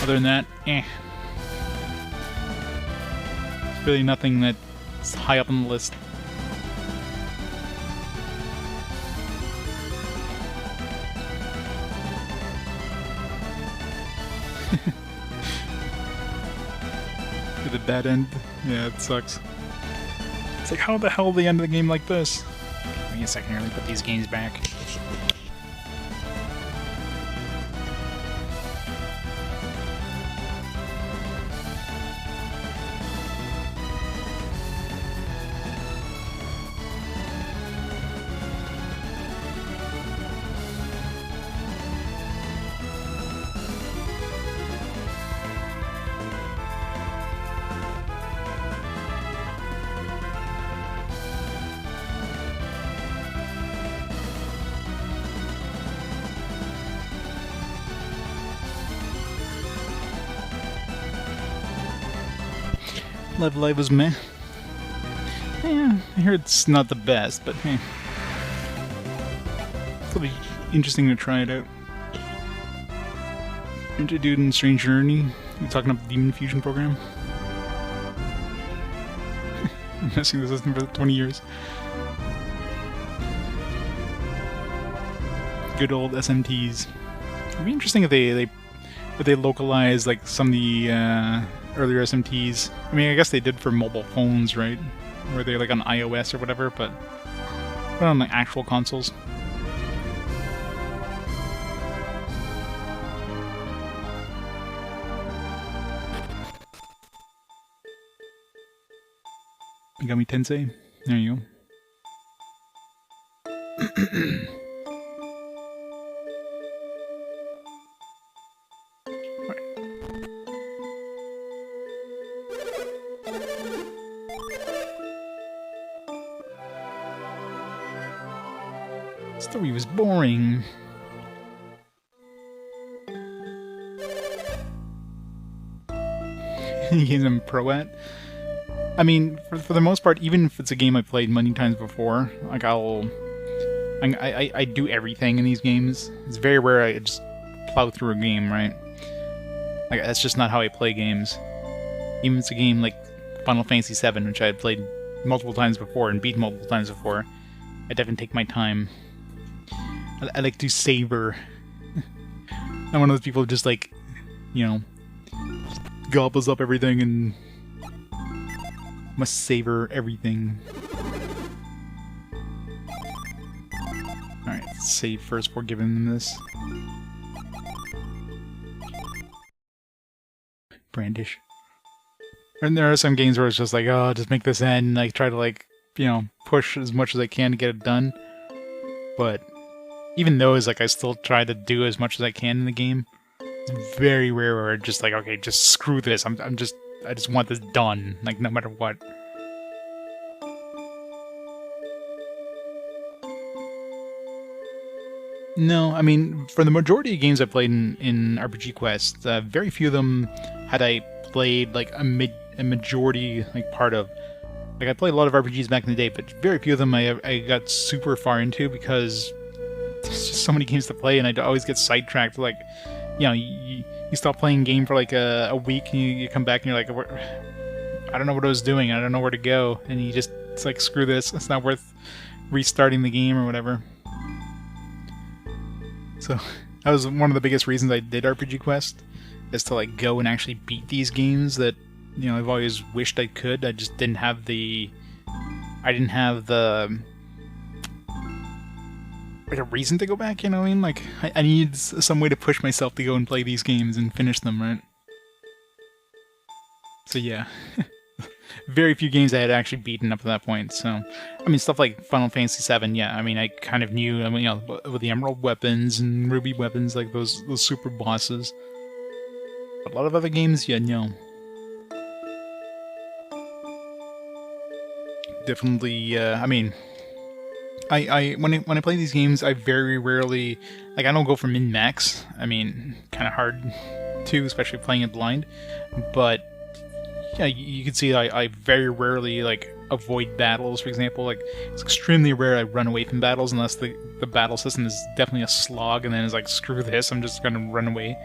Other than that, eh. Really nothing that's high up on the list. the bad end. Yeah, it sucks. It's like, how the hell they end the game like this? Give me a second here, let me put these games back. Level Live was meh. Yeah, I hear it's not the best, but hey. It'll be interesting to try it out. Ninja Dude and Strange Journey. You talking about the Demon Fusion program? I'm messing with the system for 20 years. Good old SMTs. It'd be interesting if they localize like some of the earlier SMTs. I mean, I guess they did for mobile phones, right? Were they like on iOS or whatever, but not on like actual consoles. Megami Tensei. There you go. Story was boring. Games I'm pro at. I mean, for the most part, even if it's a game I played many times before, like I do everything in these games. It's very rare I just plow through a game, right? Like that's just not how I play games. Even if it's a game like Final Fantasy VII, which I had played multiple times before and beat multiple times before, I definitely take my time. I like to savor. I'm one of those people who just like, you know, gobbles up everything and must savor everything. Alright, let's save first before giving them this. Brandish. And there are some games where it's just like, oh, just make this end, like try to like, you know, push as much as I can to get it done. But even those, like, I still try to do as much as I can in the game. It's very rare where I'm just like, okay, just screw this. I just want this done, like, no matter what. No, I mean, for the majority of games I played in RPG Quest, very few of them had I played, like, a majority, like, part of. Like, I played a lot of RPGs back in the day, but very few of them I got super far into because there's just so many games to play, and I'd always get sidetracked. Like, you know, you stop playing a game for like a week, and you come back and you're like, I don't know what I was doing, I don't know where to go, and it's like, screw this, it's not worth restarting the game or whatever. So that was one of the biggest reasons I did RPG Quest, is to like go and actually beat these games that, you know, I've always wished I could. I just didn't have the like a reason to go back, you know what I mean? Like, I need some way to push myself to go and play these games and finish them, right? So yeah. Very few games I had actually beaten up to that point, so... I mean, stuff like Final Fantasy VII, yeah, I mean, I kind of knew, I mean, you know, with the Emerald weapons and Ruby weapons, like those super bosses. But a lot of other games, yeah, no. Definitely, I mean... when I play these games, I very rarely, like, I don't go for min-max. I mean, kind of hard to, especially playing it blind. But yeah, you can see I very rarely like avoid battles. For example, like it's extremely rare I run away from battles unless the battle system is definitely a slog, and then it's like, screw this, I'm just gonna run away.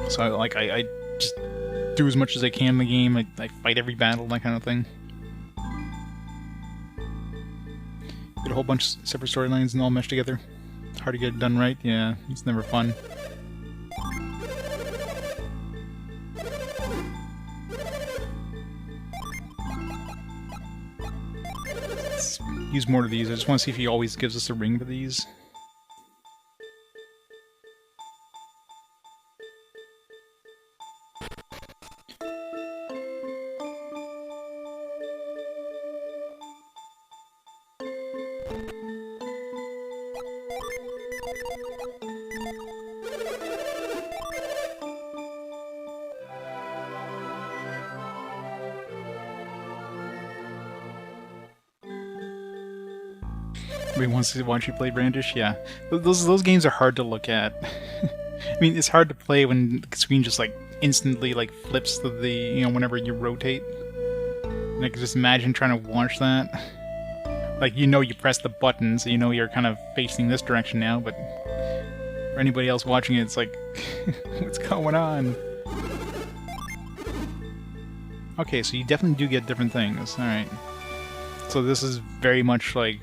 So I just do as much as I can in the game. I fight every battle, that kind of thing. Get a whole bunch of separate storylines and all meshed together. Hard to get it done right. Yeah, it's never fun. use more of these. I just want to see if he always gives us a ring for these. Everybody wants to watch you play Brandish? Yeah. Those games are hard to look at. I mean, it's hard to play when the screen just, like, instantly, like, flips to the, you know, whenever you rotate. And I can just imagine trying to watch that. Like, you know you press the button, so you know you're kind of facing this direction now, but for anybody else watching it, it's like, what's going on? Okay, so you definitely do get different things. Alright. So this is very much like...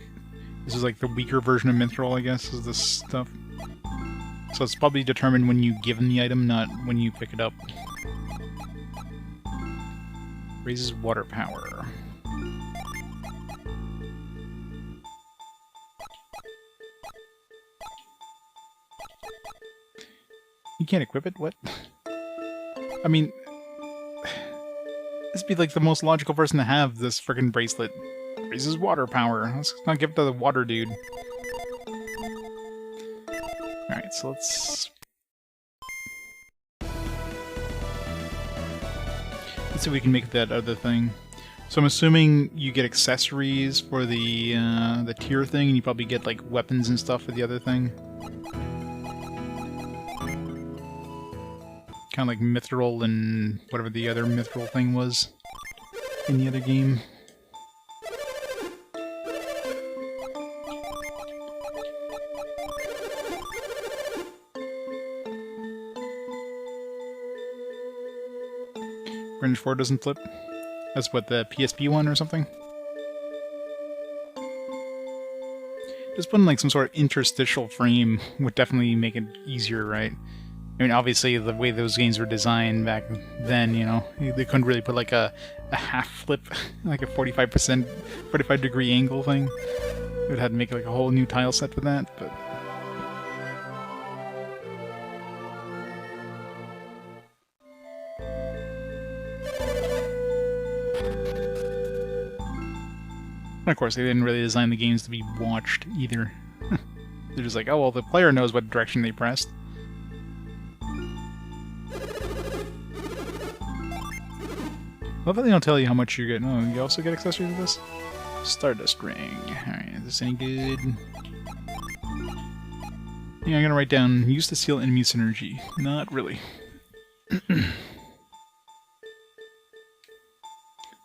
This is like the weaker version of Mithril, I guess, is this stuff. So it's probably determined when you give them the item, not when you pick it up. Raises water power. You can't equip it? What? I mean... This would be like the most logical person to have this frickin' bracelet. Raises water power. Let's not give it to the water dude. Alright, so let's see if we can make that other thing. So I'm assuming you get accessories for the tier thing, and you probably get like weapons and stuff for the other thing. Kind of like Mithril and whatever the other Mithril thing was in the other game. Brandish 4 doesn't flip? That's what, the PSP one or something? Just putting like some sort of interstitial frame would definitely make it easier, right? I mean, obviously, the way those games were designed back then, you know, they couldn't really put like a half flip, like a 45%, 45 degree angle thing. They would have to make like a whole new tile set for that, but... And of course, they didn't really design the games to be watched either. They're just like, oh, well, the player knows what direction they pressed. I love that they don't tell you how much you're getting. Oh, you also get accessories to this? Stardust ring. Alright, is this any good? Yeah, I'm gonna write down, used to steal enemy synergy. Not really.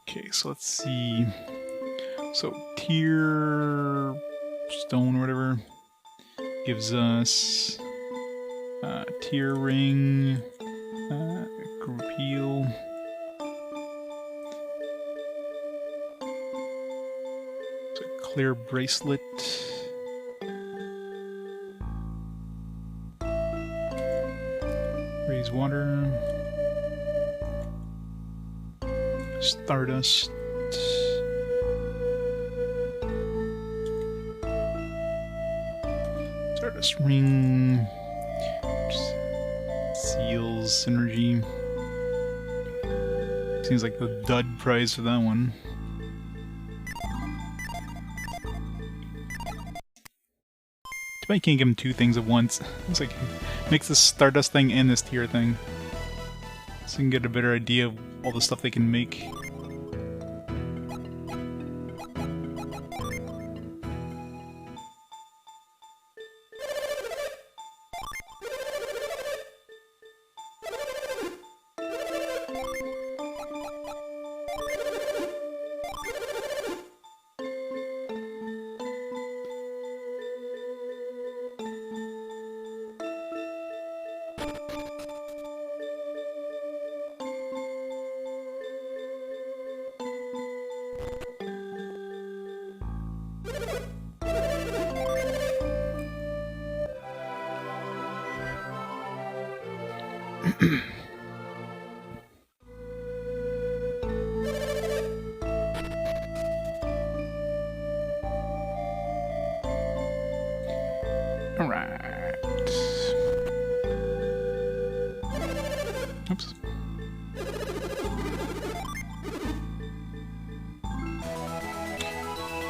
Okay, so let's see. So, tier stone or whatever gives us tier ring, group heal. So, clear bracelet. Raise water. Stardust. Stardust ring. Seals synergy. Seems like the dud prize for that one. Too bad you can't give him two things at once. It's like, makes this Stardust thing and this tier thing. So you can get a better idea of all the stuff they can make.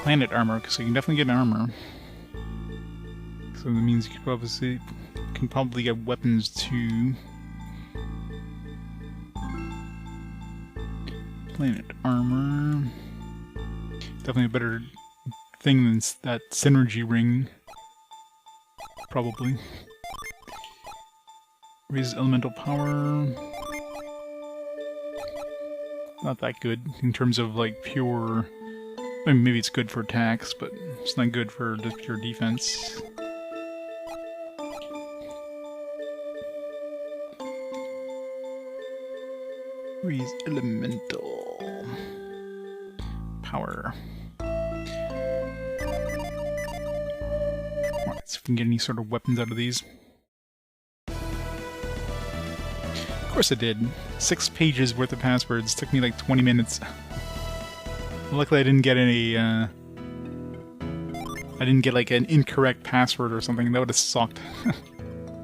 planet armor, so you can definitely get armor. So that means you can probably get weapons too. Planet armor. Definitely a better thing than that synergy ring. Probably. Raises elemental power. Not that good in terms of like pure. I mean, maybe it's good for attacks, but it's not good for just pure defense. Raise elemental power. Let's see if we can get any sort of weapons out of these. Of course I did. 6 pages worth of passwords. Took me like 20 minutes. Luckily I didn't get any, I didn't get like an incorrect password or something. That would have sucked.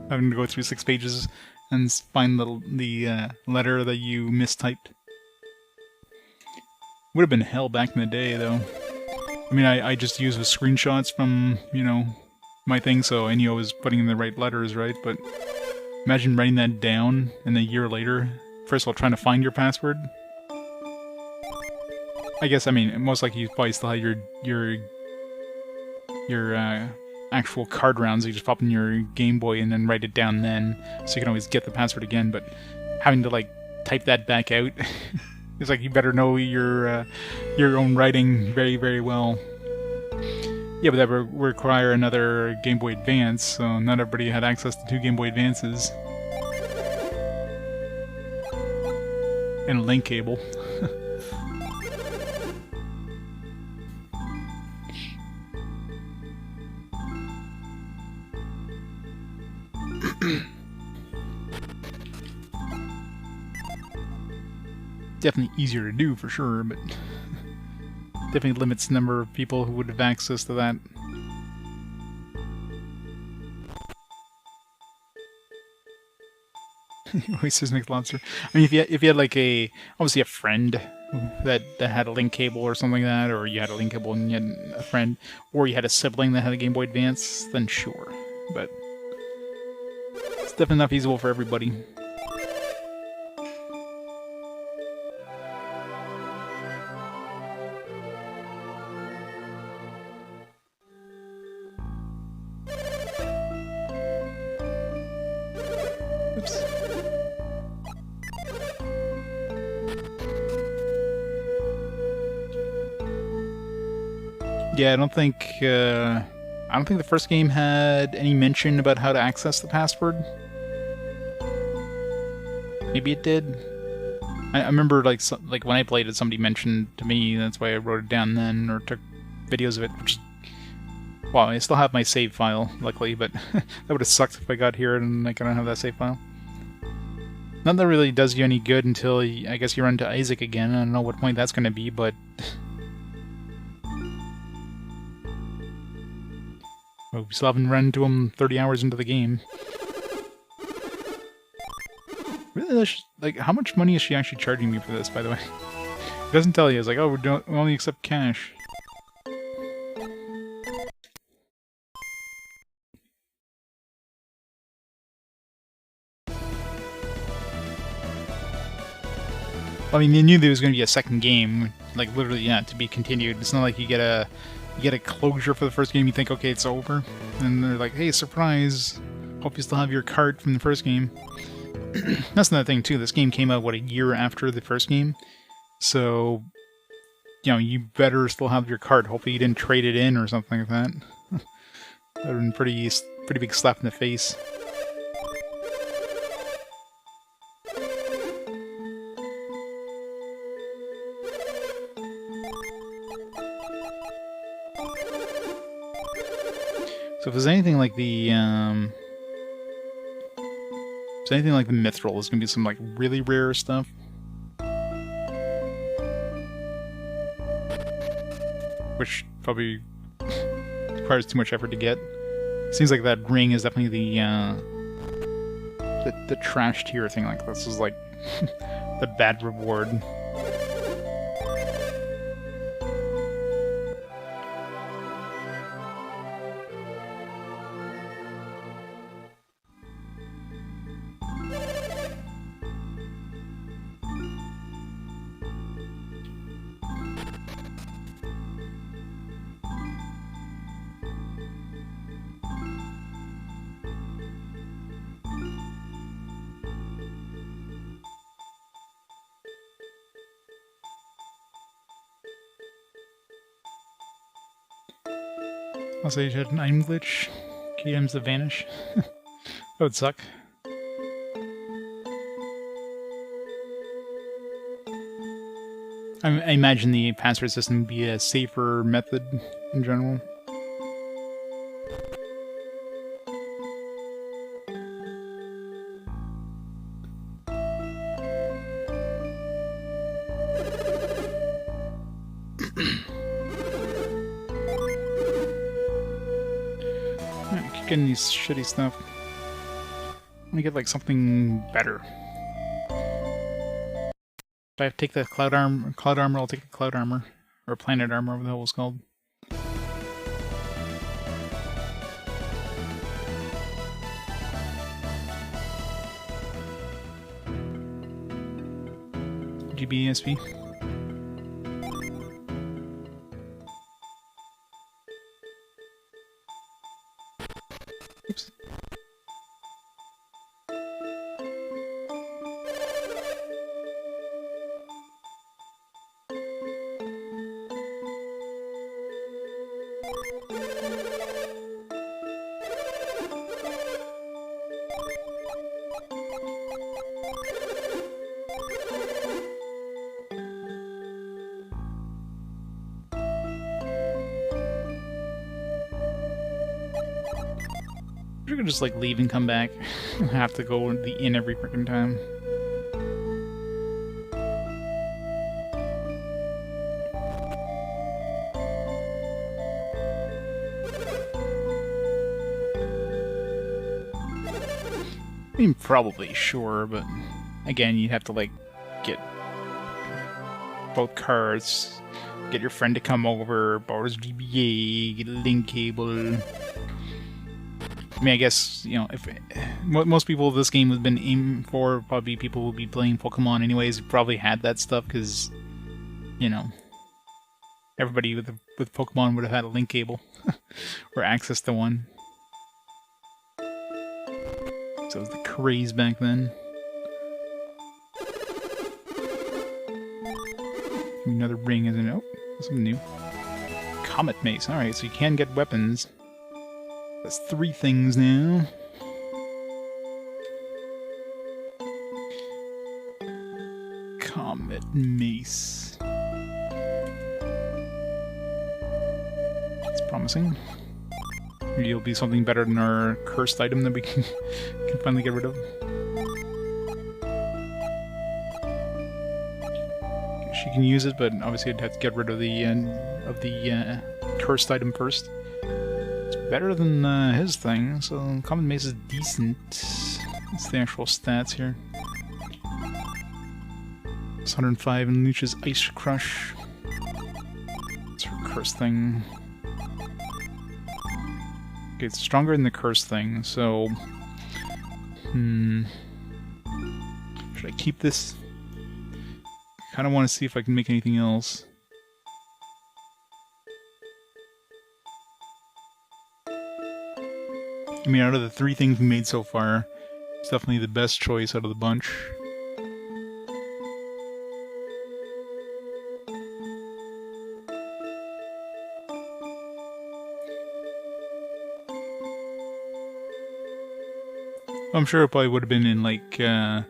Having to go through 6 pages and find the letter that you mistyped. Would have been hell back in the day, though. I mean, I just used the screenshots from, you know, my thing, so I knew I was putting in the right letters, right? But imagine writing that down and a year later, first of all, trying to find your password. I guess, I mean, most likely you probably still have your actual card rounds. You just pop in your Game Boy and then write it down then, so you can always get the password again. But having to like type that back out, it's like you better know your own writing very, very well. Yeah, but that would require another Game Boy Advance, so not everybody had access to 2 Game Boy Advances. And a link cable. Definitely easier to do for sure, but definitely limits the number of people who would have access to that. Oasis makes a lot of sense. I mean, if you had like obviously a friend that had a link cable or something like that, or you had a link cable and you had a friend, or you had a sibling that had a Game Boy Advance, then sure. But it's definitely not feasible for everybody. Oops. Yeah, I don't think the first game had any mention about how to access the password. Maybe it did. I remember like when I played it, somebody mentioned to me. That's why I wrote it down then, or took videos of it. Which, well, I still have my save file, luckily, but that would have sucked if I got here and I don't have that save file. None that really does you any good until I guess you run to Isaac again. I don't know what point that's going to be, but we still haven't run into him 30 hours into the game. Really, like, how much money is she actually charging me for this, by the way? It doesn't tell you. It's like, oh, we only accept cash. I mean, you knew there was going to be a second game, like literally, yeah, to be continued. It's not like you get a closure for the first game. You think, okay, it's over, and they're like, hey, surprise! Hope you still have your card from the first game. That's another thing too. This game came out, what, a year after the first game, so you know you better still have your card. Hopefully, you didn't trade it in or something like that. That would have been pretty big slap in the face. So if there's anything like the Mithril, there's gonna be some like really rare stuff. Which probably requires too much effort to get. Seems like that ring is definitely the trash tier thing. Like this is like the bad reward. Also, you had an item glitch. Key items to vanish. That would suck. I imagine the password system would be a safer method in general. I keep getting these shitty stuff. I want to get like something better. If I have to take the cloud armor, I'll take the cloud armor. Or planet armor, whatever the hell it's called. GBA SP. Oops. You could just like leave and come back. I have to go to the inn every freaking time. I mean, probably, sure, but again, you'd have to like get both cards, get your friend to come over, borrow his GBA, get a link cable. I mean, I guess, you know, if most people this game has been aimed for, probably people who will be playing Pokemon anyways, probably had that stuff, because, you know, everybody with Pokemon would have had a link cable, or access to one. So it was the craze back then. Another ring, isn't it? Oh, something new. Comet Maze. Alright, so you can get weapons. That's 3 things now. Comet Maze. That's promising. Maybe it'll be something better than our cursed item that we can finally get rid of. She can use it, but obviously I'd have to get rid of the cursed item first. Better than his thing, so Comet Maze is decent. That's the actual stats here. It's 105 in Luch's Ice Crush. It's her curse thing. Okay, it's stronger than the curse thing, so... Should I keep this? Kinda want to see if I can make anything else. I mean, out of the 3 things we made so far, it's definitely the best choice out of the bunch. I'm sure it probably would have been in, like, it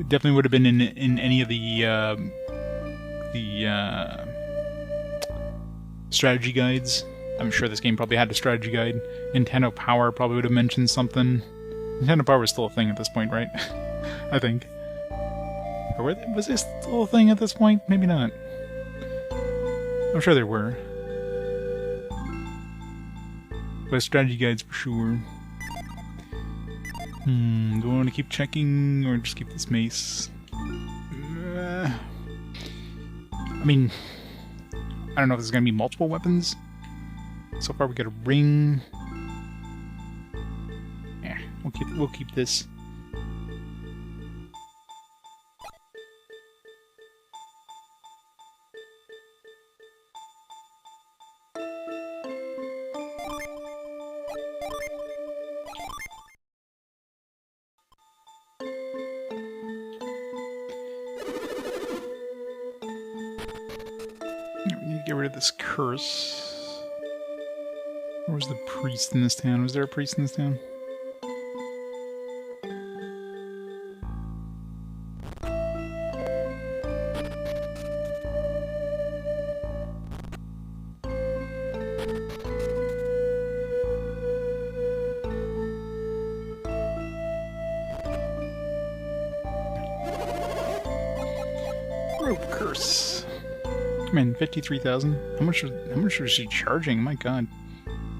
definitely would have been in any of the strategy guides. I'm sure this game probably had a strategy guide. Nintendo Power probably would have mentioned something. Nintendo Power is still a thing at this point, right? I think. Or was this still a thing at this point? Maybe not. I'm sure there were. But strategy guides for sure. Do I want to keep checking or just keep this mace? I mean, I don't know if there's going to be multiple weapons. So far we got a ring. Yeah, we'll keep this. Get rid of this curse. Where was the priest in this town? Was there a priest in this town? Rope curse. Come in, 53,000. How much was she charging? My god.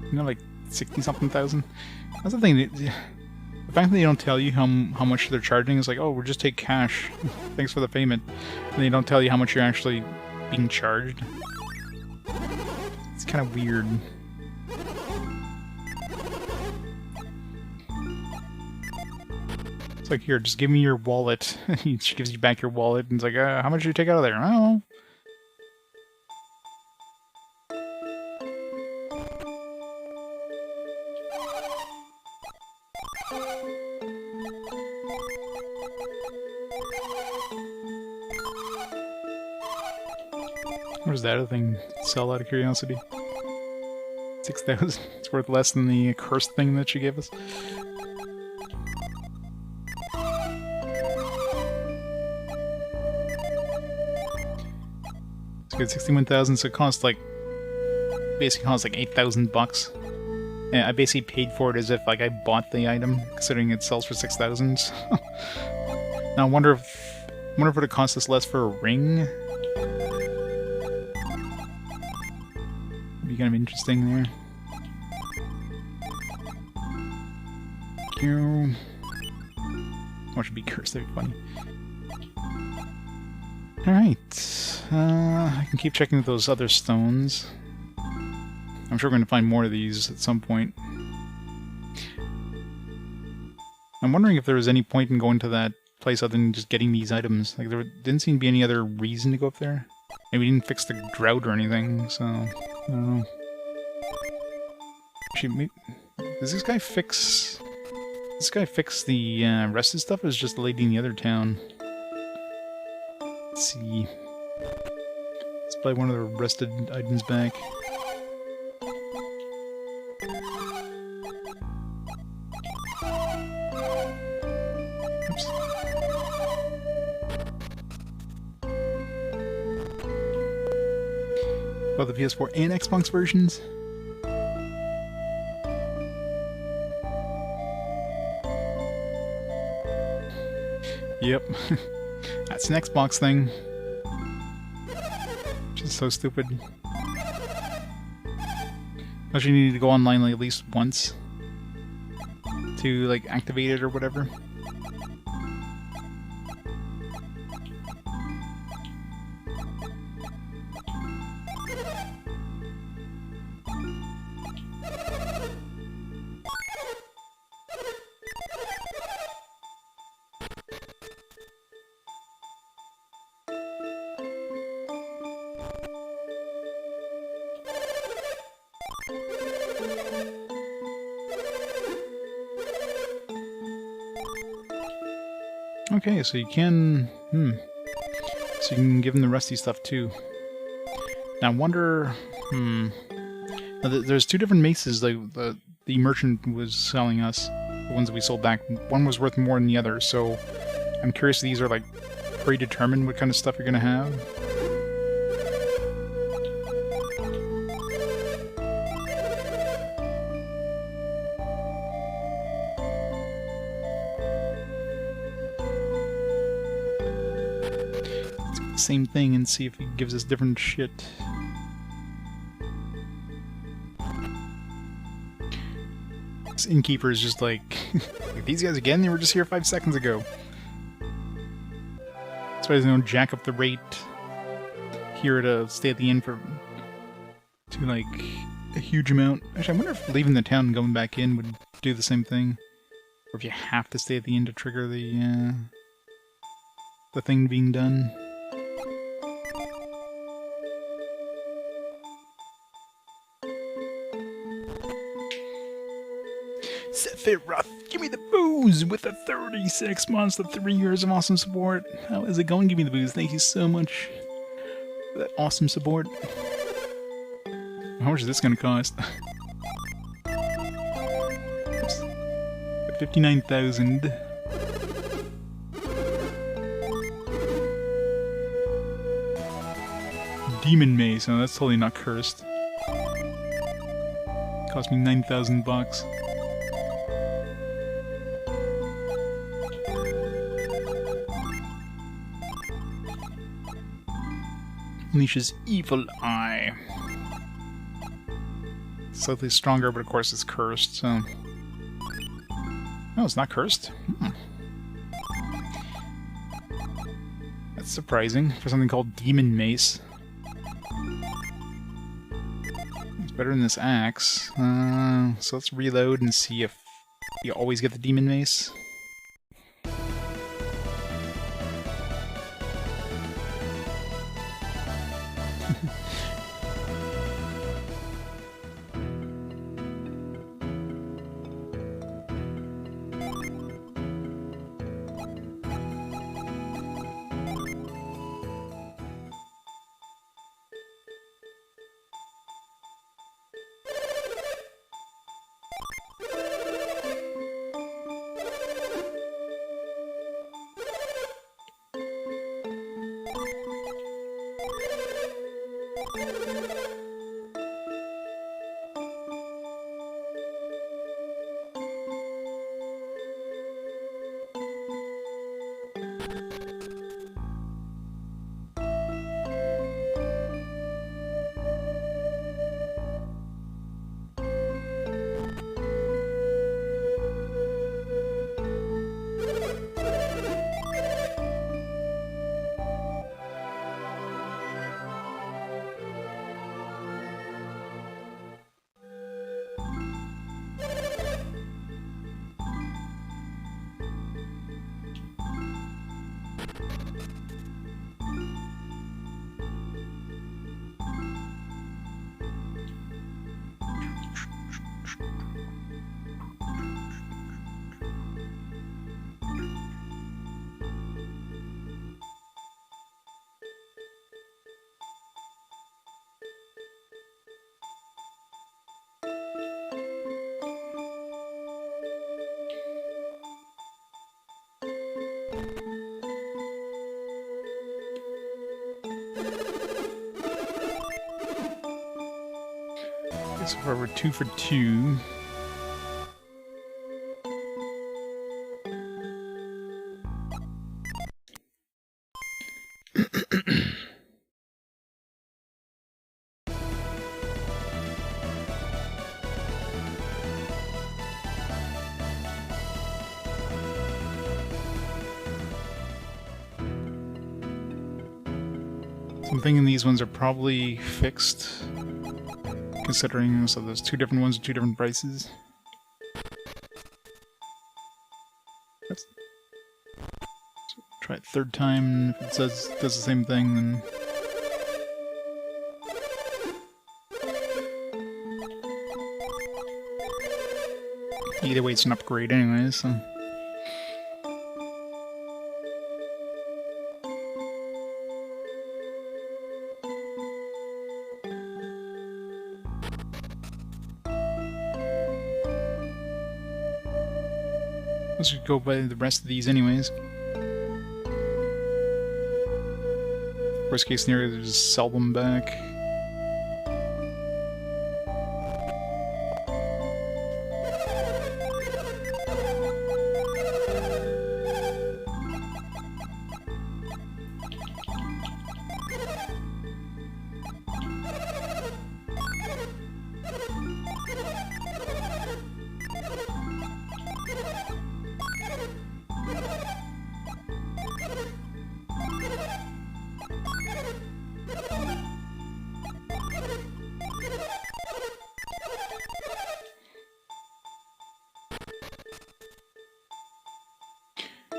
You know, like 60-something thousand? That's the thing. The fact that they don't tell you how much they're charging is like, oh, we'll just take cash. Thanks for the payment. And they don't tell you how much you're actually being charged. It's kind of weird. It's like, here, just give me your wallet. She gives you back your wallet, and it's like, how much did you take out of there? I don't know. What does that other thing sell out of curiosity? 6,000. It's worth less than the cursed thing that she gave us. Good, 61,000, so it costs like, basically costs like 8,000 bucks. And I basically paid for it as if like I bought the item, considering it sells for 6,000. Now I wonder if it would cost us less for a ring. Would be kind of interesting there. What should be cursed? That'd be funny. Alright, I can keep checking those other stones. I'm sure we're going to find more of these at some point. I'm wondering if there was any point in going to that place other than just getting these items. Like, there didn't seem to be any other reason to go up there. And we didn't fix the drought or anything, so I don't know. Actually, does this guy fix... Does this guy fix the rest of the stuff, or is it just the lady in the other town? Let's see. Let's buy one of the rested items back. Oops. Both the PS4 and Xbox versions. Yep. That's an Xbox thing. Which is so stupid. Actually, you need to go online like at least once to like activate it or whatever. Okay, so you can... So you can give them the rusty stuff too. Now I wonder... Now, there's two different maces like the merchant was selling us. The ones that we sold back. One was worth more than the other, so... I'm curious if these are like predetermined what kind of stuff you're gonna have. Same thing and see if he gives us different shit. This Innkeeper is just like, these guys again? They were just here 5 seconds ago. That's why they don't jack up the rate here to stay at the inn to like a huge amount. Actually, I wonder if leaving the town and going back in would do the same thing, or if you have to stay at the inn to trigger the thing being done. Sephiroth, give me the booze with the 36 months, the 3 years of awesome support. How is it going? Give me the booze. Thank you so much for that awesome support. How much is this going to cost? at 59,000. Demon Maze. No, that's totally not cursed. Cost me 9,000 bucks. Unleashes Evil Eye. Slightly stronger, but of course it's cursed, so... No, it's not cursed. That's surprising for something called Demon Mace. It's better than this axe. So let's reload and see if you always get the Demon Mace. So far we're 2 for 2. So I'm thinking these ones are probably fixed. Considering, so there's 2 different ones with 2 different prices. Let's try it 3rd time. If it says does the same thing, then either way, it's an upgrade, anyways. So. Let's just go by the rest of these anyways. Worst case scenario, just sell them back.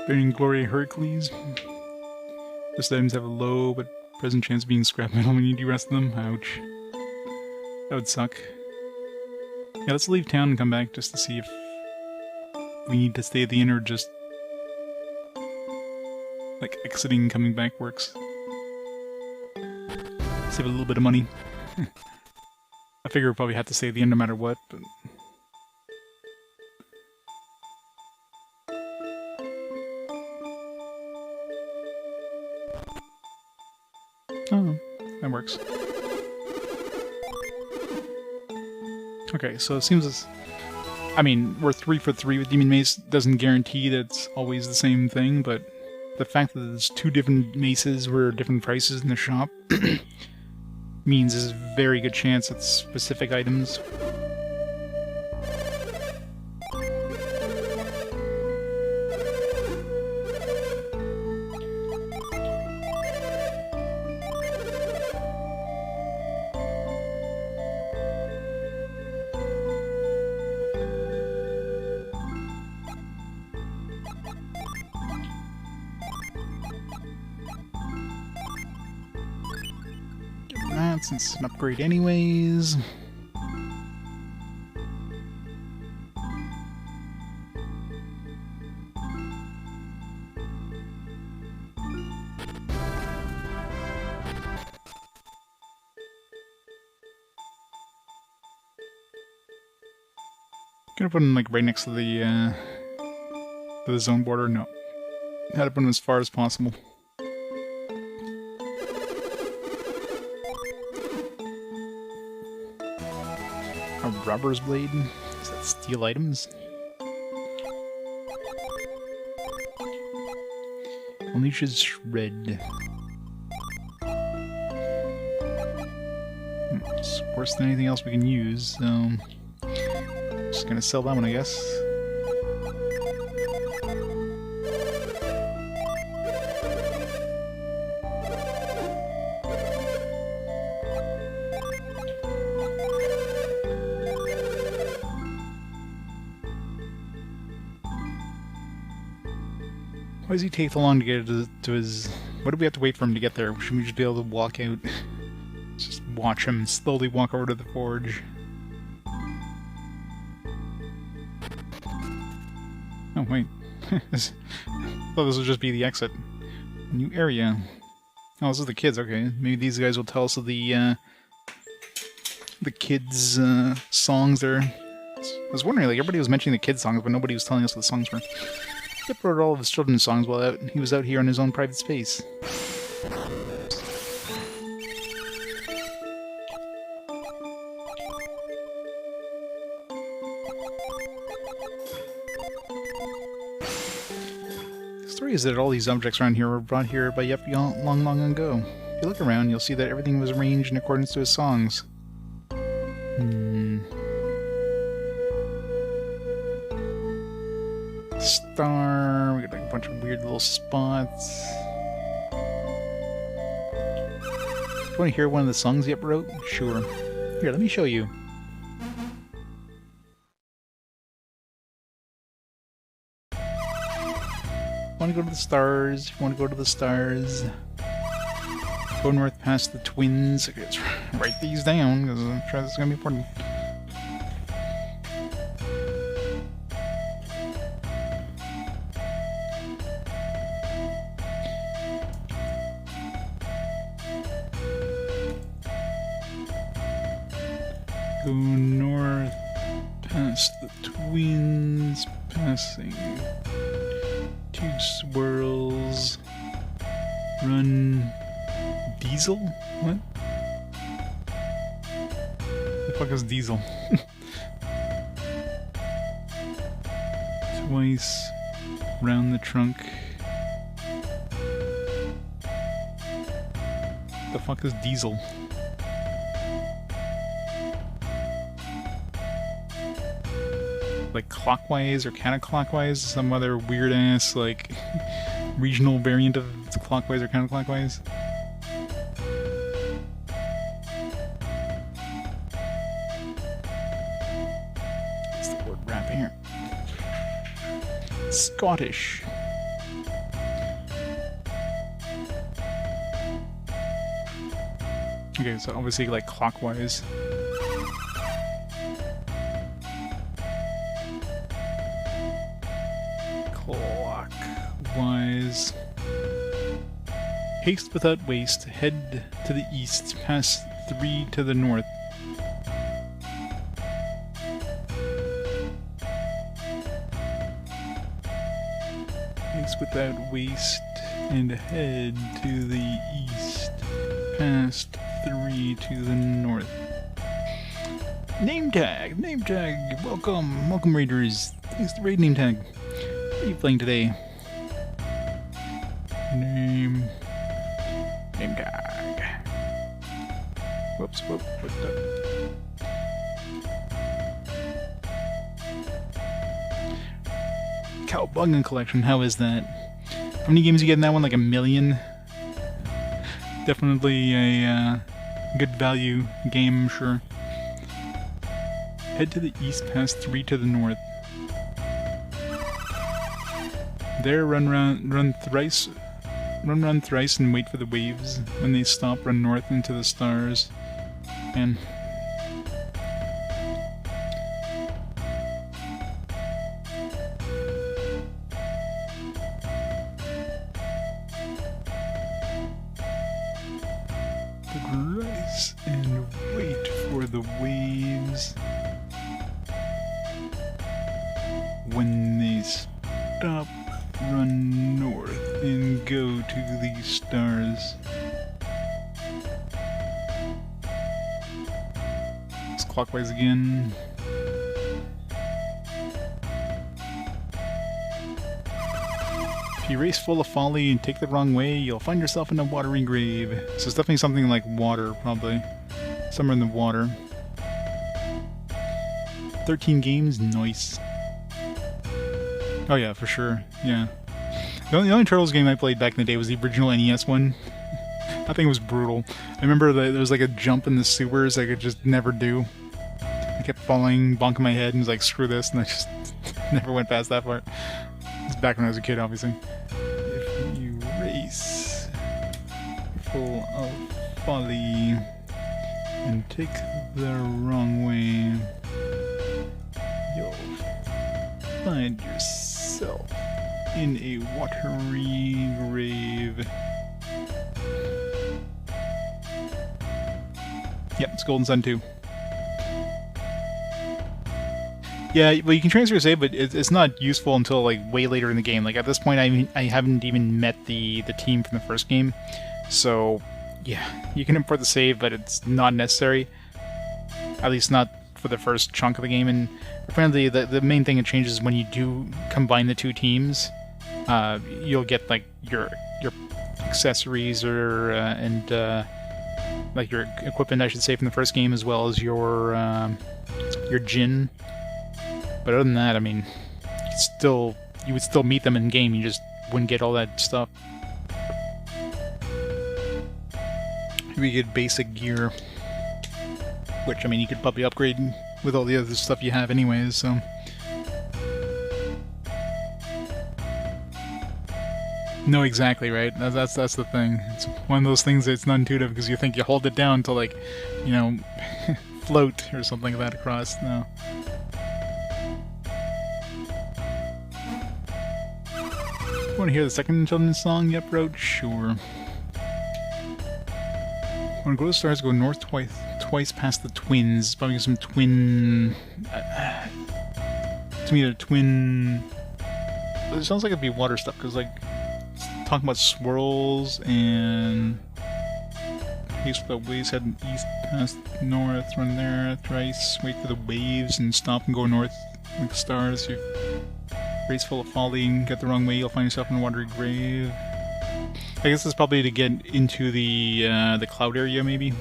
Bearing Glory Hercules. Most items have a low but present chance of being scrap metal when you derest them. Ouch. That would suck. Yeah, let's leave town and come back just to see if we need to stay at the inn or just like exiting and coming back works. Save a little bit of money. I figure we'll probably have to stay at the inn no matter what, but that works. Okay, so it seems as... I mean, we're 3 for 3 with Demon Mace. Doesn't guarantee that it's always the same thing, but the fact that there's 2 different maces were different prices in the shop means there's a very good chance it's specific items. Since it's an upgrade anyways. Gonna put him like right next to the zone border. No, had to put him as far as possible. A robber's blade? Is that steal items? Unleashes shred. It's worse than anything else we can use, so... just gonna sell that one, I guess. Why does he take so long to get to his... What do we have to wait for him to get there? Should we just be able to walk out? Just watch him slowly walk over to the forge. Oh, wait. I thought this would just be the exit. New area. Oh, this is the kids, okay. Maybe these guys will tell us of the kids' songs there. I was wondering, like, everybody was mentioning the kids' songs, but nobody was telling us what the songs were. Skip wrote all of his children's songs while he was out here on his own private space. The story is that all these objects around here were brought here by Yuppie long, long ago. If you look around, you'll see that everything was arranged in accordance to his songs. Star, we got like a bunch of weird little spots. You want to hear one of the songs Yep wrote? Sure. Here, let me show you. Want to go to the stars? Want to go to the stars? Go north past the twins. Okay, let's write these down because I'm sure this is going to be important. Go north past the twins, passing two swirls, run diesel? What? The fuck is diesel? Twice round the trunk. The fuck is diesel? Like clockwise or counterclockwise? Some other weird ass like regional variant of clockwise or counterclockwise? What's the word wrap here? Scottish. Okay, so obviously like clockwise. Clockwise. Haste without waste. Head to the east. Pass 3 to the north. Haste without waste and head to the east. Past 3 to the north. Name tag! Name tag! Welcome! Welcome, Raiders! Thanks to Raid Name Tag. What are you playing today? Name tag. Whoops, whoop, what the... Cowabunga collection, how is that? How many games you get in that one? Like 1 million? Definitely a good value game, I'm sure. Head to the east past 3 to the north. There, run thrice and wait for the waves. When they stop, run north into the stars. And thrice and wait for the waves. When they stop, run north and go to the stars. It's clockwise again. If you race full of folly and take the wrong way, you'll find yourself in a watery grave. So it's definitely something like water, probably. Somewhere in the water. 13 games, nice. Oh yeah, for sure, yeah. The only Turtles game I played back in the day was the original NES one. That thing was brutal. I remember that there was like a jump in the sewers I could just never do. I kept falling, bonking my head, and was like, screw this, and I just never went past that part. It's back when I was a kid, obviously. If you race full of folly and take the wrong way, you'll find yourself in a watery grave. Yep, it's Golden Sun 2. Yeah, well, you can transfer your save, but it's not useful until like way later in the game. Like at this point, I haven't even met the team from the first game, so yeah, you can import the save, but it's not necessary. At least not for the first chunk of the game. And apparently, the main thing it changes is when you do combine the two teams, you'll get like your accessories or like your equipment, I should say, from the first game, as well as your Jin. But other than that, I mean, you would still meet them in game. You just wouldn't get all that stuff. We get basic gear, which I mean, you could probably upgrade with all the other stuff you have, anyways. So. No, exactly, right? That's the thing. It's one of those things that's not intuitive because you think you hold it down to, like, you know, float or something like that across. No. Want to hear the second children's song? Yep, wrote. Sure. Want to go to the stars? Go north twice past the twins. Probably some twin. To me, they're twin. It sounds like it'd be water stuff because, like, talking about swirls and haste for the waves, head east past north, run there thrice, wait for the waves and stop and go north like stars. You race full of folly and get the wrong way, you'll find yourself in a watery grave. I guess it's probably to get into the cloud area, maybe.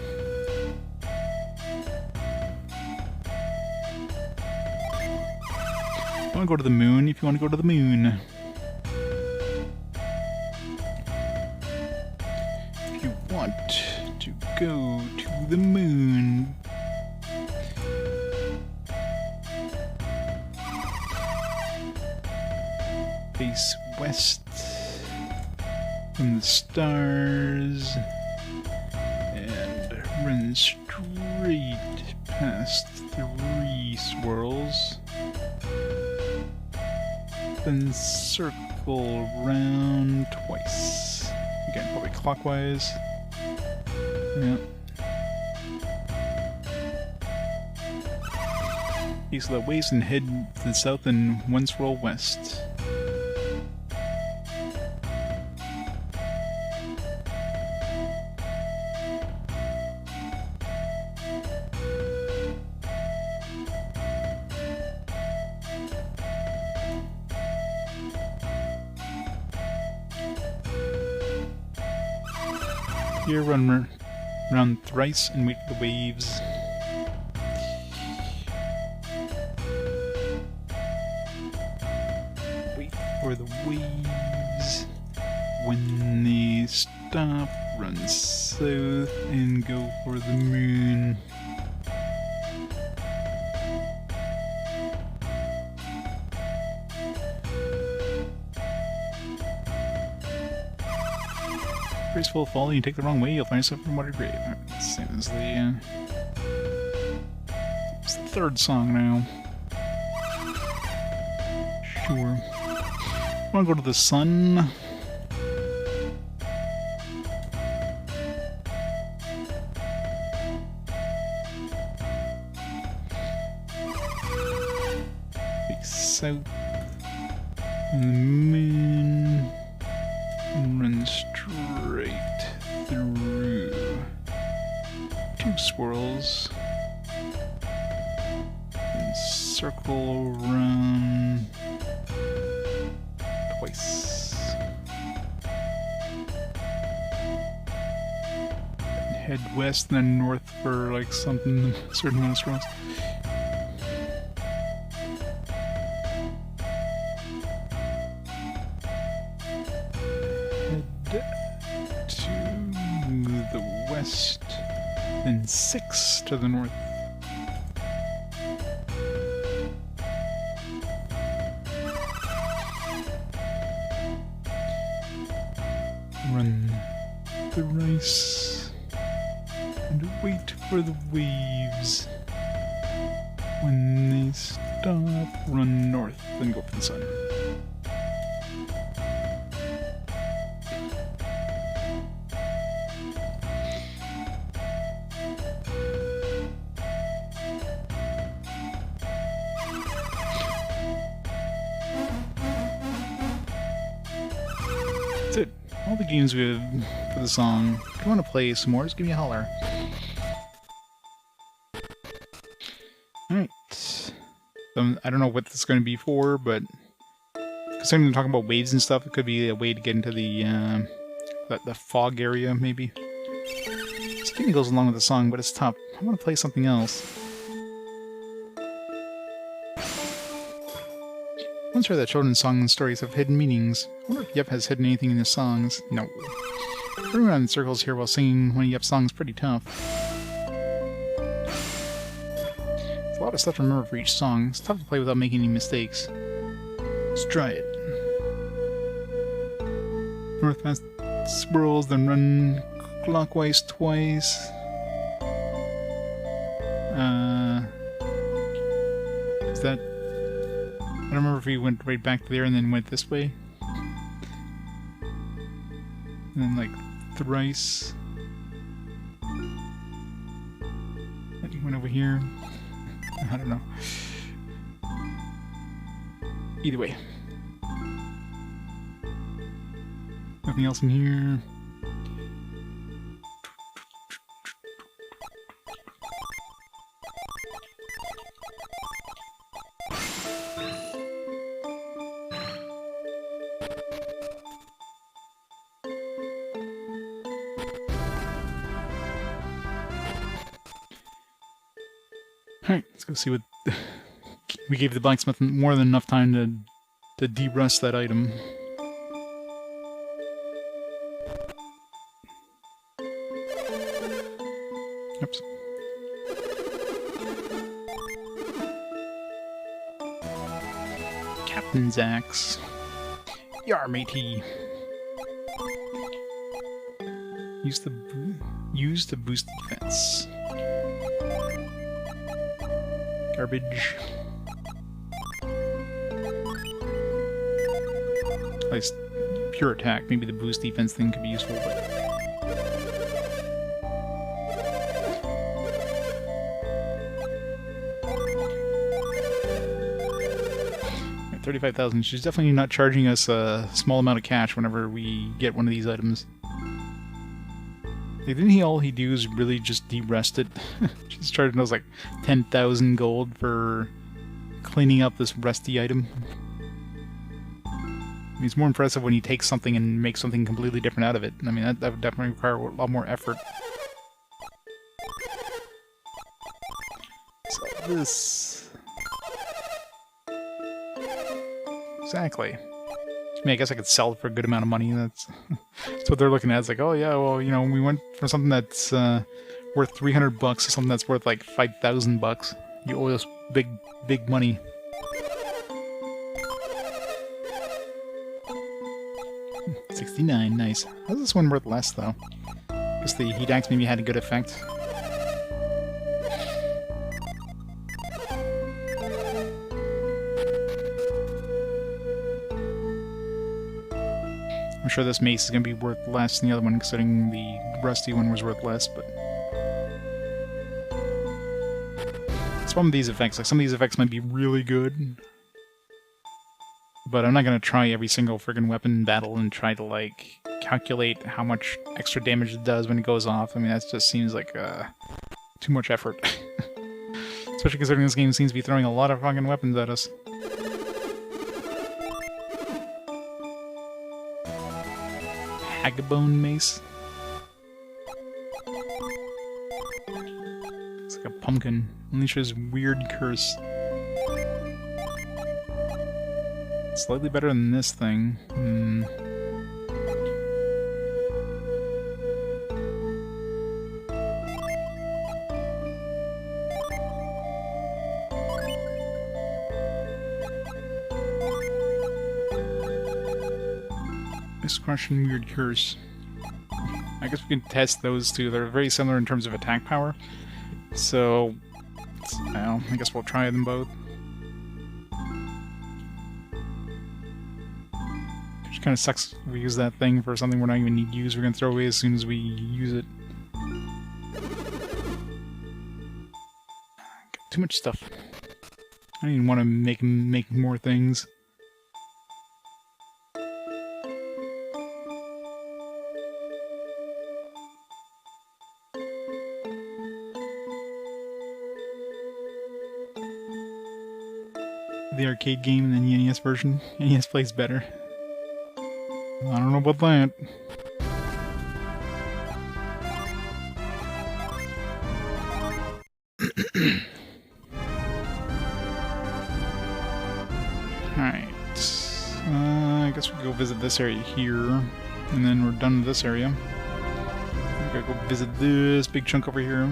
I want to go to the moon if you want to go to the moon. To go to the moon. Face west from the stars and run straight past 3 swirls. Then circle round twice. Again, probably clockwise. Yep. East of the waves and head to the south and 1 swirl west. here, run around thrice and wait for the waves. Wait for the waves. When they stop, run south and go for the moon. Graceful fall, you take the wrong way, you'll find yourself in water grave. Alright, same as the it's the third song now. Sure. I wanna go to the sun. South and the moon and run straight through. 2 swirls and circle around twice. And head west and then north for like something, a certain amount of swirls. Then 6 to the north. Run the rice and wait for the waves. When they stop, run north, then go for the sun. All the games we have for the song. If you want to play some more, just give me a holler. Alright. I don't know what this is going to be for, but considering they're talking about waves and stuff, it could be a way to get into the fog area, maybe. This game goes along with the song, but it's tough. I want to play something else. I once heard that children's songs and stories have hidden meanings. I wonder if Yep has hidden anything in his songs. No. Running around in circles here while singing one of Yep's songs is pretty tough. There's a lot of stuff to remember for each song. It's tough to play without making any mistakes. Let's try it. Northwest swirls, then run clockwise twice. Is that... I don't remember if he went right back there and then went this way. And then, like, thrice. Then he went over here. I don't know. Either way. Nothing else in here. Alright, let's go see what... We gave the blacksmith more than enough time to de-rust that item. Oops. Captain's axe. Yar, matey. Use to boost defense. Garbage. At least pure attack. Maybe the boost defense thing could be useful, but... 35,000. She's definitely not charging us a small amount of cash whenever we get one of these items. Like, didn't all he do is really just de-rest it? She's charging us like 10,000 gold for cleaning up this rusty item. mean, it's more impressive when you take something and make something completely different out of it. I mean, that would definitely require a lot more effort. So this... Exactly. I mean, I guess I could sell it for a good amount of money. That's what they're looking at. It's like, oh yeah, well, you know, we went from something that's worth $300 to something that's worth like $5,000. You owe us big money. $69, nice. How's this one worth less though? Guess the heat axe maybe had a good effect. I'm sure this mace is going to be worth less than the other one, considering the rusty one was worth less, but... It's one of these effects. Like, some of these effects might be really good, but I'm not going to try every single friggin' weapon battle and try to, like, calculate how much extra damage it does when it goes off. I mean, that just seems like, too much effort. Especially considering this game seems to be throwing a lot of fucking weapons at us. Hagabone mace. It's like a pumpkin. Unleashes weird curse. Slightly better than this thing. Crushing weird curse. I guess we can test those two. They're very similar in terms of attack power. So, well, I guess we'll try them both. Which kind of sucks if we use that thing for something we're not even need to use. We're going to throw away as soon as we use it. Got too much stuff. I don't even want to make more things. The arcade game and then the NES version. NES plays better. I don't know about that. Alright. I guess we'll go visit this area here. And then we're done with this area. We gotta go visit this big chunk over here.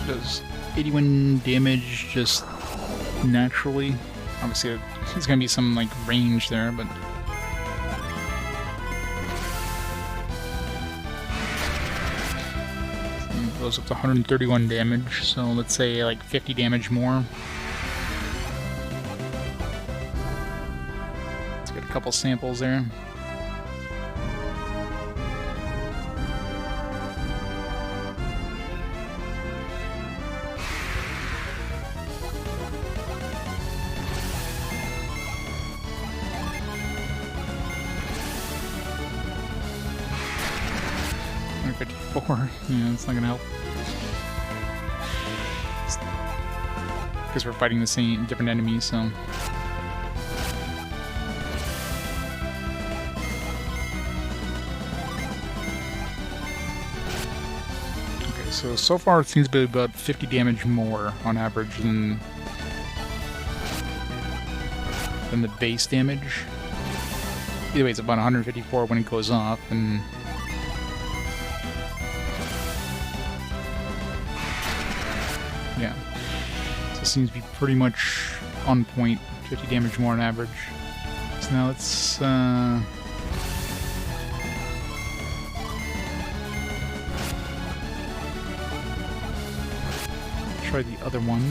Does 81 damage just naturally. Obviously, there's gonna be some like range there, but it goes up to 131 damage. So let's say like 50 damage more. Let's get a couple samples there. Yeah, it's not gonna help. Because we're fighting the same different enemies, so. Okay, so far it seems to be about 50 damage more on average than the base damage. Either way, it's about 154 when it goes off, and yeah, so it seems to be pretty much on point, 50 damage more on average. So now let's try the other one.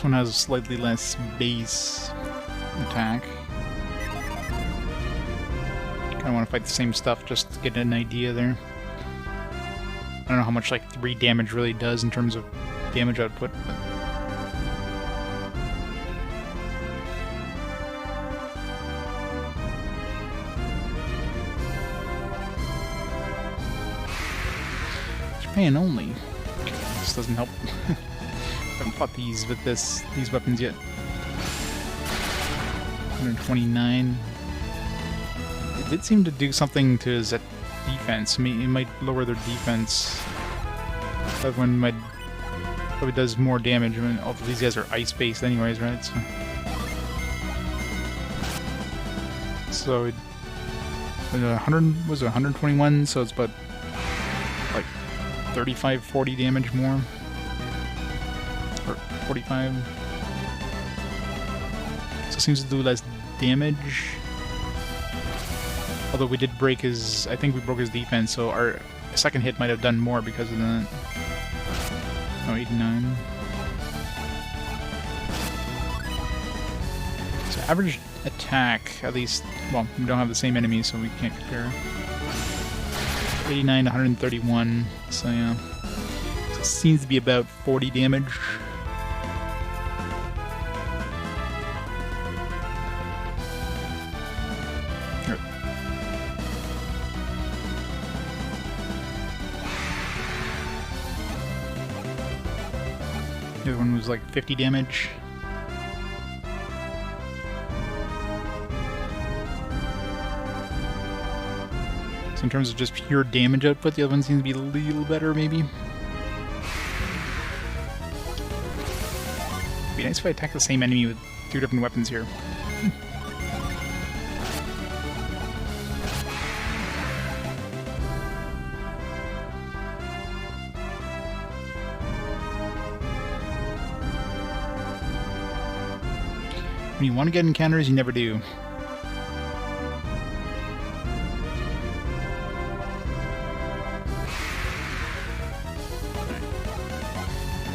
one has slightly less base attack. Kinda wanna fight the same stuff just to get an idea there. I don't know how much like 3 damage really does in terms of damage output, but... Japan only. This doesn't help. I haven't fought these with these weapons yet. 129. It did seem to do something to his defense. I mean, it might lower their defense. The other one might probably does more damage. I mean, all of these guys are ice-based anyways, right? So it 100 was it 121? So it's about like 35, 40 damage more, or 45. So it seems to do less damage. Although we did break his, I think we broke his defense, so our second hit might have done more because of that. Oh, 89. So average attack, at least, well, we don't have the same enemies, so we can't compare. 89 to 131, so yeah. So it seems to be about 40 damage. The other one was like 50 damage. So in terms of just pure damage output, the other one seems to be a little better, maybe. It'd be nice if I attack the same enemy with 2 different weapons here. When you want to get encounters, you never do.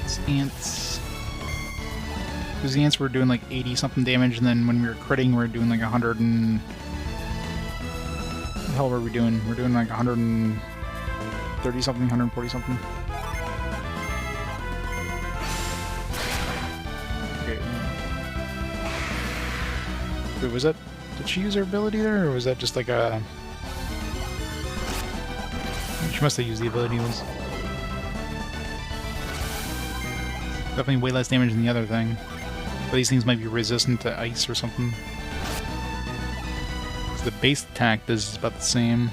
It's ants. Because the ants were doing like 80 something damage, and then when we were critting, we were doing like 100 and... What the hell were we doing? We're doing like 130 something, 140 something. Wait, was that... Did she use her ability there, or was that just like a... She must have used the ability. Was definitely way less damage than the other thing. But these things might be resistant to ice or something. The base attack does about the same.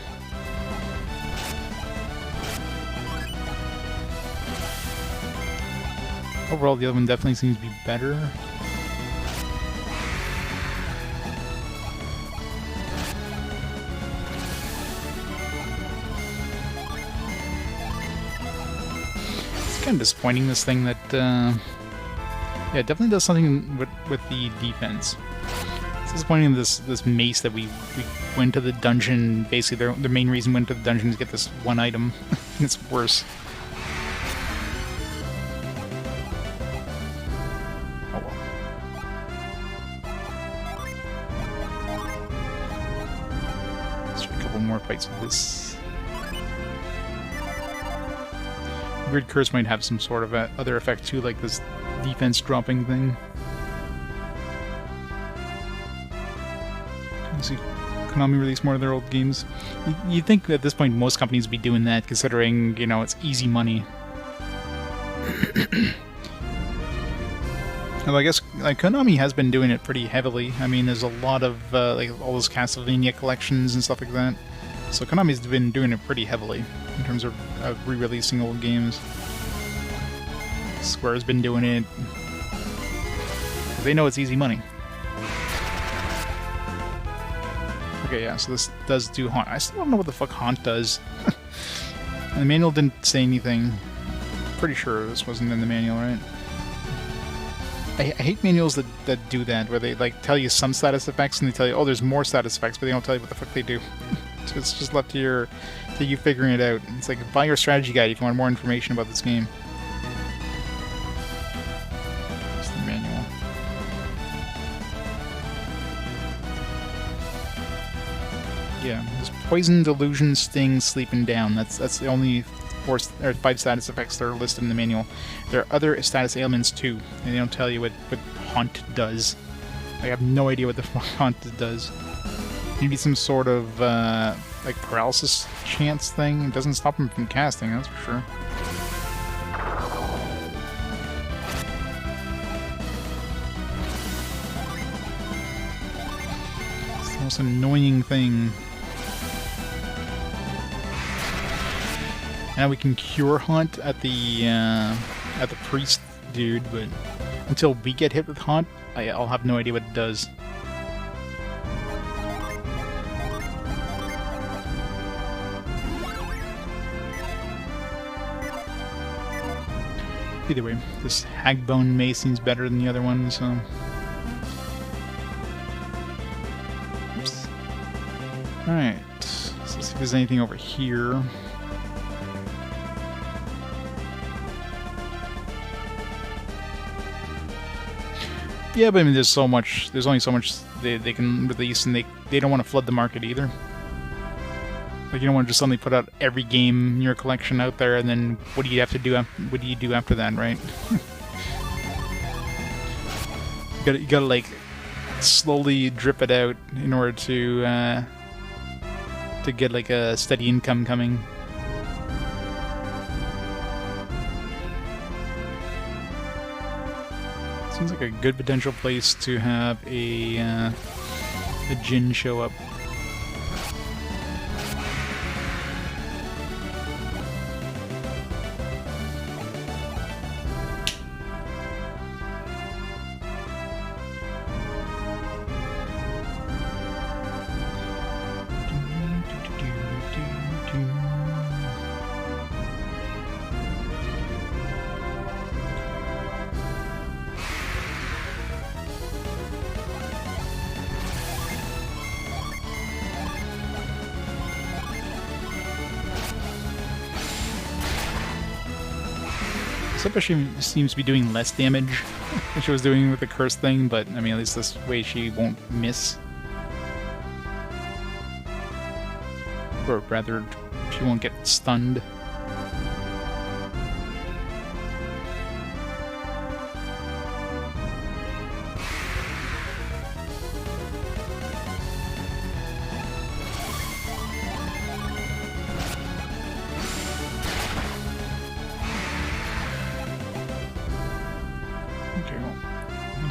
Overall, the other one definitely seems to be better. Kind of disappointing, this thing that yeah, it definitely does something with the defense. It's disappointing, this mace that we went to the dungeon. Basically, their main reason we went to the dungeon is to get this one item. It's worse. Oh well. Let's try a couple more fights with this. Weird Curse might have some sort of other effect too, like this defense dropping thing. Let's see, Konami released more of their old games. You'd think at this point most companies would be doing that, considering, you know, it's easy money. Although I guess like Konami has been doing it pretty heavily. I mean, there's a lot of like all those Castlevania collections and stuff like that. So Konami's been doing it pretty heavily in terms of re-releasing old games. Square's been doing it. They know it's easy money. Okay, yeah, so this does do Haunt. I still don't know what the fuck Haunt does. And the manual didn't say anything. Pretty sure this wasn't in the manual, right? I hate manuals that do that, where they like tell you some status effects and they tell you, oh, there's more status effects, but they don't tell you what the fuck they do. So it's just left to you figuring it out. It's like, buy your strategy guide if you want more information about this game. It's the manual. Yeah, there's poison, delusion, sting, sleep, and down. That's the only 5 status effects that are listed in the manual. There are other status ailments too, and they don't tell you what haunt does. I have no idea what the fuck haunt does. Maybe some sort of like paralysis chance thing. It doesn't stop him from casting, that's for sure. It's the most annoying thing. Now we can cure haunt at the priest dude, but until we get hit with haunt, I'll have no idea what it does. Either way, this Hagbone Maze seems better than the other one, so... Oops. Alright, so let's see if there's anything over here. Yeah, but I mean, there's only so much they can release, and they don't want to flood the market either. Like, you don't want to just suddenly put out every game in your collection out there, and then what do you have to do? What do you do after that, right? you gotta like slowly drip it out in order to get like a steady income coming. Seems like a good potential place to have a djinn show up. She seems to be doing less damage than she was doing with the curse thing, but I mean, at least this way she won't miss. Or rather, she won't get stunned.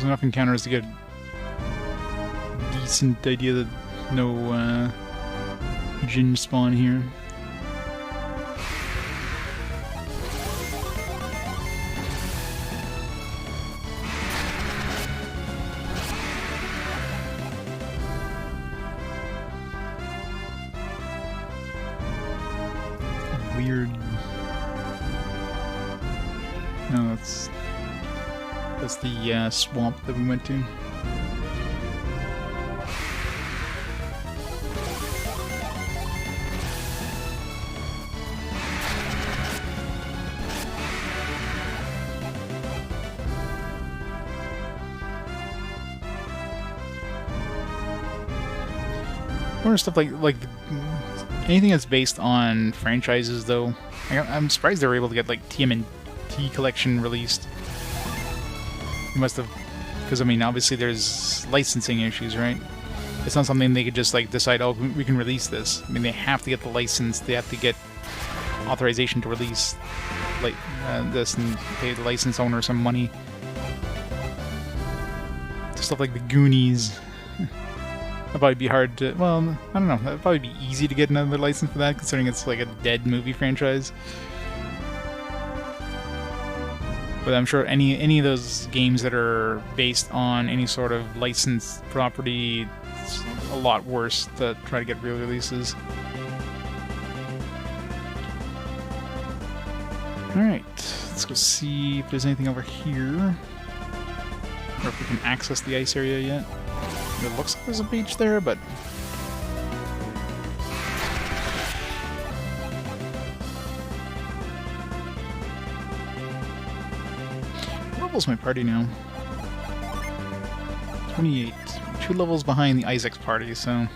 Enough encounters to get a decent idea that no djinn spawn here. Weird. No, that's the swamp that we went to. More stuff like anything that's based on franchises, though. I'm surprised they were able to get like TMNT collection released. You must have, because I mean, obviously there's licensing issues, right? It's not something they could just like decide, oh, we can release this. I mean, they have to get the license, they have to get authorization to release like this and pay the license owner some money. Stuff like the Goonies. That'd probably be hard to, well, I don't know, that'd probably be easy to get another license for that, considering it's like a dead movie franchise. But I'm sure any of those games that are based on any sort of licensed property, it's a lot worse to try to get real releases. Alright, let's go see if there's anything over here. Or if we can access the ice area yet. It looks like there's a beach there, but... Level's my party now. 28. 2 levels behind the Isaac's party, so...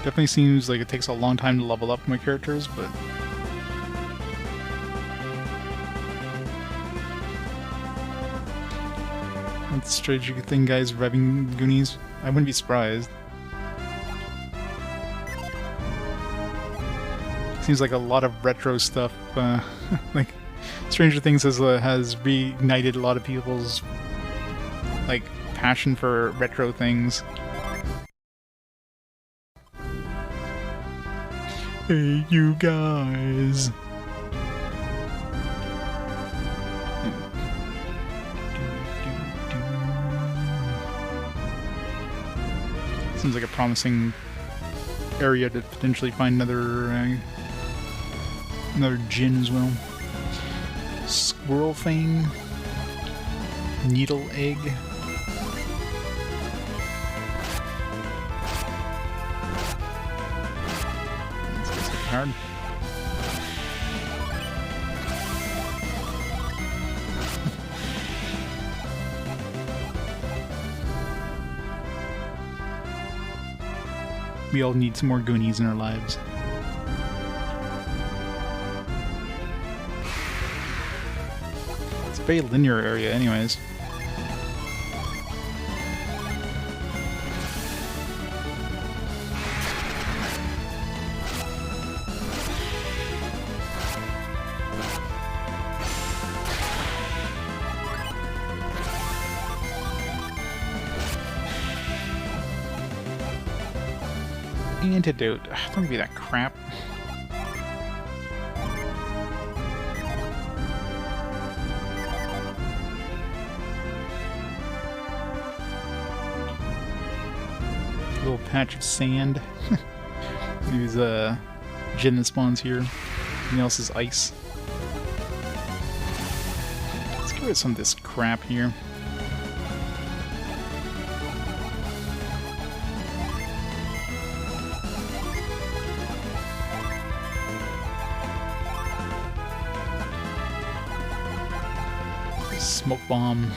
Definitely seems like it takes a long time to level up my characters, but... That's a strange thing, guys, revving Goonies. I wouldn't be surprised. Seems like a lot of retro stuff, like Stranger Things has reignited a lot of people's like passion for retro things. Hey, you guys. Seems like a promising area to potentially find another gin as well. Squirrel thing. Needle egg. Let's get some card. We all need some more Goonies in our lives. It's a very linear area anyways. Antidote. Don't give me that crap. A little patch of sand. Maybe there's a gin that spawns here. Anything else is ice. Let's get rid of some of this crap here. Smoke bomb.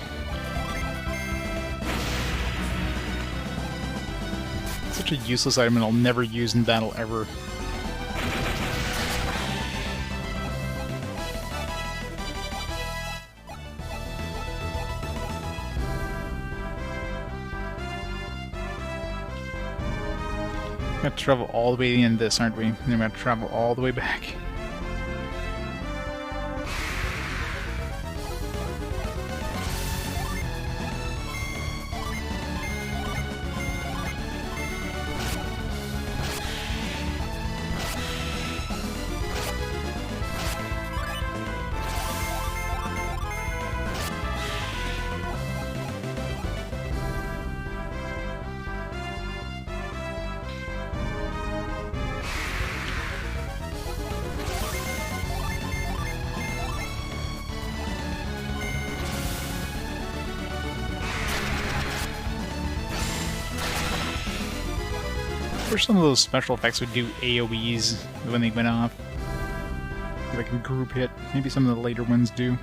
Such a useless item and I'll never use in battle ever. We have to travel all the way to the end of this, aren't we? And then we have to travel all the way back. I wish some of those special effects would do AoEs when they went off. Like a group hit. Maybe some of the later ones do.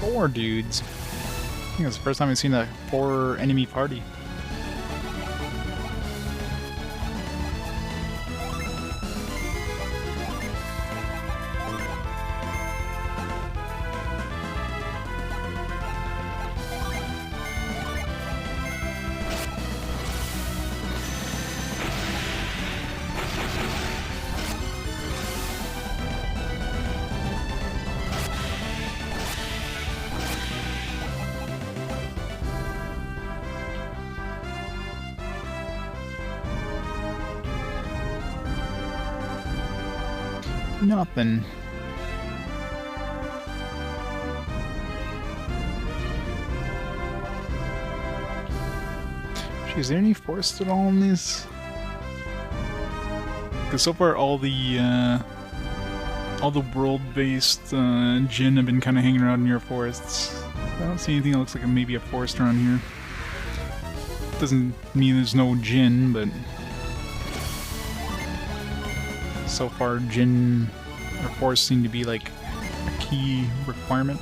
Four dudes. I think it's the first time I've seen a 4 enemy party. Nothing. Gee, is there any forest at all in this? Because so far all the world-based djinn have been kind of hanging around near forests. I don't see anything that looks like maybe a forest around here. Doesn't mean there's no djinn, but so far djinn or forests seem to be like a key requirement.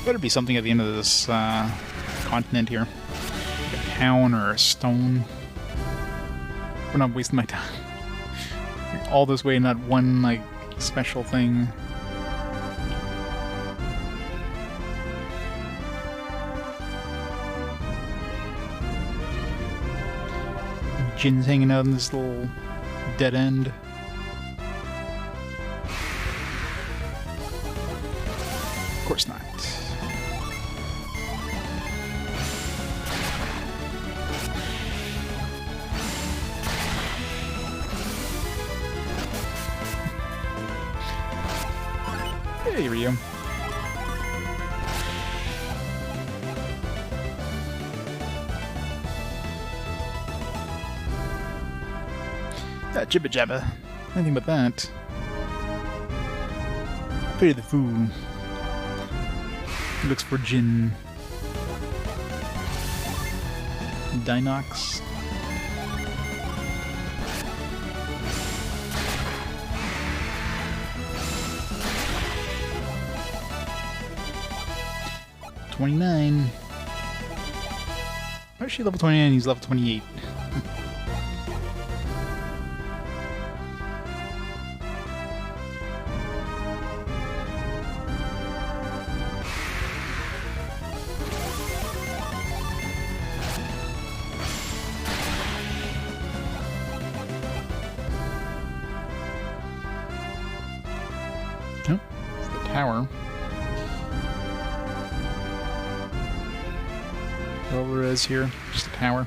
Better be something at the end of this continent here. Like a town or a stone. We're not wasting my time. All this way, not one, like, special thing. Jin's hanging out in this little dead end. Of course not. Hey, Rio. Jibba jabba. Anything but that. Pay the fool. He looks for Jin. Dinox. $29. Why is she level 29? He's level 28. Oh, it's the tower. Whatever it is here, just a tower.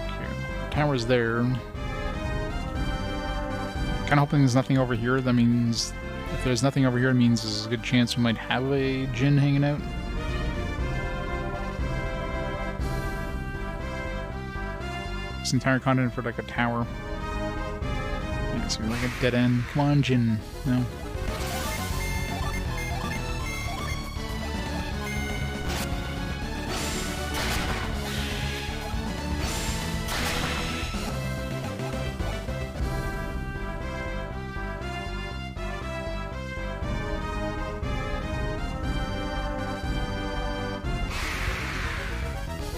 Okay, the tower's there. Kinda hoping there's nothing over here. That means if there's nothing over here, it means there's a good chance we might have a Jin hanging out. This entire continent for like a tower. Yeah, so we're like a dead end. Come on, Jin. No.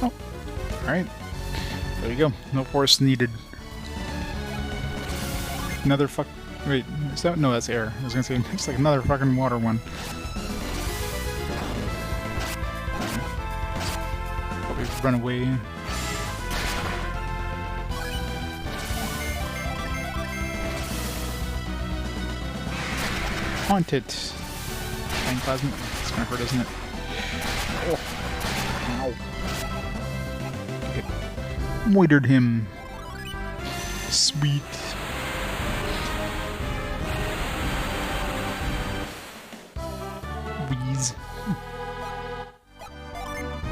Oh, alright. There you go. No force needed. Another fuck... Wait, is that... No, that's air. I was gonna say, it's like another fucking water one. Probably run away. Haunt it. Flying plasma. It's gonna hurt, isn't it? Oh. Ow. Moitered him. Sweet. Wheeze.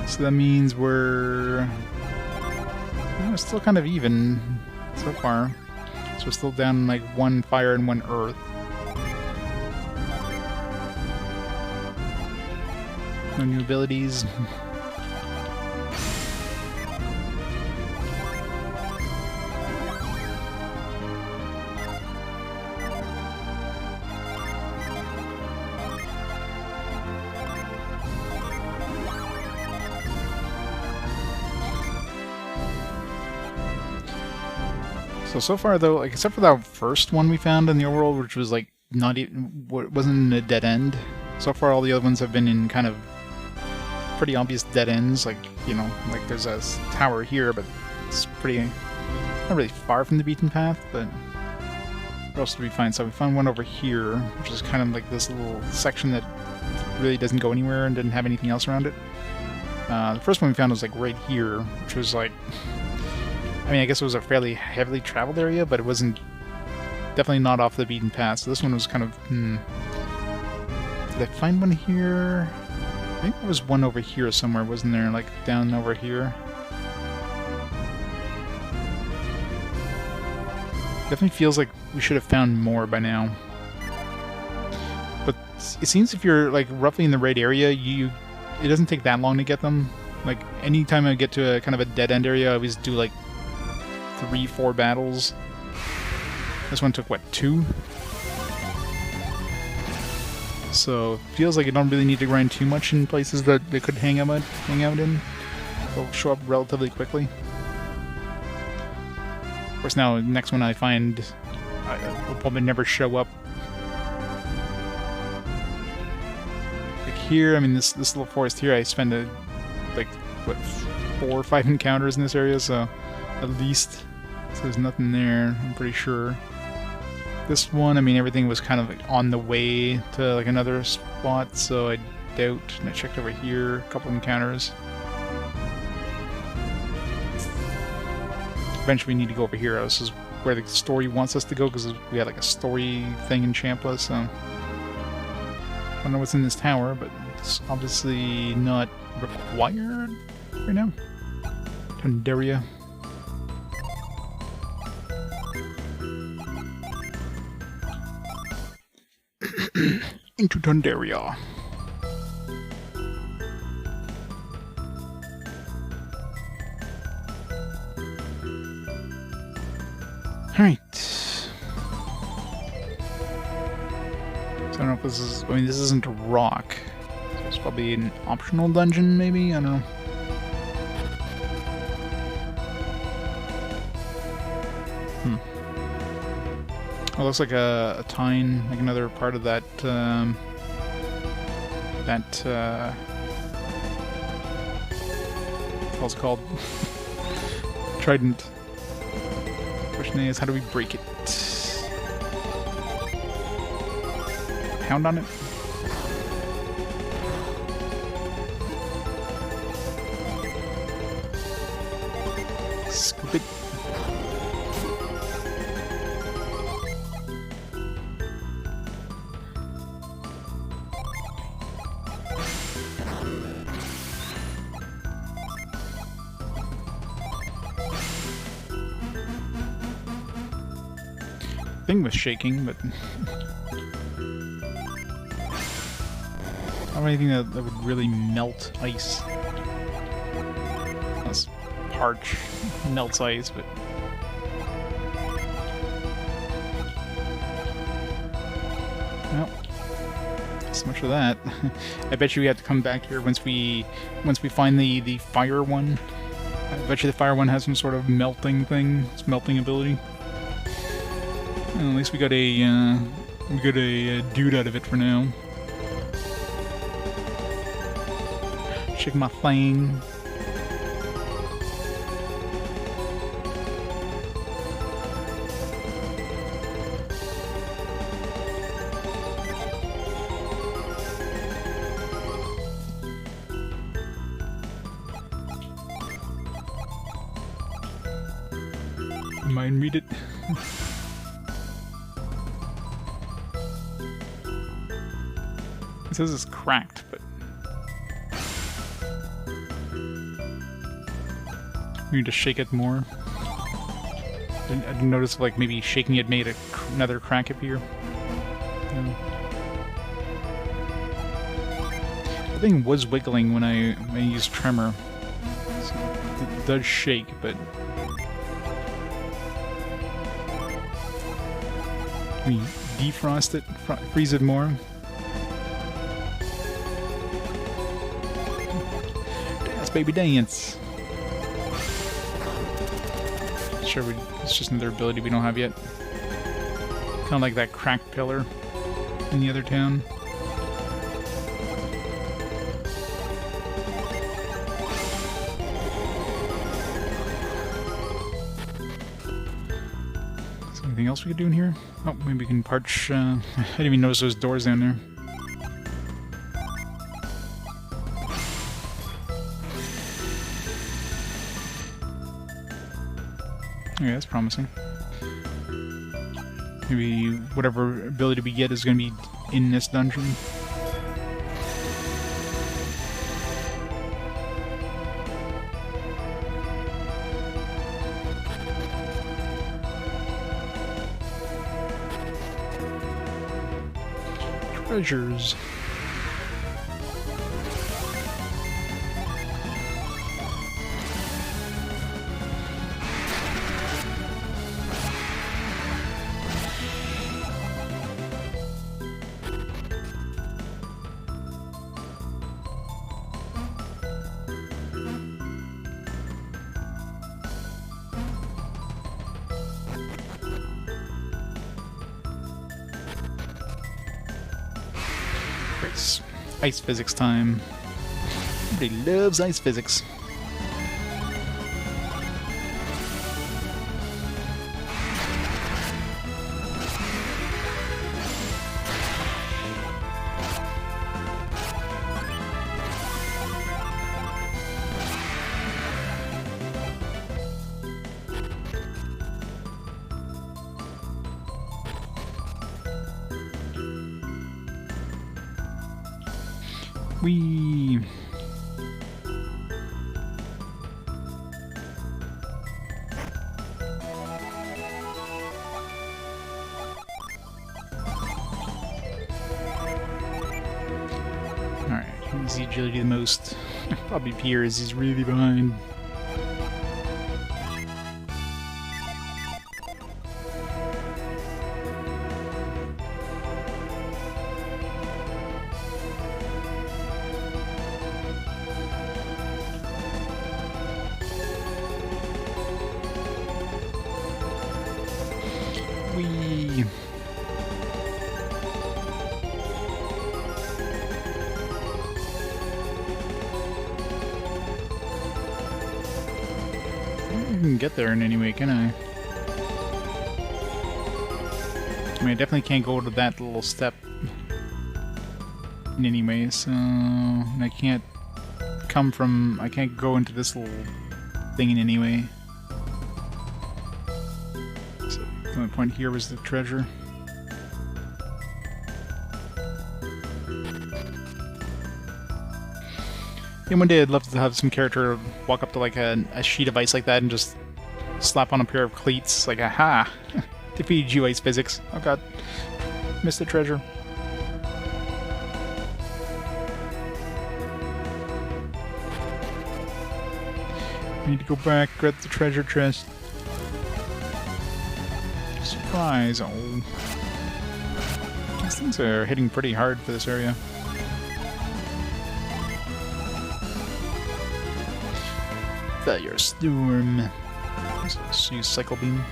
So that means we're still kind of even so far. So we're still down like one fire and one earth. No new abilities. So far though, like except for that first one we found in the overworld, which was like not even, wasn't in a dead end. So far, all the other ones have been in kind of pretty obvious dead ends. Like, you know, like there's a tower here, but it's pretty not really far from the beaten path. But what else did we find? So we found one over here, which is kind of like this little section that really doesn't go anywhere and didn't have anything else around it. The first one we found was like right here, which was like. I mean, I guess it was a fairly heavily traveled area, but it wasn't... Definitely not off the beaten path, so this one was kind of... Did I find one here? I think there was one over here somewhere, wasn't there? Like, down over here? Definitely feels like we should have found more by now. But it seems if you're, like, roughly in the right area, you it doesn't take that long to get them. Like, anytime I get to a kind of a dead-end area, I always do, like, 3-4 battles. This one took, what, 2? So, it feels like you don't really need to grind too much in places that they could hang out in. They'll show up relatively quickly. Of course, now, the next one I find will probably never show up. Like here, I mean, this little forest here, I spend like, what, 4 or 5 encounters in this area, so at least. So there's nothing there, I'm pretty sure. This one, I mean, everything was kind of like on the way to like another spot, so I doubt. And I checked over here, a couple encounters. Eventually we need to go over here. This is where the story wants us to go, because we had like a story thing in Champa, so I don't know what's in this tower, but it's obviously not required right now. Tundaria. Into Tundaria. Alright. So I don't know if this is... I mean, this isn't a rock. So it's probably an optional dungeon, maybe? I don't know. Oh, it looks like a tine, like another part of that, what's it called? Trident. Question is, how do we break it? Pound on it? Scoop it. Thing was shaking, but I don't have anything that would really melt ice. Unless Parch melts ice, but well, so much for that. I bet you we have to come back here once we find the fire one. I bet you the fire one has some sort of melting thing, melting ability. Well, at least we got a dude out of it for now. Shake my thing. Mind read it. It says it's cracked, but we need to shake it more. I didn't notice, like, maybe shaking it made another crack appear. No. The thing was wiggling when I used Tremor. So it does shake, but we defrost it, freeze it more. Dance, baby, dance. Sure, it's just another ability we don't have yet. Kind of like that cracked pillar in the other town. Is there anything else we could do in here? Oh, maybe we can parch. I didn't even notice those doors down there. Okay, that's promising. Maybe whatever ability we get is going to be in this dungeon. Treasures. Ice physics time. Everybody loves ice physics. Whee! Alright, who's the agility the most? Probably Piers, he's really behind. Whee! I can get there in any way, can I? I mean, I definitely can't go to that little step in any way, so... And I can't come from... I can't go into this little thing in any way. So, the only point here was the treasure. Yeah, one day I'd love to have some character walk up to like a sheet of ice like that and just slap on a pair of cleats, like, aha! Defeated you, ice physics. Oh god. Missed the treasure. I need to go back, grab the treasure chest. Surprise! Oh. These things are hitting pretty hard for this area. Failure storm. Let's use cycle beam.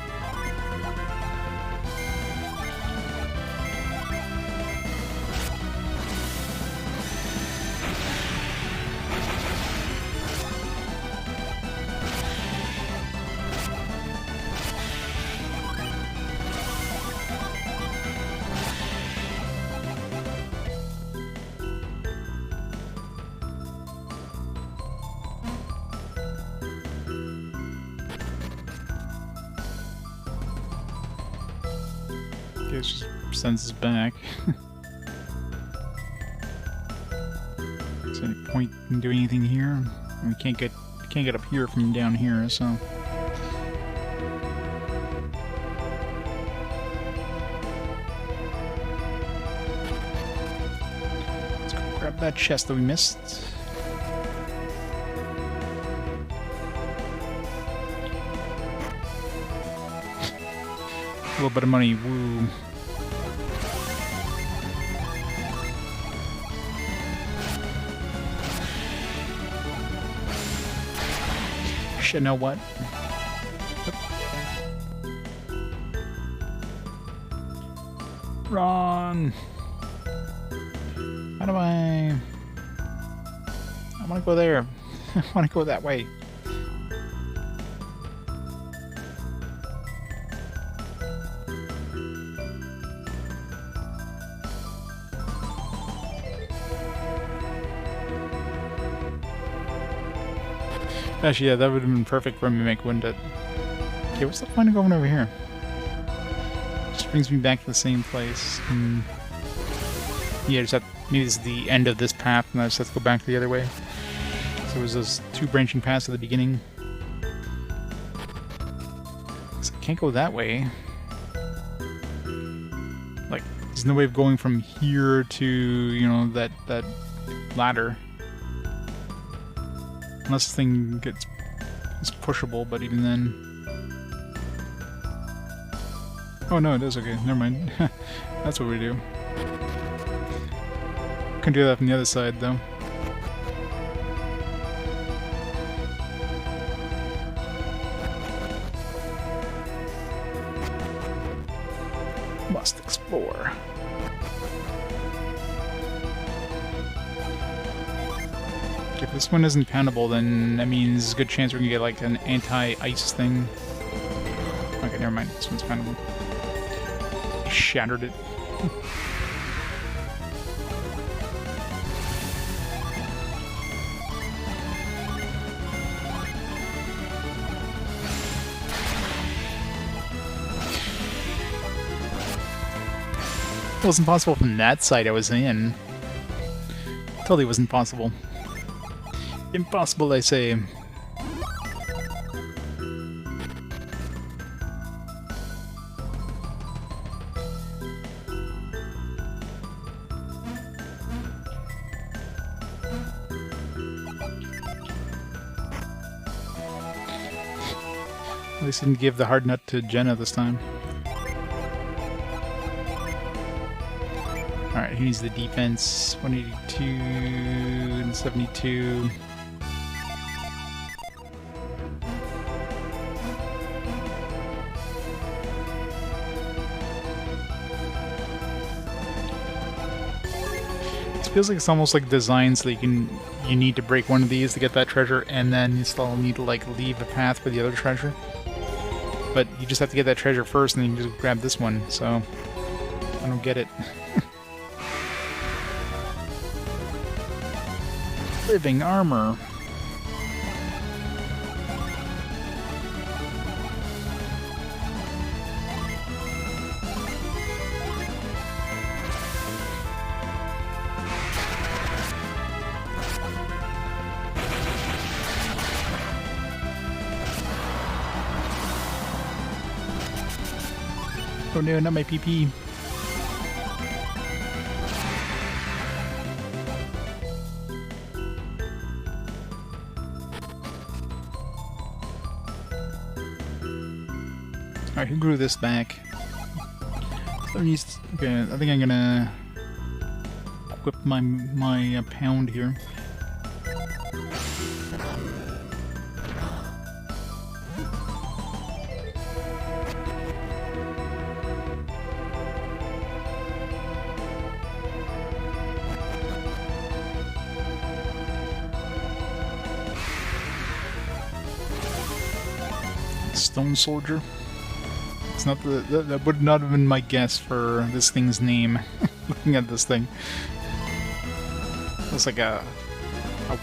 It just sends us back. Is there any point in doing anything here? We can't get up here from down here, so. Let's go grab that chest that we missed. A little bit of money, woo. Shit, know what? Run! How do I want to go there. I want to go that way. Actually, yeah, that would have been perfect for me to make one dead. Okay, what's the point of going over here? Just brings me back to the same place. Yeah, just have, maybe this is the end of this path, and I just have to go back the other way. So it was those two branching paths at the beginning. So I can't go that way. Like, there's no way of going from here to, you know, that ladder. Unless this thing is pushable, but even then... Oh no, it is okay. Never mind. That's what we do. Couldn't do that from the other side, though. Must explore. If this one isn't poundable, then that means there's a good chance we're gonna get like an anti-ice thing. Okay, never mind. This one's poundable. Shattered it. It wasn't possible from that side I was in. Totally wasn't possible. Impossible, I say. At least I didn't give the hard nut to Jenna this time. Alright, he needs the defense. 182 and 72. It feels like it's almost like designed so that you need to break one of these to get that treasure, and then you still need to like leave a path for the other treasure. But you just have to get that treasure first, and then you can just grab this one. So I don't get it. Living armor. Oh no, not my PP. Alright, who grew this back? Okay, I think I'm gonna equip my pound here. Stone Soldier. It's not that would not have been my guess for this thing's name. Looking at this thing, it's like a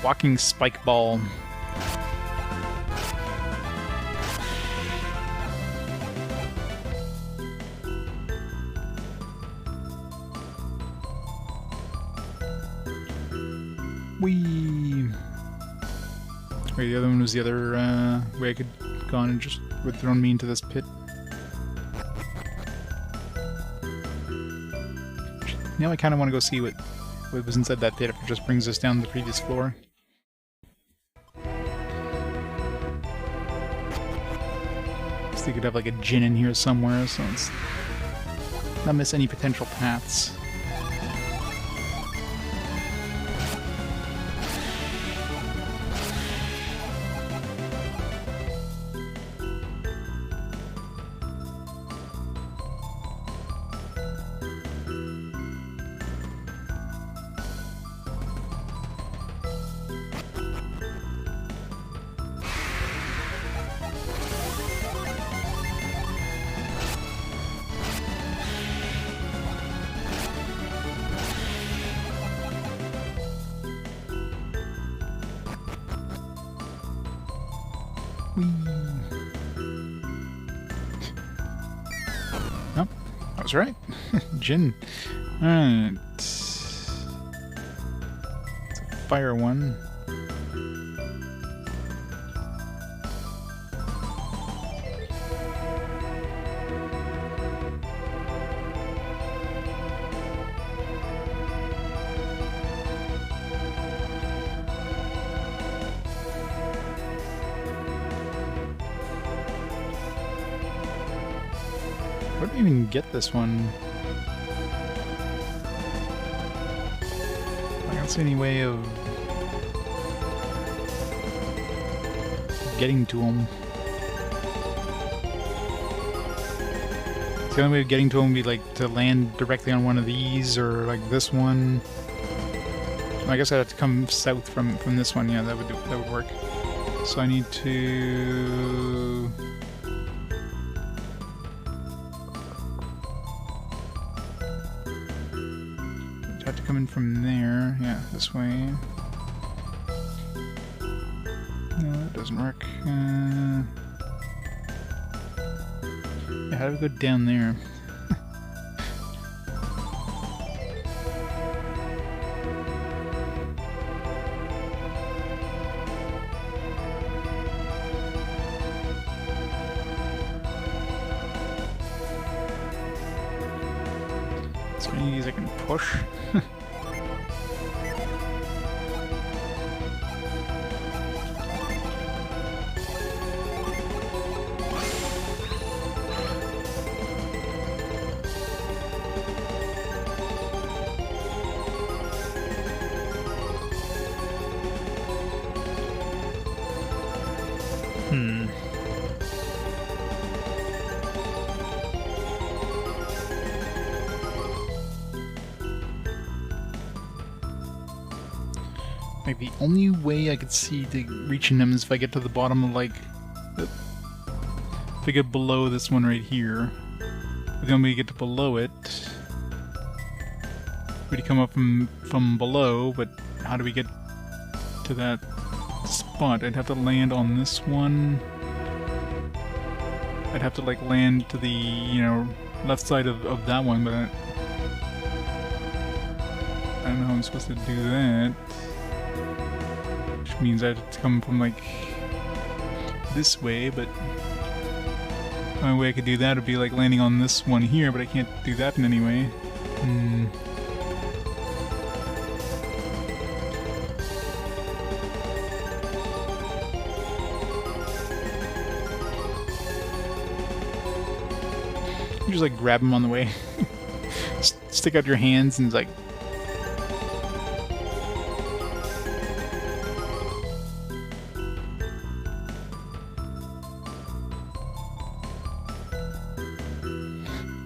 walking spike ball. Wee. Wait, the other one was the other way I could have gone and just would have thrown me into this pit. Now I kind of want to go see what was inside that pit if it just brings us down to the previous floor. So you could have like a djinn in here somewhere, so let's not miss any potential paths. Oh, I was right. Djinn. Alright. It's a fire one. Where do I even get this one? I don't see any way of getting to him. The only way of getting to him would be like to land directly on one of these, or like this one. I guess I have to come south from this one. Yeah, that would work. So I need to. I have to come in from there. Yeah, this way. No, that doesn't work. Yeah, how do we go down there? So many of these I can push. Like, the only way I could see to reaching them is if I get to the bottom of, like... If I get below this one right here. But the only way to get to below it... We'd come up from below, but how do we get to that spot? I'd have to land on this one. I'd have to, like, land to the, you know, left side of that one, but I don't know how I'm supposed to do that. Which means I have to come from, like, this way, but the only way I could do that would be, like, landing on this one here, but I can't do that in any way. You just, like, grab them on the way. Stick out your hands and, like...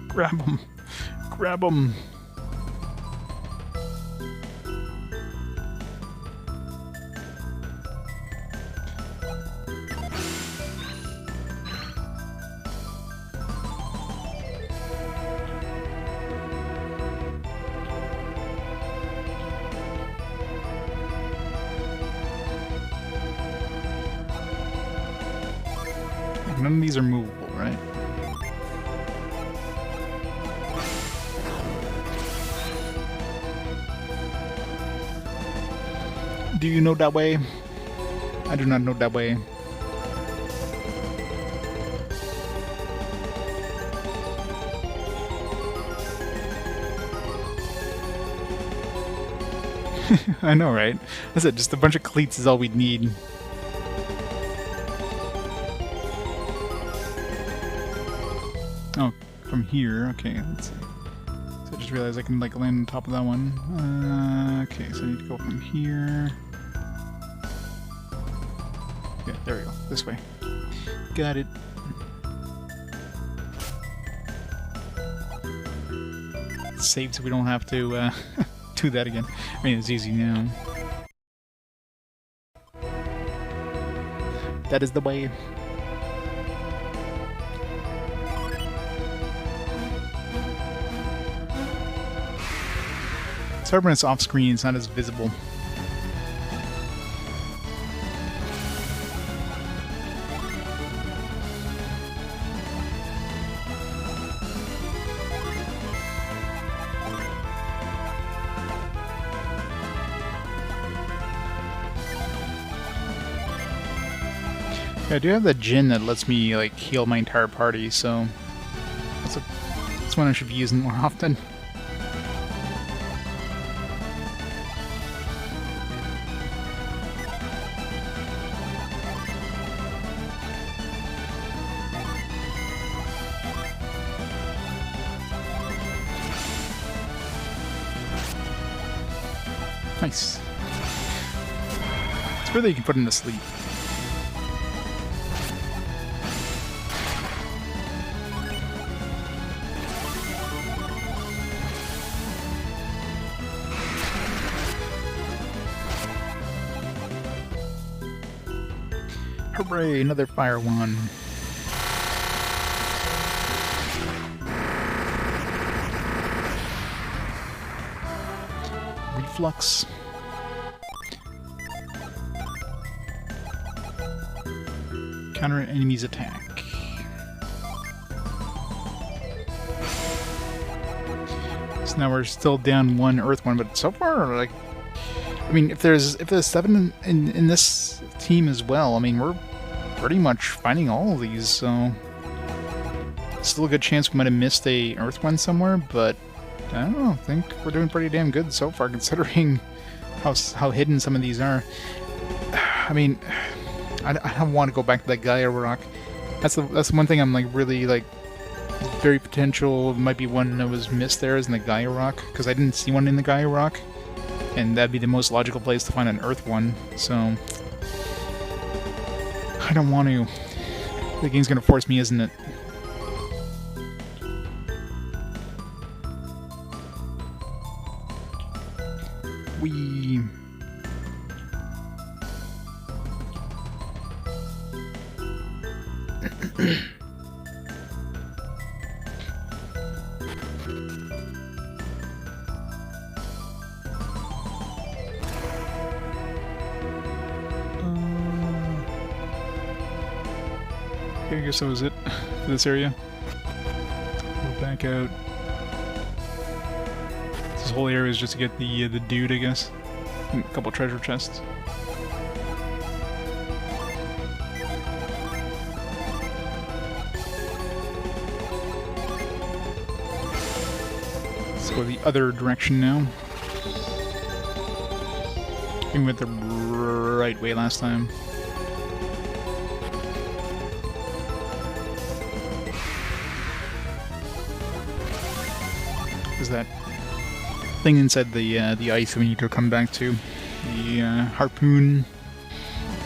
Grab them. Grab them. None of these are movable, right? Do you know that way? I do not know that way. I know, right? That's it, just a bunch of cleats is all we need. Oh, from here, okay, let's see. So I just realized I can, like, land on top of that one. Okay, so I need to go from here. Yeah, there we go. This way. Got it. Save so we don't have to do that again. I mean, it's easy now. That is the way. It's hard when it's off screen, it's not as visible. I do have the gin that lets me, like, heal my entire party, so that's one I should be using more often. Nice. It's really you can put him to sleep. Hooray, another fire one. Reflux. Counter an enemy's attack. So now we're still down one Earth one, but so far, like, I mean, if there's 7 in this team as well, I mean, we're pretty much finding all of these, so still a good chance we might have missed a Earth one somewhere, but I don't know, I think we're doing pretty damn good so far considering how hidden some of these are. I mean, I don't want to go back to that Gaia rock. That's the one thing I'm like really like very potential. Might be one that was missed there is in the Gaia rock because I didn't see one in the Gaia rock, and that'd be the most logical place to find an Earth one. So I don't want to. The game's gonna force me, isn't it? We. Okay, I guess that was it for this area. We'll back out. This whole area is just to get the dude, I guess. And a couple treasure chests. Let's go the other direction now. I think we went the right way last time. Is that thing inside the ice we need to come back to? The harpoon.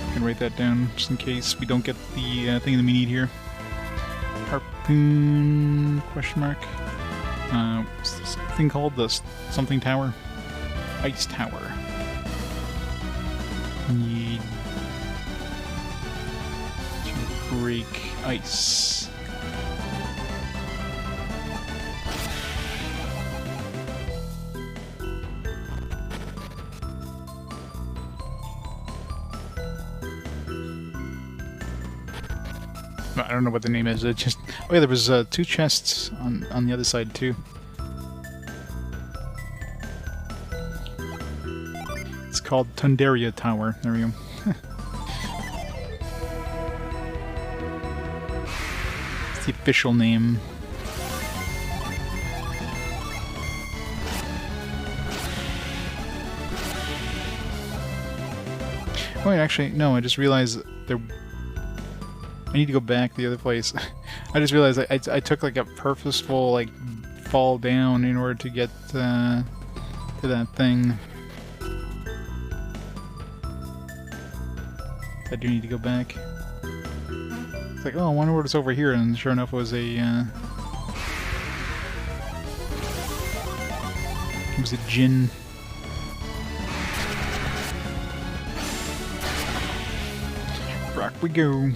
I can write that down just in case we don't get the thing that we need here. Harpoon? Question mark. What's this thing called? The something tower? Ice tower. Need to break ice. I don't know what the name is. It just oh yeah, there was 2 chests on the other side too. It's called Tundaria Tower. There we go. It's the official name. Oh wait, actually, no. I just realized there. I need to go back the other place. I just realized I took like a purposeful like fall down in order to get to that thing. I do need to go back. It's like, oh, I wonder what's over here, and sure enough, it was a djinn. Rock we go.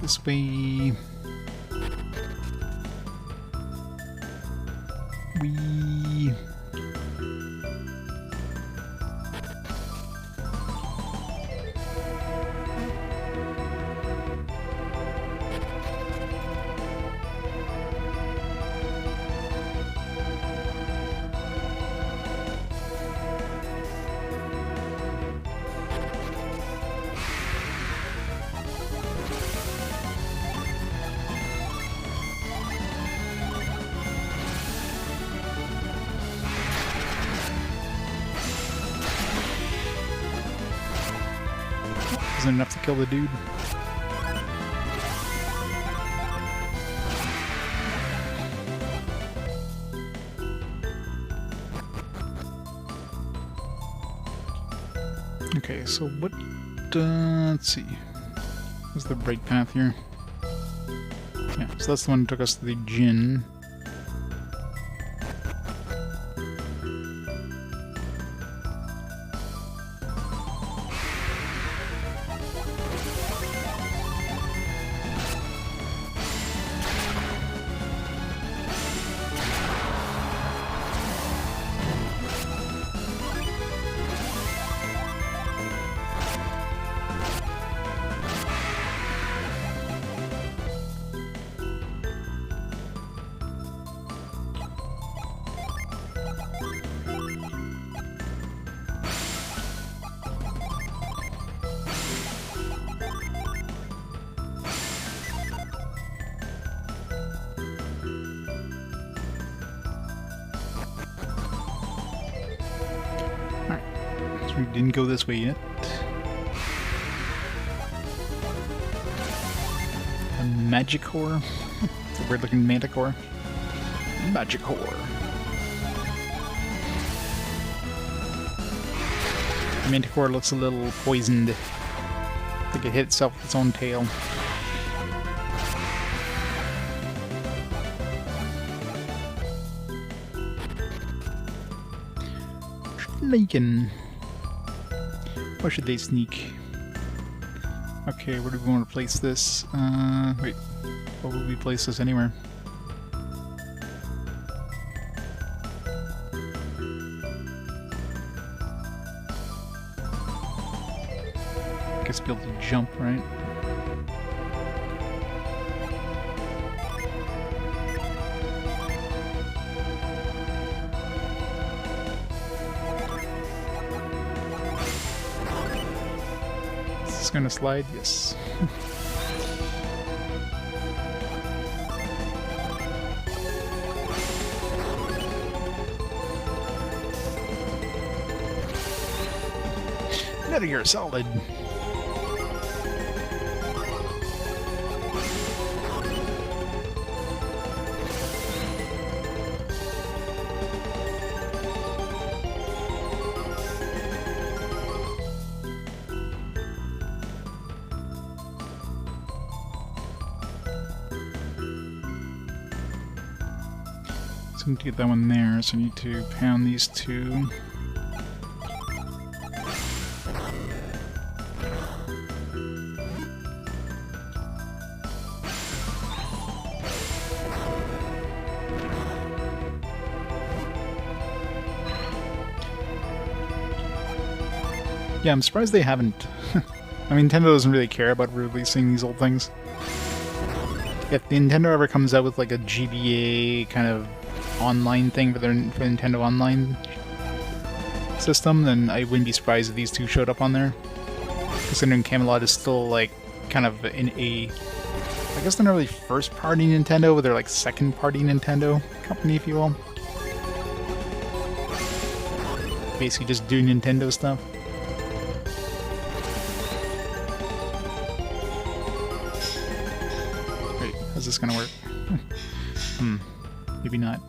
This way. We. Isn't enough to kill the dude. Okay, so what, let's see. What's the right path here? Yeah, so that's the one that took us to the djinn. We didn't go this way yet. A Magicore? It's a weird looking Manticore. Magicore. The Manticore looks a little poisoned. I think it hit itself with its own tail. Sneaking. Where should they sneak? Okay, where do we want to place this? Wait. Where would we place this anywhere? I guess be able to jump, right? Is this gonna slide? Yes. Metal Gear Solid. So I need to get that one there, so I need to pound these two. Yeah, I'm surprised they haven't. I mean, Nintendo doesn't really care about releasing these old things. If Nintendo ever comes out with like a GBA kind of online thing for for Nintendo Online system, then I wouldn't be surprised if these two showed up on there. Considering Camelot is still like kind of in a, I guess they're not really first party Nintendo, but they're like second party Nintendo company, if you will. Basically just do Nintendo stuff. Wait, how's this gonna work? Maybe not.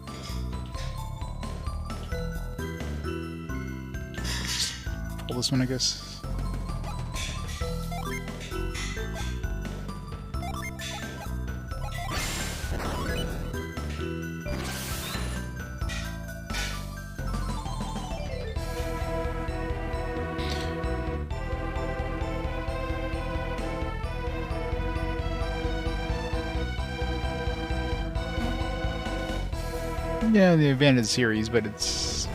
Pull this one, I guess. Yeah, the Advantage series, but it's...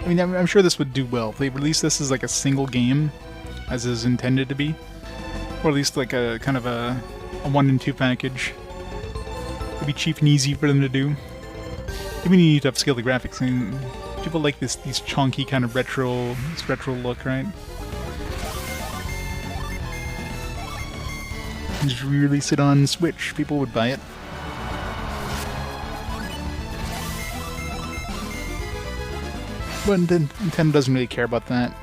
I mean, I'm sure this would do well. If they release this as like a single game, as is intended to be, or at least like a kind of a 1 and 2 package. It'd be cheap and easy for them to do. Even you need to upscale the graphics. I mean, people like these chunky kind of retro look, right? Just release it on Switch, people would buy it. But Nintendo doesn't really care about that.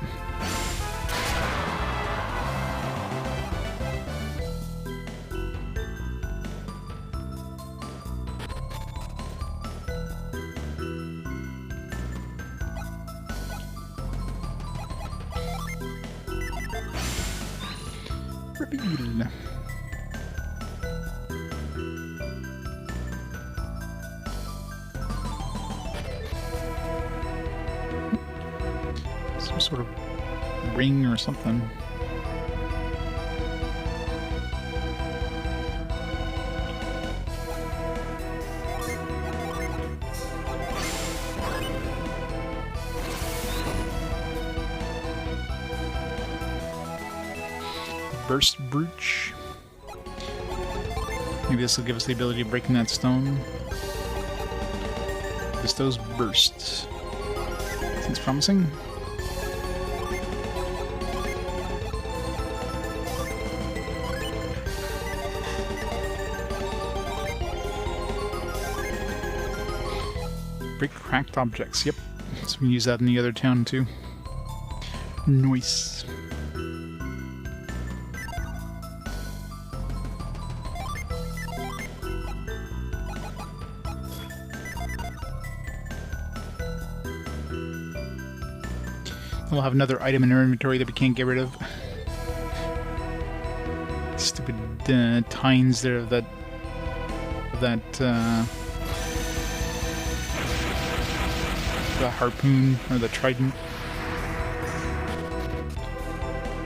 Reveal. Some sort of ring or something. Burst Brooch. Maybe this will give us the ability of breaking that stone. Bestows Burst. Seems promising. Break cracked objects. Yep. So we can use that in the other town too. Nice. We'll have another item in our inventory that we can't get rid of. Stupid tines there of that the harpoon or the trident.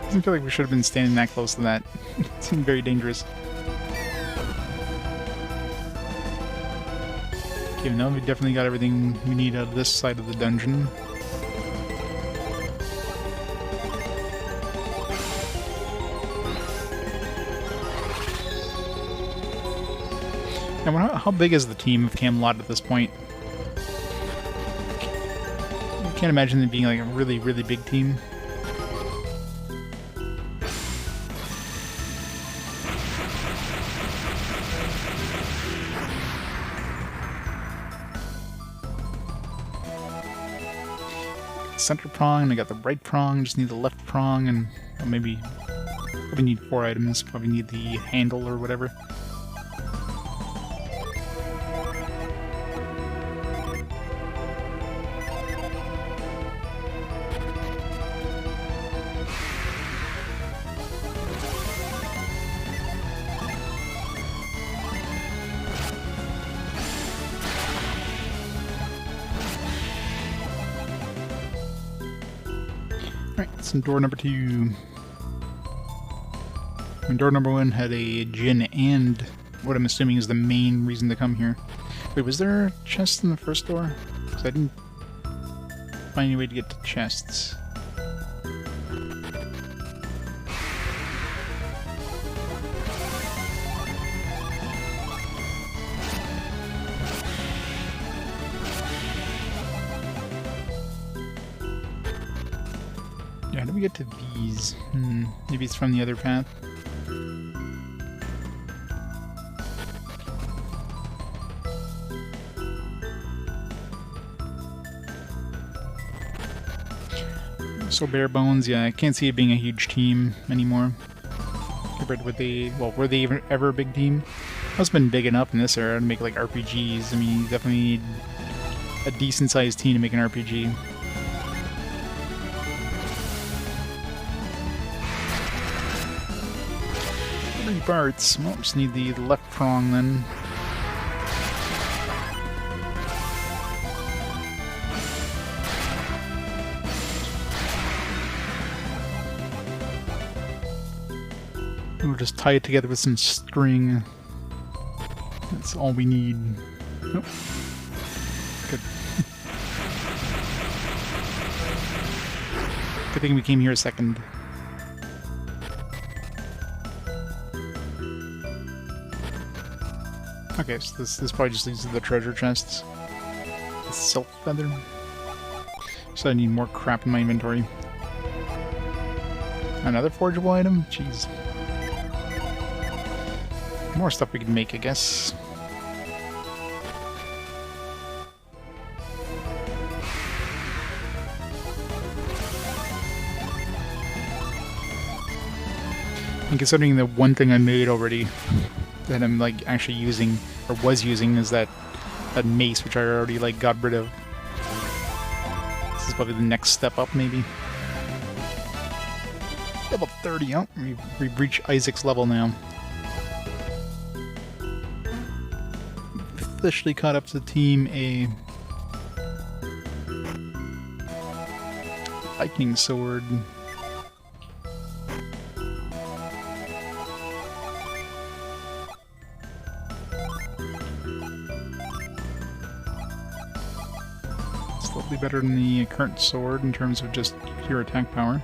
I feel like we should have been standing that close to that. It seemed very dangerous. Okay, now we definitely got everything we need out of this side of the dungeon. And how big is the team of Camelot at this point? I can't imagine it being like a really, really big team. Center prong, I got the right prong, just need the left prong, and maybe probably need 4 items, probably need the handle or whatever. Alright, so door number 2. And door number 1 had a gin and what I'm assuming is the main reason to come here. Wait, was there a chest in the first door? Because I didn't find any way to get to chests. Yeah, how do we get to these? Maybe it's from the other path. So bare bones, yeah, I can't see it being a huge team anymore. Compared to what they, well, were they even ever a big team? Must have been big enough in this era to make like RPGs. I mean, you definitely need a decent sized team to make an RPG. 3 parts. Well, just need the left prong then. We'll just tie it together with some string. That's all we need. Nope. Good. Good thing we came here a second. Okay, so this probably just leads to the treasure chests. The silk feather. So I need more crap in my inventory. Another forgeable item? Jeez. More stuff we can make, I guess. And considering the one thing I made already that I'm like actually using, or was using, is that mace, which I already like got rid of. This is probably the next step up, maybe. Level 30, oh, we've reached Isaac's level now. Officially caught up to Team A. Lightning sword. Slightly better than the current sword in terms of just pure attack power.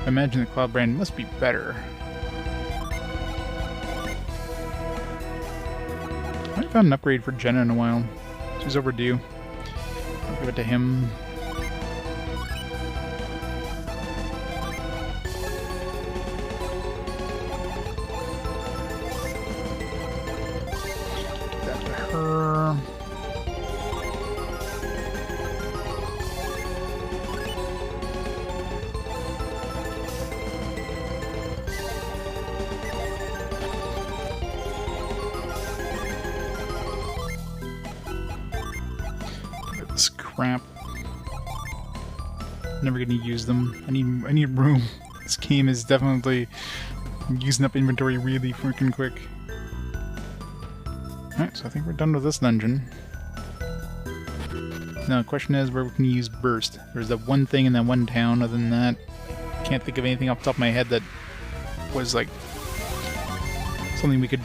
I imagine the Cloud Brand must be better. I haven't found an upgrade for Jenna in a while. She's overdue. I'll give it to him. Give that to her. crap. Never gonna use them. I need room. This game is definitely using up inventory really freaking quick. Alright, so I think we're done with this dungeon. Now the question is where we can use burst. There's that one thing in that one town. Other than that, can't think of anything off the top of my head that was like something we could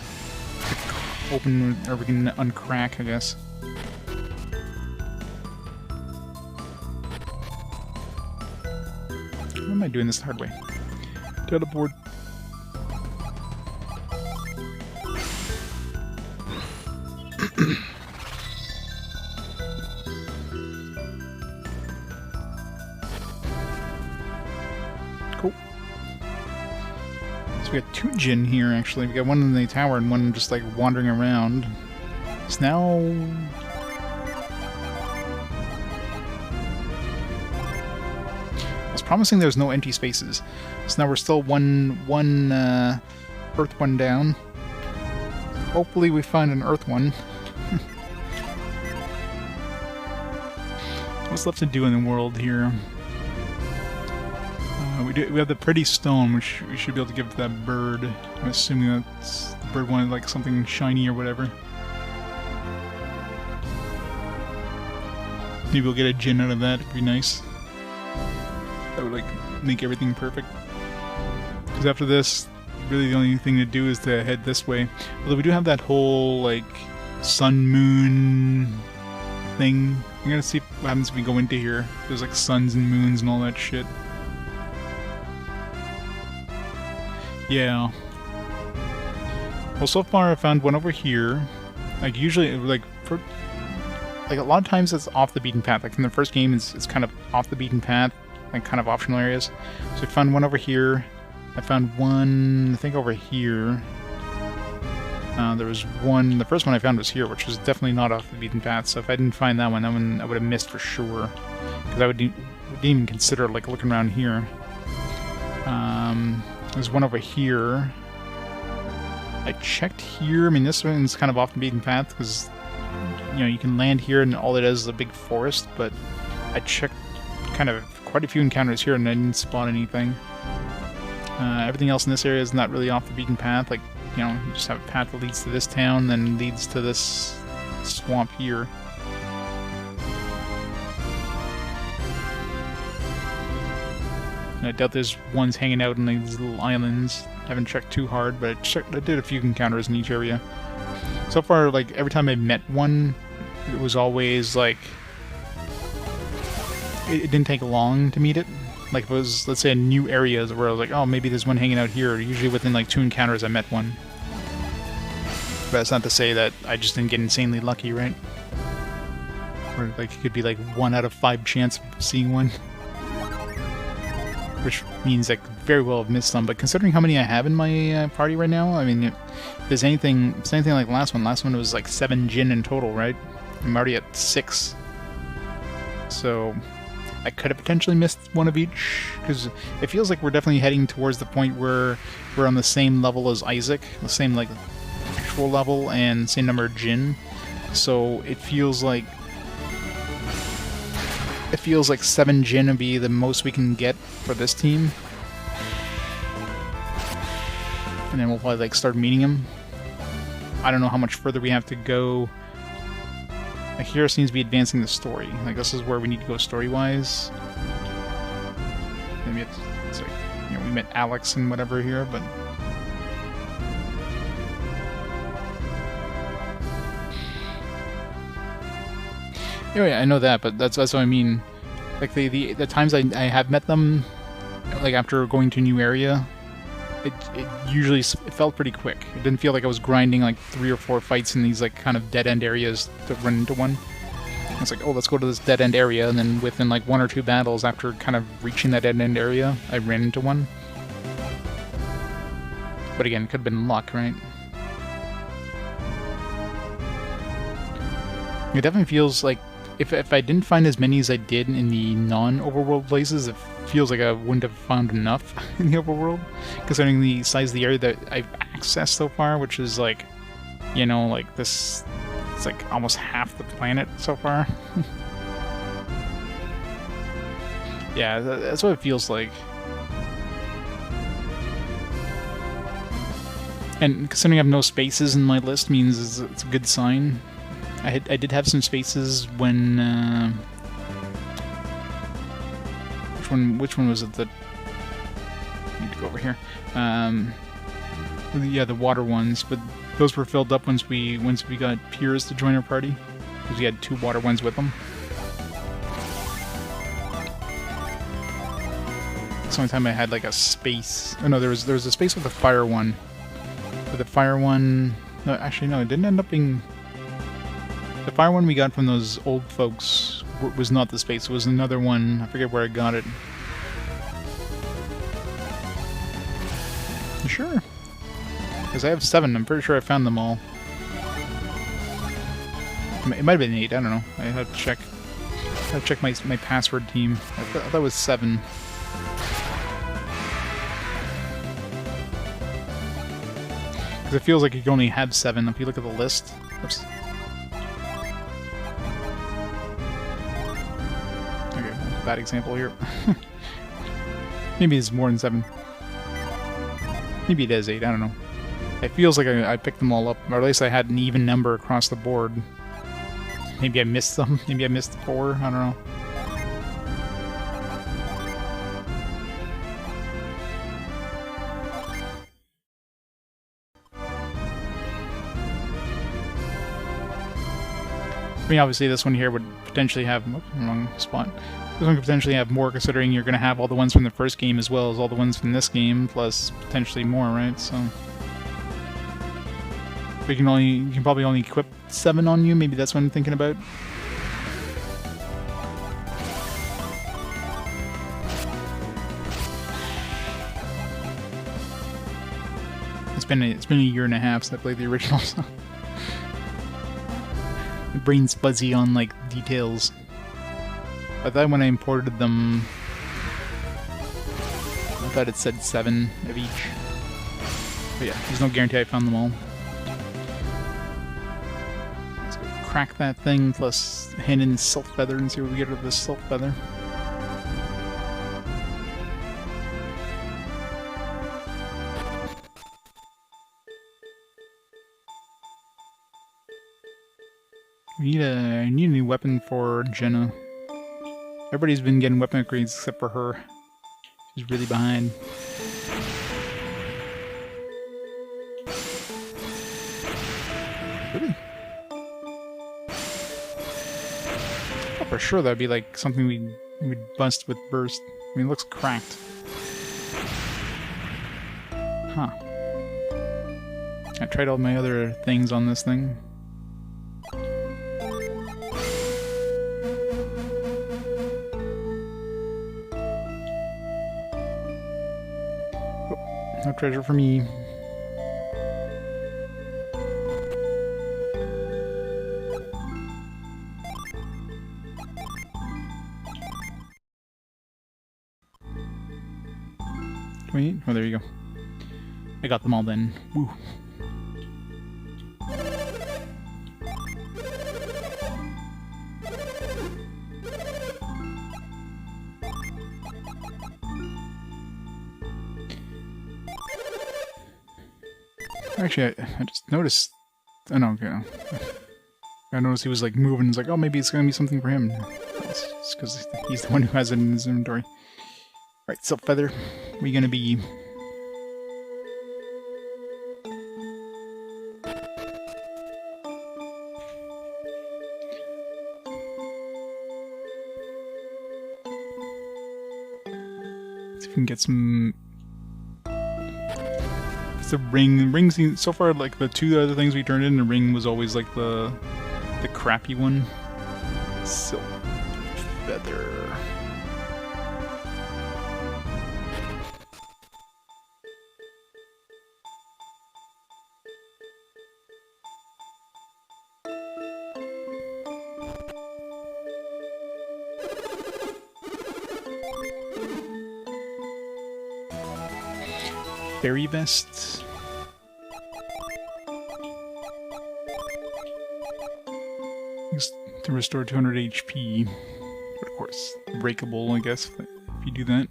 open or we can uncrack, I guess. Why am I doing this the hard way? Teleport. Cool. So we got 2 Jinn here, actually. We got one in the tower and one just like wandering around. So now I was promising there's no empty spaces. So now we're still one Earth one down. Hopefully we find an Earth one. What's left to do in the world here? We have the pretty stone, which we should be able to give to that bird. I'm assuming that's the bird wanted like something shiny or whatever. Maybe we'll get a Jinn out of that. It'd be nice. That would like make everything perfect. Because after this, really the only thing to do is to head this way. Although we do have that whole like sun moon thing. I'm gonna see what happens if we go into here. There's like suns and moons and all that shit. Yeah. Well, so far I found one over here. Like usually, like a lot of times it's off the beaten path. Like in the first game, it's kind of off the beaten path, like kind of optional areas. So I found one over here. I found one, I think, over here. There was one. The first one I found was here, which was definitely not off the beaten path. So if I didn't find that one I would have missed for sure. Because I didn't even consider like looking around here. There's one over here. I checked here. I mean, this one's kind of off the beaten path because, you know, you can land here and all it is a big forest. But I checked kind of quite a few encounters here and I didn't spot anything. Everything else in this area is not really off the beaten path. Like, you know, you just have a path that leads to this town, then leads to this swamp here. And I doubt there's ones hanging out in these little islands. I haven't checked too hard, but I did a few encounters in each area. So far, like, every time I met one, it was always, like, it didn't take long to meet it. Like, if it was, let's say, a new area where I was like, oh, maybe there's one hanging out here. Usually within, like, 2 encounters I met one. But that's not to say that I just didn't get insanely lucky, right? Or, like, it could be, like, 1 out of 5 chance of seeing one. Which means I could very well have missed some. But considering how many I have in my party right now, I mean, if there's anything like last one was, like, 7 Jinn in total, right? I'm already at 6. So I could have potentially missed one of each, because it feels like we're definitely heading towards the point where we're on the same level as Isaac, the same like actual level and same number of Jinn. So it feels like 7 Jinn would be the most we can get for this team, and then we'll probably like start meeting him. I don't know how much further we have to go. Like, here seems to be advancing the story. Like, this is where we need to go story-wise. Maybe it's like, you know, we met Alex and whatever here, but... Anyway, I know that, but that's what I mean. Like, the times I have met them, like, after going to a new area, it usually felt pretty quick. It didn't feel like I was grinding like 3 or 4 fights in these like kind of dead-end areas to run into one. It's like, oh, let's go to this dead-end area, and then within like 1 or 2 battles after kind of reaching that dead-end area, I ran into one. But again, it could have been luck, right? It definitely feels like if I didn't find as many as I did in the non-overworld places, it feels like I wouldn't have found enough in the overworld, considering the size of the area that I've accessed so far, which is like, you know, like this, it's like almost half the planet so far. Yeah, that's what it feels like. And considering I have no spaces in my list means it's a good sign. I did have some spaces when which one was it that I need to go over here? Yeah, the water ones, but those were filled up once we got Piers to join our party, because we had 2 water ones with them. It's the only time I had like a space. Oh no, there was a space with the fire one. But the fire one, no, actually no, it didn't end up being. The fire one we got from those old folks was not the space. It was another one. I forget where I got it. You sure? Because I have 7. I'm pretty sure I found them all. It might have been 8. I don't know. I have to check. I have to check my password team. I thought it was 7. Because it feels like you can only have 7 if you look at the list. Oops. Okay, bad example here. Maybe it's more than 7. Maybe it is 8, I don't know. It feels like I picked them all up, or at least I had an even number across the board. Maybe I missed them. Maybe I missed 4. I don't know. I mean, obviously this one here would potentially have... Oops, wrong spot. This one could potentially have more, considering you're going to have all the ones from the first game as well as all the ones from this game, plus potentially more, right? So... you can probably only equip 7 on you. Maybe that's what I'm thinking about. It's been a year and a half since I played the original. So. My brain's fuzzy on like details. I thought when I imported them, I thought it said 7 of each. But yeah, there's no guarantee I found them all. Crack that thing, plus hand in Silk Feather and see what we get with this Silk Feather. I need a new weapon for Jenna. Everybody's been getting weapon upgrades except for her. She's really behind. Really? For sure, that'd be like something we'd bust with burst. I mean, it looks cracked. Huh. I tried all my other things on this thing. Oh, no treasure for me. Wait, oh, there you go. I got them all then. Woo. Actually, I just noticed... Oh no, okay. I noticed he was like moving. It's like, oh, maybe it's gonna be something for him. It's just because he's the one who has it in his inventory. Alright, Silk Feather. We're gonna be... see if we can get some... It's a ring. The ring seems... So far, like, the 2 other things we turned in, the ring was always, like, the crappy one. Silk Feather... Fairy Vest. To restore 200 HP. But of course, breakable, I guess. if you do that.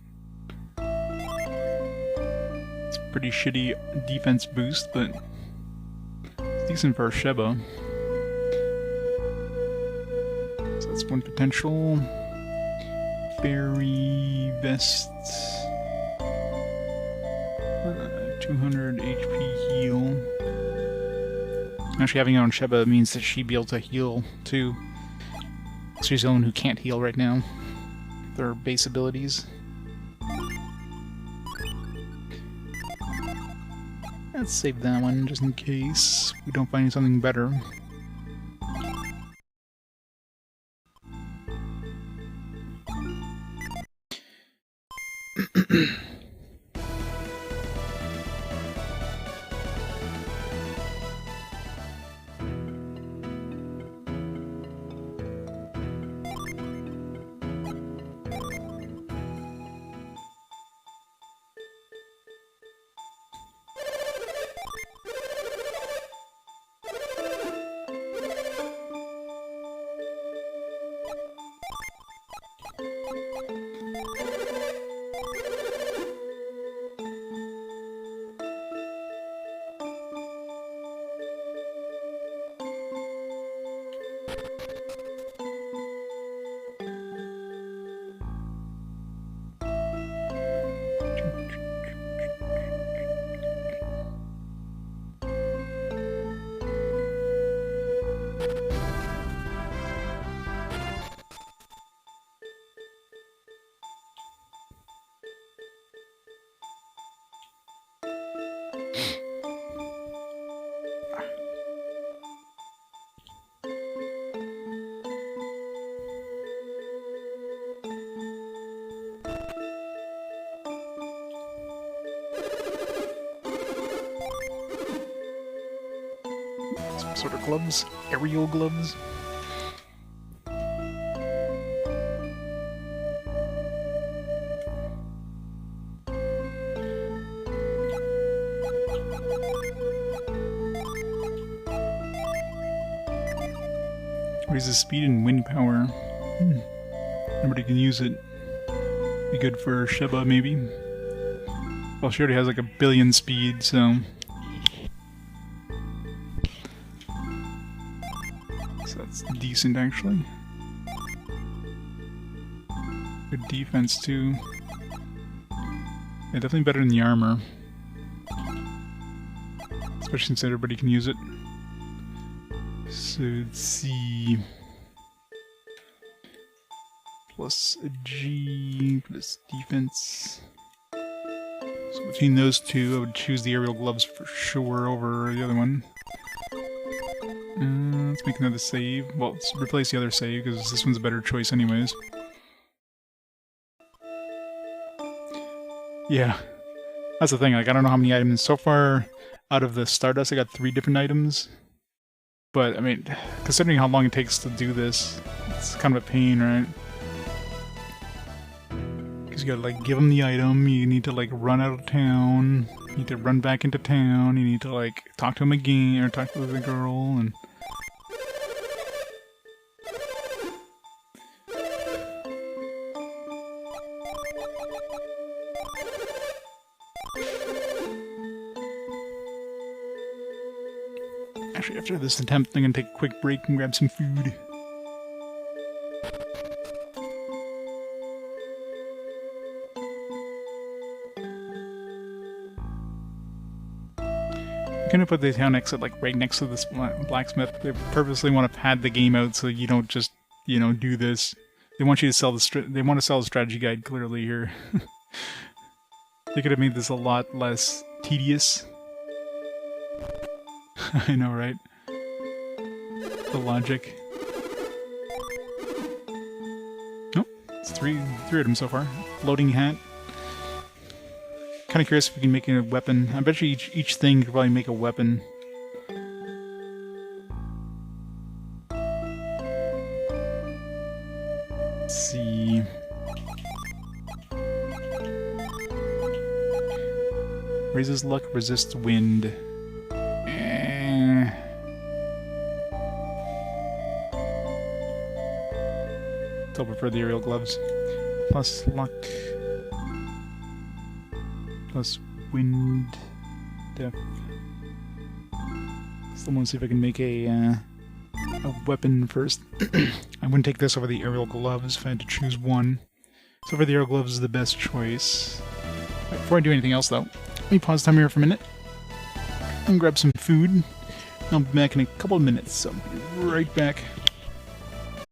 It's a pretty shitty defense boost, but it's decent for Sheba. So that's one potential. Fairy Vest. 200 HP heal. Actually, having it on Sheba means that she'd be able to heal too. She's the only one who can't heal right now. Their base abilities. Let's save that one just in case we don't find something better. Some sort of gloves? Aerial gloves? Raises speed and wind power. Nobody can use it. Be good for Sheba, maybe. Well, she already has like 1 billion speed, so... that's decent, actually. Good defense, too. Yeah, definitely better than the armor. Especially since everybody can use it. So, let's see... plus a G, plus defense. So between those two, I would choose the aerial gloves for sure over the other one. Let's make another save. Well, let's replace the other save, because this one's a better choice anyways. Yeah. That's the thing, like, I don't know how many items. So far, out of the Stardust, I got 3 different items. But, I mean, considering how long it takes to do this, it's kind of a pain, right? Because you gotta, like, give them the item, you need to, like, run out of town, you need to run back into town, you need to, like, talk to him again, or talk to the girl, and... Actually, after this attempt, I'm gonna take a quick break and grab some food. I'm gonna put the town exit like right next to this blacksmith. They purposely want to pad the game out so you don't just, you know, do this. They want you to sell they want to sell the strategy guide clearly here. They could have made this a lot less tedious. I know, right? The logic. Nope, it's three items so far. Floating hat. Kind of curious if we can make a weapon. I bet you each thing could probably make a weapon. Let's see. Raises luck, resists wind. Still prefer the aerial gloves. Plus luck. plus wind depth. Still want to see if I can make a weapon first. I wouldn't take this over the aerial gloves if I had to choose one. So for the aerial gloves is the best choice. Right, before I do anything else though, let me pause time here for a minute and grab some food. I'll be back in a couple of minutes, so I'll be right back.